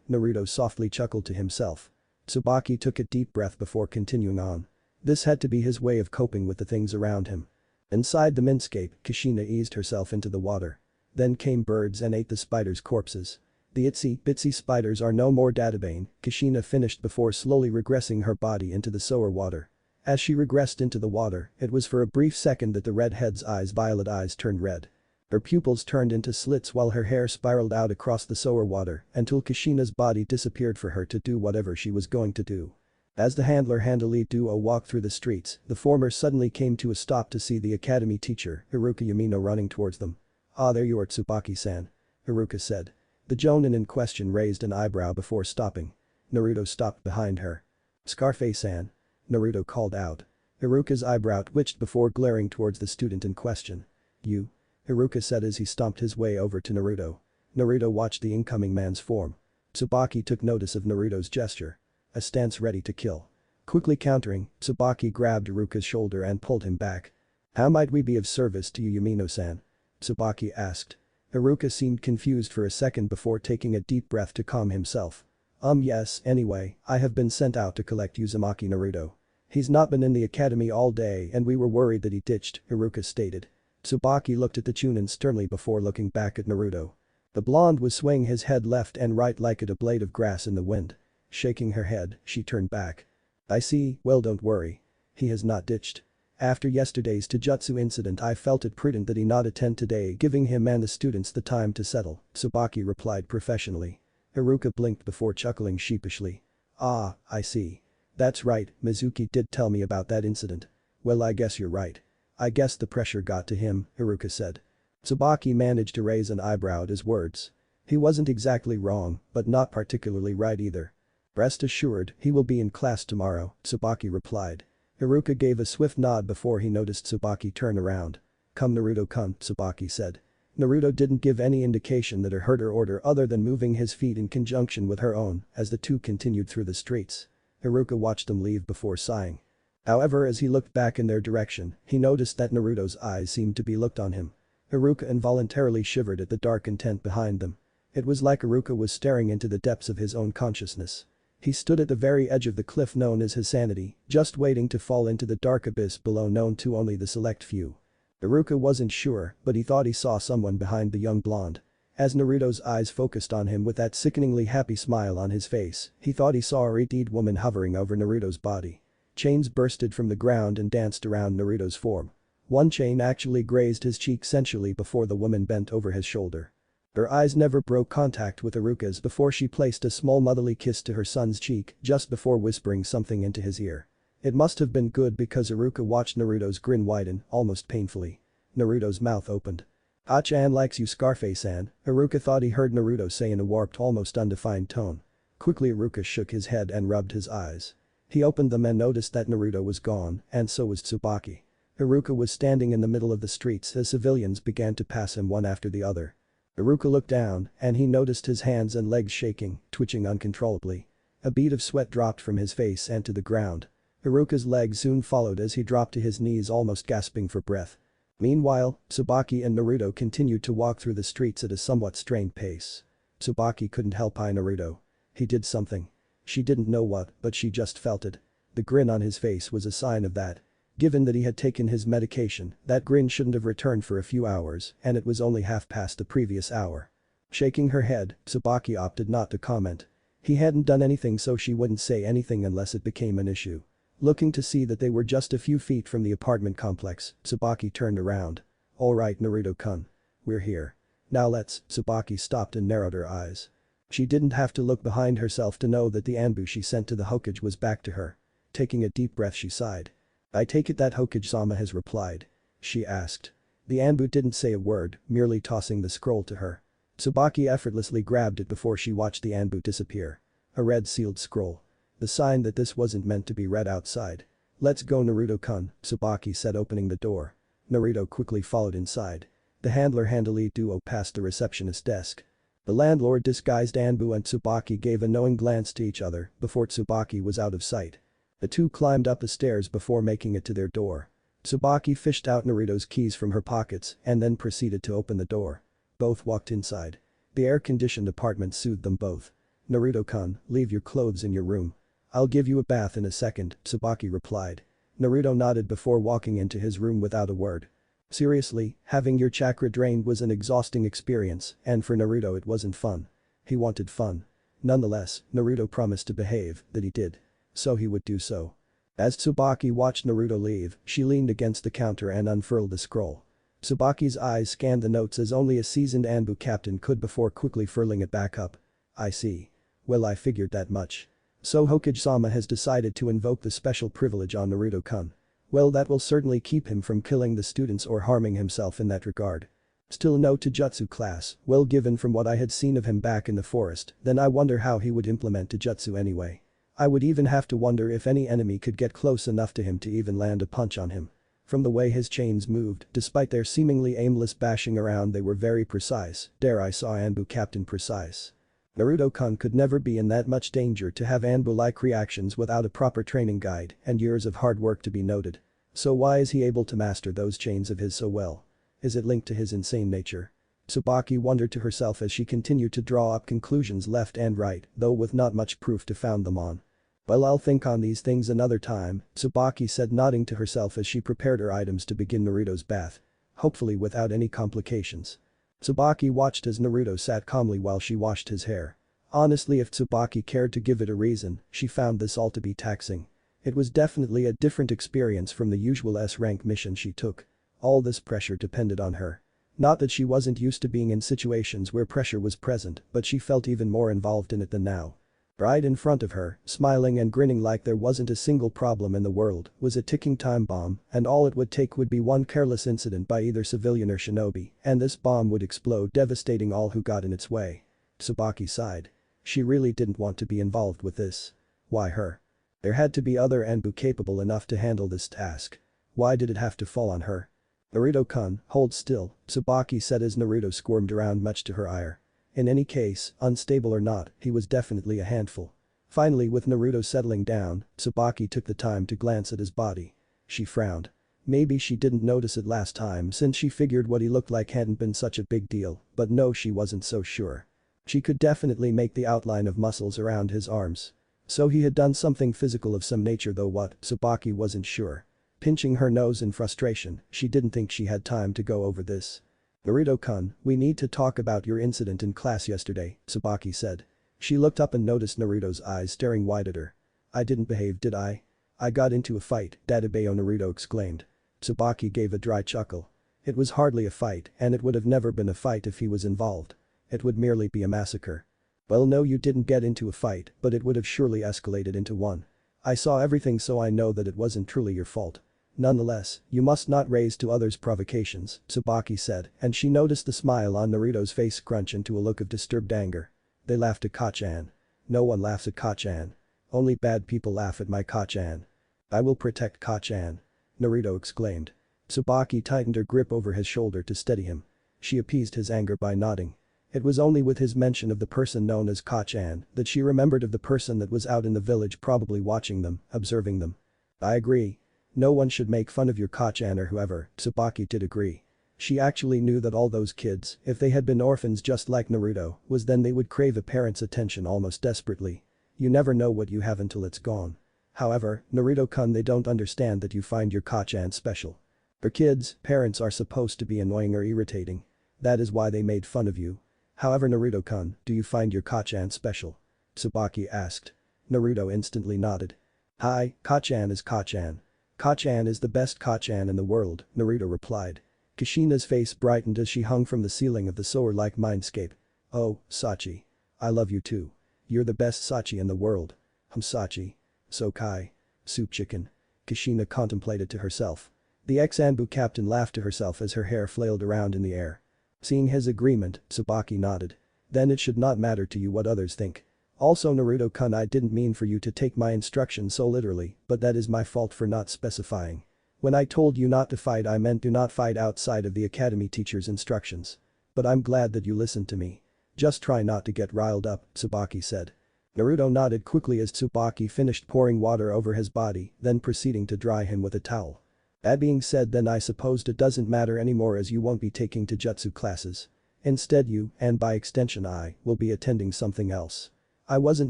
Naruto softly chuckled to himself. Tsubaki took a deep breath before continuing on. This had to be his way of coping with the things around him. Inside the mindscape, Kushina eased herself into the water. Then came birds and ate the spiders' corpses. The itsy-bitsy spiders are no more Databane, Kushina finished before slowly regressing her body into the sour water. As she regressed into the water, it was for a brief second that the redhead's violet eyes turned red. Her pupils turned into slits while her hair spiraled out across the sour water until Kushina's body disappeared for her to do whatever she was going to do. As the handler-handlee duo walked through the streets, the former suddenly came to a stop to see the academy teacher, Aruka Yamino, running towards them. "Ah, there you are, Tsubaki-san," Aruka said. The jonin in question raised an eyebrow before stopping. Naruto stopped behind her. "Scarface-san," Naruto called out. Aruka's eyebrow twitched before glaring towards the student in question. "You?" Aruka said as he stomped his way over to Naruto. Naruto watched the incoming man's form. Tsubaki took notice of Naruto's gesture. A stance ready to kill. Quickly countering, Tsubaki grabbed Aruka's shoulder and pulled him back. "How might we be of service to you, Yamino-san?" Tsubaki asked. Aruka seemed confused for a second before taking a deep breath to calm himself. Yes, anyway, I have been sent out to collect Uzumaki Naruto. He's not been in the academy all day and we were worried that he ditched," Aruka stated. Tsubaki looked at the chunin sternly before looking back at Naruto. The blonde was swaying his head left and right like a blade of grass in the wind. Shaking her head, she turned back. "I see, well don't worry. He has not ditched. After yesterday's Taijutsu incident I felt it prudent that he not attend today, giving him and the students the time to settle," Tsubaki replied professionally. Aruka blinked before chuckling sheepishly. "Ah, I see. That's right, Mizuki did tell me about that incident. Well, I guess you're right. I guess the pressure got to him," Aruka said. Tsubaki managed to raise an eyebrow at his words. He wasn't exactly wrong, but not particularly right either. "Rest assured, he will be in class tomorrow," Tsubaki replied. Aruka gave a swift nod before he noticed Tsubaki turn around. "Come Naruto-kun," Tsubaki said. Naruto didn't give any indication that heard her order other than moving his feet in conjunction with her own as the two continued through the streets. Aruka watched them leave before sighing. However, as he looked back in their direction, he noticed that Naruto's eyes seemed to be looked on him. Aruka involuntarily shivered at the dark intent behind them. It was like Aruka was staring into the depths of his own consciousness. He stood at the very edge of the cliff known as his sanity, just waiting to fall into the dark abyss below known to only the select few. Aruka wasn't sure, but he thought he saw someone behind the young blonde. As Naruto's eyes focused on him with that sickeningly happy smile on his face, he thought he saw a red woman hovering over Naruto's body. Chains bursted from the ground and danced around Naruto's form. One chain actually grazed his cheek sensually before the woman bent over his shoulder. Her eyes never broke contact with Aruka's before she placed a small motherly kiss to her son's cheek just before whispering something into his ear. It must have been good because Aruka watched Naruto's grin widen, almost painfully. Naruto's mouth opened. "Ah-chan likes you, Scarface-san," Aruka thought he heard Naruto say in a warped, almost undefined tone. Quickly Aruka shook his head and rubbed his eyes. He opened them and noticed that Naruto was gone, and so was Tsubaki. Aruka was standing in the middle of the streets as civilians began to pass him one after the other. Aruka looked down, and he noticed his hands and legs shaking, twitching uncontrollably. A bead of sweat dropped from his face and to the ground. Aruka's legs soon followed as he dropped to his knees almost gasping for breath. Meanwhile, Tsubaki and Naruto continued to walk through the streets at a somewhat strained pace. Tsubaki couldn't help eye Naruto. He did something. She didn't know what, but she just felt it. The grin on his face was a sign of that. Given that he had taken his medication, that grin shouldn't have returned for a few hours, and it was only half past the previous hour. Shaking her head, Tsubaki opted not to comment. He hadn't done anything so she wouldn't say anything unless it became an issue. Looking to see that they were just a few feet from the apartment complex, Tsubaki turned around. "Alright Naruto-kun. We're here. Now let's," Tsubaki stopped and narrowed her eyes. She didn't have to look behind herself to know that the ambu she sent to the Hokage was back to her. Taking a deep breath she sighed. "I take it that Hokage-sama has replied?" she asked. The Anbu didn't say a word, merely tossing the scroll to her. Tsubaki effortlessly grabbed it before she watched the Anbu disappear. A red sealed scroll. The sign that this wasn't meant to be read outside. "Let's go, Naruto-kun," Tsubaki said, opening the door. Naruto quickly followed inside. The handler handily duo passed the receptionist's desk. The landlord disguised Anbu and Tsubaki gave a knowing glance to each other before Tsubaki was out of sight. The two climbed up the stairs before making it to their door. Tsubaki fished out Naruto's keys from her pockets and then proceeded to open the door. Both walked inside. The air-conditioned apartment soothed them both. "Naruto-kun, leave your clothes in your room. I'll give you a bath in a second," Tsubaki replied. Naruto nodded before walking into his room without a word. Seriously, having your chakra drained was an exhausting experience, and for Naruto it wasn't fun. He wanted fun. Nonetheless, Naruto promised to behave, that he did. So he would do so. As Tsubaki watched Naruto leave, she leaned against the counter and unfurled the scroll. Tsubaki's eyes scanned the notes as only a seasoned Anbu captain could before quickly furling it back up. "I see. Well, I figured that much. So Hokage-sama has decided to invoke the special privilege on Naruto-kun. Well, that will certainly keep him from killing the students or harming himself in that regard. Still no Taijutsu class, well, given from what I had seen of him back in the forest, then I wonder how he would implement Taijutsu anyway. I would even have to wonder if any enemy could get close enough to him to even land a punch on him. From the way his chains moved, despite their seemingly aimless bashing around, they were very precise, dare I say Anbu captain precise. Naruto-kun could never be in that much danger to have Anbu-like reactions without a proper training guide and years of hard work to be noted. So why is he able to master those chains of his so well? Is it linked to his insane nature?" Tsubaki wondered to herself as she continued to draw up conclusions left and right, though with not much proof to found them on. "Well, I'll think on these things another time," Tsubaki said, nodding to herself as she prepared her items to begin Naruto's bath. Hopefully without any complications. Tsubaki watched as Naruto sat calmly while she washed his hair. Honestly, if Tsubaki cared to give it a reason, she found this all to be taxing. It was definitely a different experience from the usual S-rank mission she took. All this pressure depended on her. Not that she wasn't used to being in situations where pressure was present, but she felt even more involved in it than now. Right in front of her, smiling and grinning like there wasn't a single problem in the world, was a ticking time bomb, and all it would take would be one careless incident by either civilian or shinobi, and this bomb would explode, devastating all who got in its way. Tsubaki sighed. She really didn't want to be involved with this. Why her? There had to be other Anbu capable enough to handle this task. Why did it have to fall on her? "Naruto-kun, hold still," Tsubaki said as Naruto squirmed around much to her ire. In any case, unstable or not, he was definitely a handful. Finally, with Naruto settling down, Tsubaki took the time to glance at his body. She frowned. Maybe she didn't notice it last time since she figured what he looked like hadn't been such a big deal, but no, she wasn't so sure. She could definitely make the outline of muscles around his arms. So he had done something physical of some nature, though what, Tsubaki wasn't sure. Pinching her nose in frustration, she didn't think she had time to go over this. "Naruto-kun, we need to talk about your incident in class yesterday," Tsubaki said. She looked up and noticed Naruto's eyes staring wide at her. "I didn't behave, did I? I got into a fight," Dadabeo Naruto exclaimed. Tsubaki gave a dry chuckle. It was hardly a fight, and it would have never been a fight if he was involved. It would merely be a massacre. "Well, no, you didn't get into a fight, but it would have surely escalated into one. I saw everything, so I know that it wasn't truly your fault. Nonetheless, you must not raise to others' provocations," Tsubaki said, and she noticed the smile on Naruto's face scrunch into a look of disturbed anger. "They laughed at Kachan. No one laughs at Kachan. Only bad people laugh at my Kachan. I will protect Kachan," Naruto exclaimed. Tsubaki tightened her grip over his shoulder to steady him. She appeased his anger by nodding. It was only with his mention of the person known as Kachan that she remembered of the person that was out in the village, probably watching them, observing them. "I agree. No one should make fun of your Kachan or whoever," Tsubaki did agree. She actually knew that all those kids, if they had been orphans just like Naruto, was then they would crave a parent's attention almost desperately. You never know what you have until it's gone. However, Naruto-kun, they don't understand that you find your Kachan special. For kids, parents are supposed to be annoying or irritating. That is why they made fun of you. However, Naruto-kun, do you find your Kachan special?" Tsubaki asked. Naruto instantly nodded. "Hi, Kachan is Kachan. Kachan is the best Kachan in the world," Naruto replied. Kushina's face brightened as she hung from the ceiling of the soar-like mindscape. "Oh, Sachi. I love you too. You're the best Sachi in the world." Sachi. So Kai. Soup chicken. Kushina contemplated to herself. The ex-Anbu captain laughed to herself as her hair flailed around in the air. Seeing his agreement, Tsubaki nodded. Then it should not matter to you what others think. Also Naruto-kun, I didn't mean for you to take my instructions so literally, but that is my fault for not specifying. When I told you not to fight, I meant do not fight outside of the academy teacher's instructions. But I'm glad that you listened to me. Just try not to get riled up, Tsubaki said. Naruto nodded quickly as Tsubaki finished pouring water over his body, then proceeding to dry him with a towel. That being said, then I supposed it doesn't matter anymore as you won't be taking taijutsu classes. Instead you, and by extension I, will be attending something else. I wasn't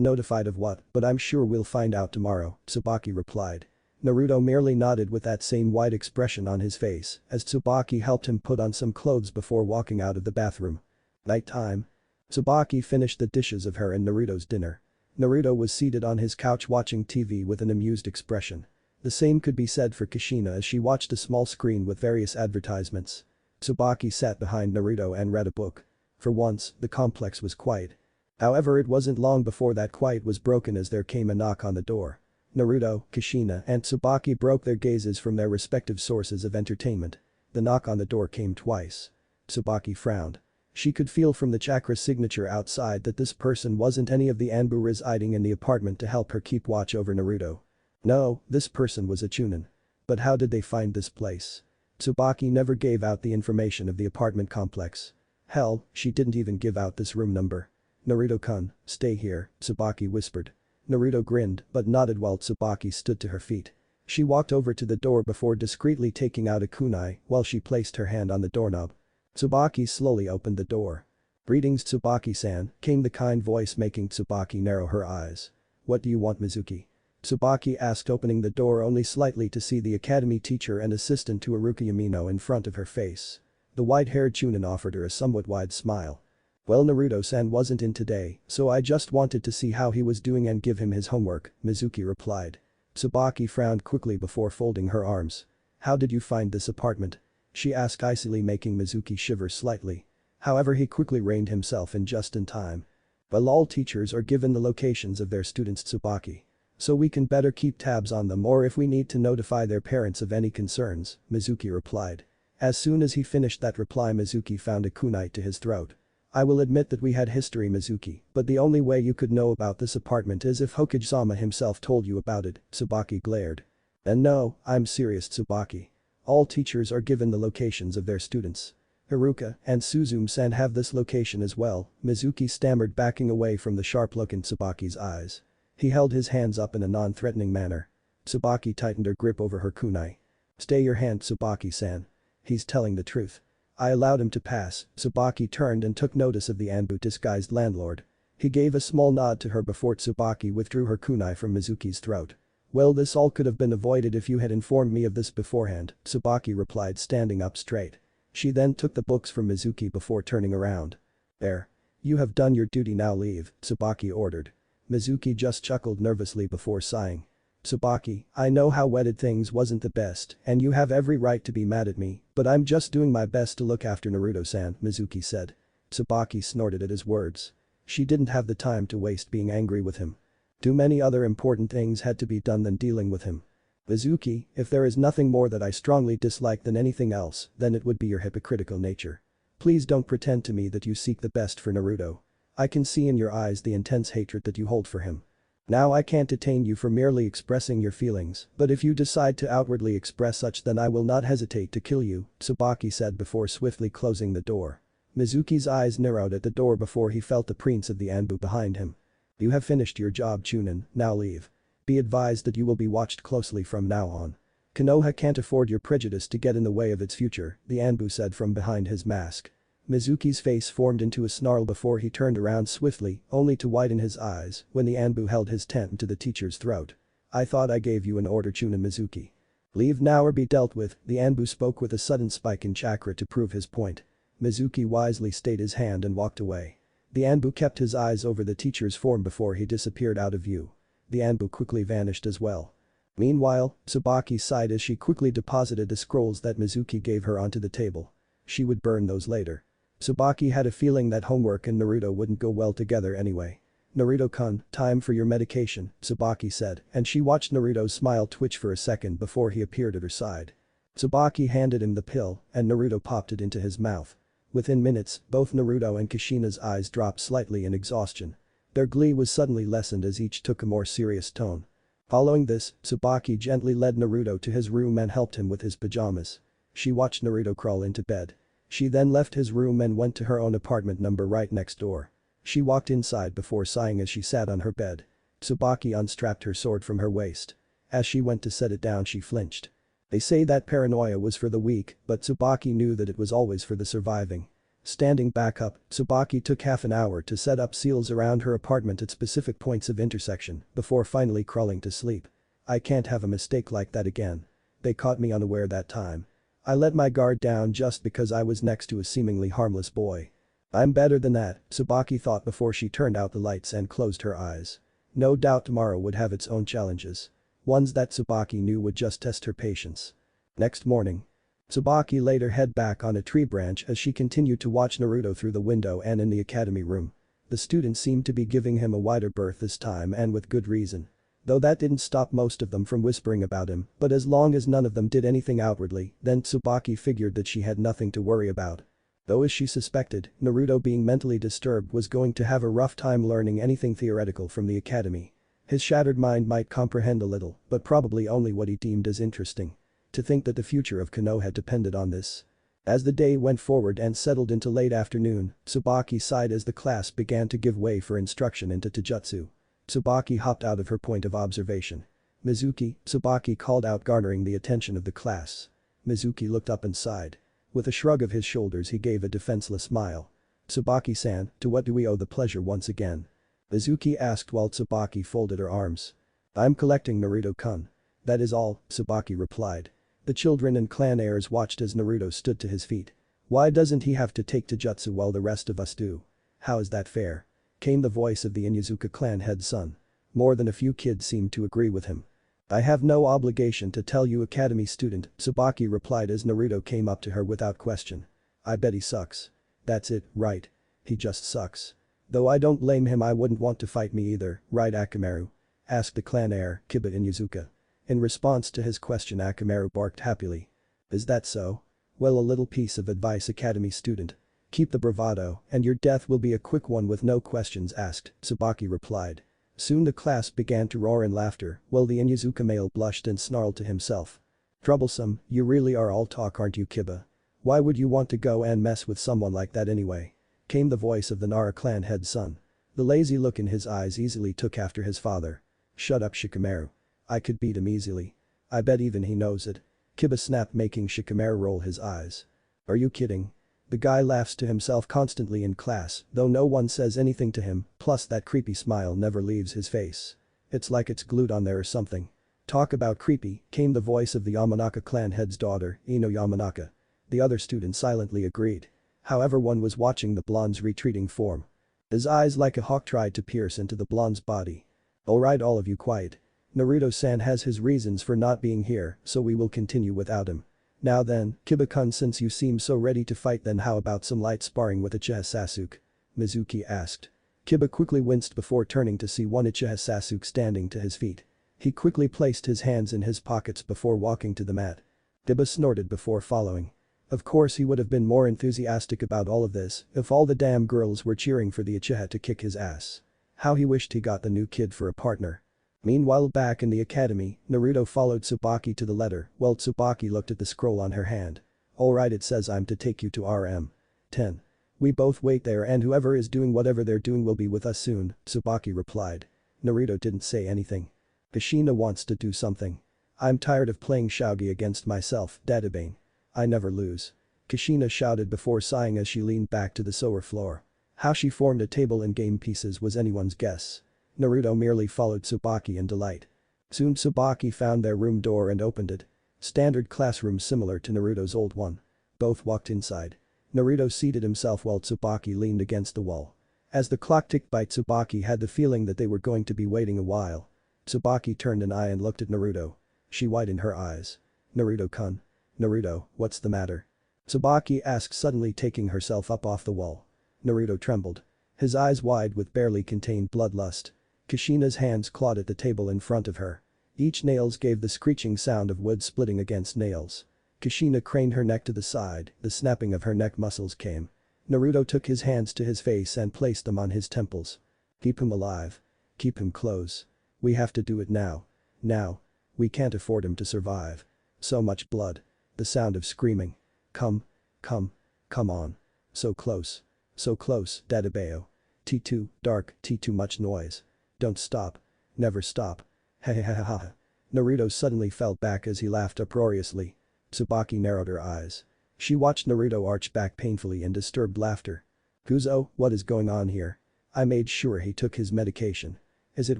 notified of what, but I'm sure we'll find out tomorrow, Tsubaki replied. Naruto merely nodded with that same wide expression on his face as Tsubaki helped him put on some clothes before walking out of the bathroom. Nighttime. Tsubaki finished the dishes of her and Naruto's dinner. Naruto was seated on his couch watching TV with an amused expression. The same could be said for Kushina as she watched a small screen with various advertisements. Tsubaki sat behind Naruto and read a book. For once, the complex was quiet. However, it wasn't long before that quiet was broken as there came a knock on the door. Naruto, Kushina, and Tsubaki broke their gazes from their respective sources of entertainment. The knock on the door came twice. Tsubaki frowned. She could feel from the chakra signature outside that this person wasn't any of the Anbu residing in the apartment to help her keep watch over Naruto. No, this person was a Chunin. But how did they find this place? Tsubaki never gave out the information of the apartment complex. Hell, she didn't even give out this room number. Naruto-kun, stay here, Tsubaki whispered. Naruto grinned but nodded while Tsubaki stood to her feet. She walked over to the door before discreetly taking out a kunai while she placed her hand on the doorknob. Tsubaki slowly opened the door. "Greetings Tsubaki-san," came the kind voice making Tsubaki narrow her eyes. "What do you want, Mizuki?" Tsubaki asked, opening the door only slightly to see the academy teacher and assistant to Aruka Yamino in front of her face. The white-haired Chunin offered her a somewhat wide smile. "Well, Naruto-san wasn't in today, so I just wanted to see how he was doing and give him his homework," Mizuki replied. Tsubaki frowned quickly before folding her arms. "How did you find this apartment?" she asked icily, making Mizuki shiver slightly. However, he quickly reined himself in just in time. "Well, all teachers are given the locations of their students, Tsubaki. So we can better keep tabs on them, or if we need to notify their parents of any concerns," Mizuki replied. As soon as he finished that reply, Mizuki found a kunai to his throat. "I will admit that we had history, Mizuki, but the only way you could know about this apartment is if Hokage-sama himself told you about it," Tsubaki glared. "And no, I'm serious, Tsubaki. All teachers are given the locations of their students. Aruka and Suzume-san have this location as well," Mizuki stammered, backing away from the sharp look in Tsubaki's eyes. He held his hands up in a non-threatening manner. Tsubaki tightened her grip over her kunai. "Stay your hand, Tsubaki-san. He's telling the truth." "I allowed him to pass." Tsubaki turned and took notice of the Anbu-disguised landlord. He gave a small nod to her before Tsubaki withdrew her kunai from Mizuki's throat. "Well, this all could have been avoided if you had informed me of this beforehand," Tsubaki replied, standing up straight. She then took the books from Mizuki before turning around. "There. You have done your duty, now leave," Tsubaki ordered. Mizuki just chuckled nervously before sighing. "Tsubaki, I know how wedded things wasn't the best and you have every right to be mad at me, but I'm just doing my best to look after Naruto-san," Mizuki said. Tsubaki snorted at his words. She didn't have the time to waste being angry with him. Too many other important things had to be done than dealing with him. "Mizuki, if there is nothing more that I strongly dislike than anything else, then it would be your hypocritical nature. Please don't pretend to me that you seek the best for Naruto. I can see in your eyes the intense hatred that you hold for him. Now I can't detain you for merely expressing your feelings, but if you decide to outwardly express such, then I will not hesitate to kill you," Tsubaki said before swiftly closing the door. Mizuki's eyes narrowed at the door before he felt the prince of the Anbu behind him. "You have finished your job, Chunin, now leave. Be advised that you will be watched closely from now on. Konoha can't afford your prejudice to get in the way of its future," the Anbu said from behind his mask. Mizuki's face formed into a snarl before he turned around swiftly, only to widen his eyes when the Anbu held his tent to the teacher's throat. "I thought I gave you an order, Chunin Mizuki. Leave now or be dealt with," the Anbu spoke with a sudden spike in chakra to prove his point. Mizuki wisely stayed his hand and walked away. The Anbu kept his eyes over the teacher's form before he disappeared out of view. The Anbu quickly vanished as well. Meanwhile, Tsubaki sighed as she quickly deposited the scrolls that Mizuki gave her onto the table. She would burn those later. Tsubaki had a feeling that homework and Naruto wouldn't go well together anyway. "Naruto-kun, time for your medication," Tsubaki said, and she watched Naruto's smile twitch for a second before he appeared at her side. Tsubaki handed him the pill and Naruto popped it into his mouth. Within minutes, both Naruto and Kushina's eyes dropped slightly in exhaustion. Their glee was suddenly lessened as each took a more serious tone. Following this, Tsubaki gently led Naruto to his room and helped him with his pajamas. She watched Naruto crawl into bed. She then left his room and went to her own apartment number right next door. She walked inside before sighing as she sat on her bed. Tsubaki unstrapped her sword from her waist. As she went to set it down she flinched. They say that paranoia was for the weak, but Tsubaki knew that it was always for the surviving. Standing back up, Tsubaki took half an hour to set up seals around her apartment at specific points of intersection before finally crawling to sleep. I can't have a mistake like that again. They caught me unaware that time. I let my guard down just because I was next to a seemingly harmless boy. I'm better than that, Tsubaki thought before she turned out the lights and closed her eyes. No doubt tomorrow would have its own challenges. Ones that Tsubaki knew would just test her patience. Next morning. Tsubaki laid her head back on a tree branch as she continued to watch Naruto through the window and in the academy room. The students seemed to be giving him a wider berth this time and with good reason. Though that didn't stop most of them from whispering about him, but as long as none of them did anything outwardly, then Tsubaki figured that she had nothing to worry about. Though as she suspected, Naruto being mentally disturbed was going to have a rough time learning anything theoretical from the academy. His shattered mind might comprehend a little, but probably only what he deemed as interesting. To think that the future of Konoha depended on this. As the day went forward and settled into late afternoon, Tsubaki sighed as the class began to give way for instruction into Taijutsu. Tsubaki hopped out of her point of observation. "Mizuki," Tsubaki called out, garnering the attention of the class. Mizuki looked up and sighed. With a shrug of his shoulders he gave a defenseless smile. "Tsubaki-san, to what do we owe the pleasure once again?" Mizuki asked while Tsubaki folded her arms. "I'm collecting Naruto-kun. That is all," Tsubaki replied. The children and clan heirs watched as Naruto stood to his feet. "Why doesn't he have to take Taijutsu while the rest of us do? How is that fair?" Came the voice of the Inuzuka clan head's son. More than a few kids seemed to agree with him. "I have no obligation to tell you, academy student," Tsubaki replied as Naruto came up to her without question. "I bet he sucks." "That's it, right? He just sucks. Though I don't blame him, I wouldn't want to fight me either, right Akamaru?" asked the clan heir, Kiba Inuzuka. In response to his question, Akamaru barked happily. "Is that so? Well, a little piece of advice, academy student. Keep the bravado, and your death will be a quick one with no questions asked," Tsubaki replied. Soon the class began to roar in laughter, while the Inuzuka male blushed and snarled to himself. "Troublesome, you really are all talk, aren't you, Kiba? Why would you want to go and mess with someone like that anyway?" Came the voice of the Nara clan head's son. The lazy look in his eyes easily took after his father. "Shut up, Shikamaru. I could beat him easily. I bet even he knows it." Kiba snapped, making Shikamaru roll his eyes. "Are you kidding? The guy laughs to himself constantly in class, though no one says anything to him, plus that creepy smile never leaves his face. It's like it's glued on there or something." "Talk about creepy," came the voice of the Yamanaka clan head's daughter, Ino Yamanaka. The other students silently agreed. However, one was watching the blonde's retreating form. His eyes like a hawk tried to pierce into the blonde's body. "Alright, all of you, quiet. Naruto-san has his reasons for not being here, so we will continue without him. Now then, Kiba-kun, since you seem so ready to fight, then how about some light sparring with Uchiha Sasuke?" Mizuki asked. Kiba quickly winced before turning to see one Uchiha Sasuke standing to his feet. He quickly placed his hands in his pockets before walking to the mat. Kiba snorted before following. Of course he would have been more enthusiastic about all of this if all the damn girls were cheering for the Uchiha to kick his ass. How he wished he got the new kid for a partner. Meanwhile, back in the academy, Naruto followed Tsubaki to the letter while Tsubaki looked at the scroll on her hand. "Alright, it says I'm to take you to RM. 10. We both wait there and whoever is doing whatever they're doing will be with us soon," Tsubaki replied. Naruto didn't say anything. "Kushina wants to do something. I'm tired of playing shogi against myself, Dadabane. I never lose." Kushina shouted before sighing as she leaned back to the sewer floor. How she formed a table in game pieces was anyone's guess. Naruto merely followed Tsubaki in delight. Soon Tsubaki found their room door and opened it. Standard classroom similar to Naruto's old one. Both walked inside. Naruto seated himself while Tsubaki leaned against the wall. As the clock ticked by, Tsubaki had the feeling that they were going to be waiting a while. Tsubaki turned an eye and looked at Naruto. She widened her eyes. "Naruto-kun. Naruto, what's the matter?" Tsubaki asked, suddenly taking herself up off the wall. Naruto trembled. His eyes wide with barely contained bloodlust. Kushina's hands clawed at the table in front of her. Each nails gave the screeching sound of wood splitting against nails. Kushina craned her neck to the side, the snapping of her neck muscles came. Naruto took his hands to his face and placed them on his temples. Keep him alive. Keep him close. We have to do it now. Now. We can't afford him to survive. So much blood. The sound of screaming. Come. Come. Come on. So close. So close, Dadabeo. T2, dark, T2 much noise. Don't stop. Never stop. Hehehehe. Naruto suddenly fell back as he laughed uproariously. Tsubaki narrowed her eyes. She watched Naruto arch back painfully in disturbed laughter. Kuzo, what is going on here? I made sure he took his medication. Is it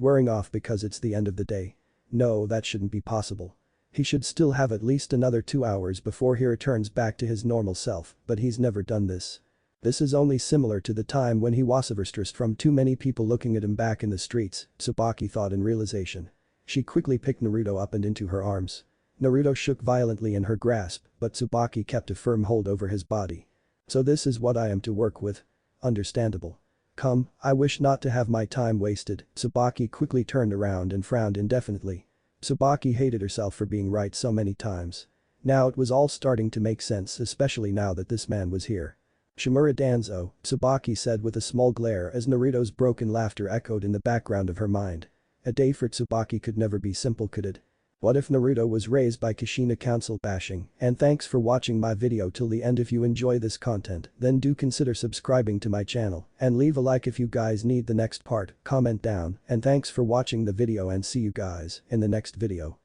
wearing off because it's the end of the day? No, that shouldn't be possible. He should still have at least another 2 hours before he returns back to his normal self, but he's never done this. This is only similar to the time when he was overstressed from too many people looking at him back in the streets, Tsubaki thought in realization. She quickly picked Naruto up and into her arms. Naruto shook violently in her grasp, but Tsubaki kept a firm hold over his body. So this is what I am to work with? Understandable. Come, I wish not to have my time wasted. Tsubaki quickly turned around and frowned indefinitely. Tsubaki hated herself for being right so many times. Now it was all starting to make sense, especially now that this man was here. Shimura Danzo, Tsubaki said with a small glare as Naruto's broken laughter echoed in the background of her mind. A day for Tsubaki could never be simple, could it? What if Naruto was raised by Kushina council bashing? And thanks for watching my video till the end. If you enjoy this content, then do consider subscribing to my channel and leave a like if you guys need the next part, comment down, and thanks for watching the video and see you guys in the next video.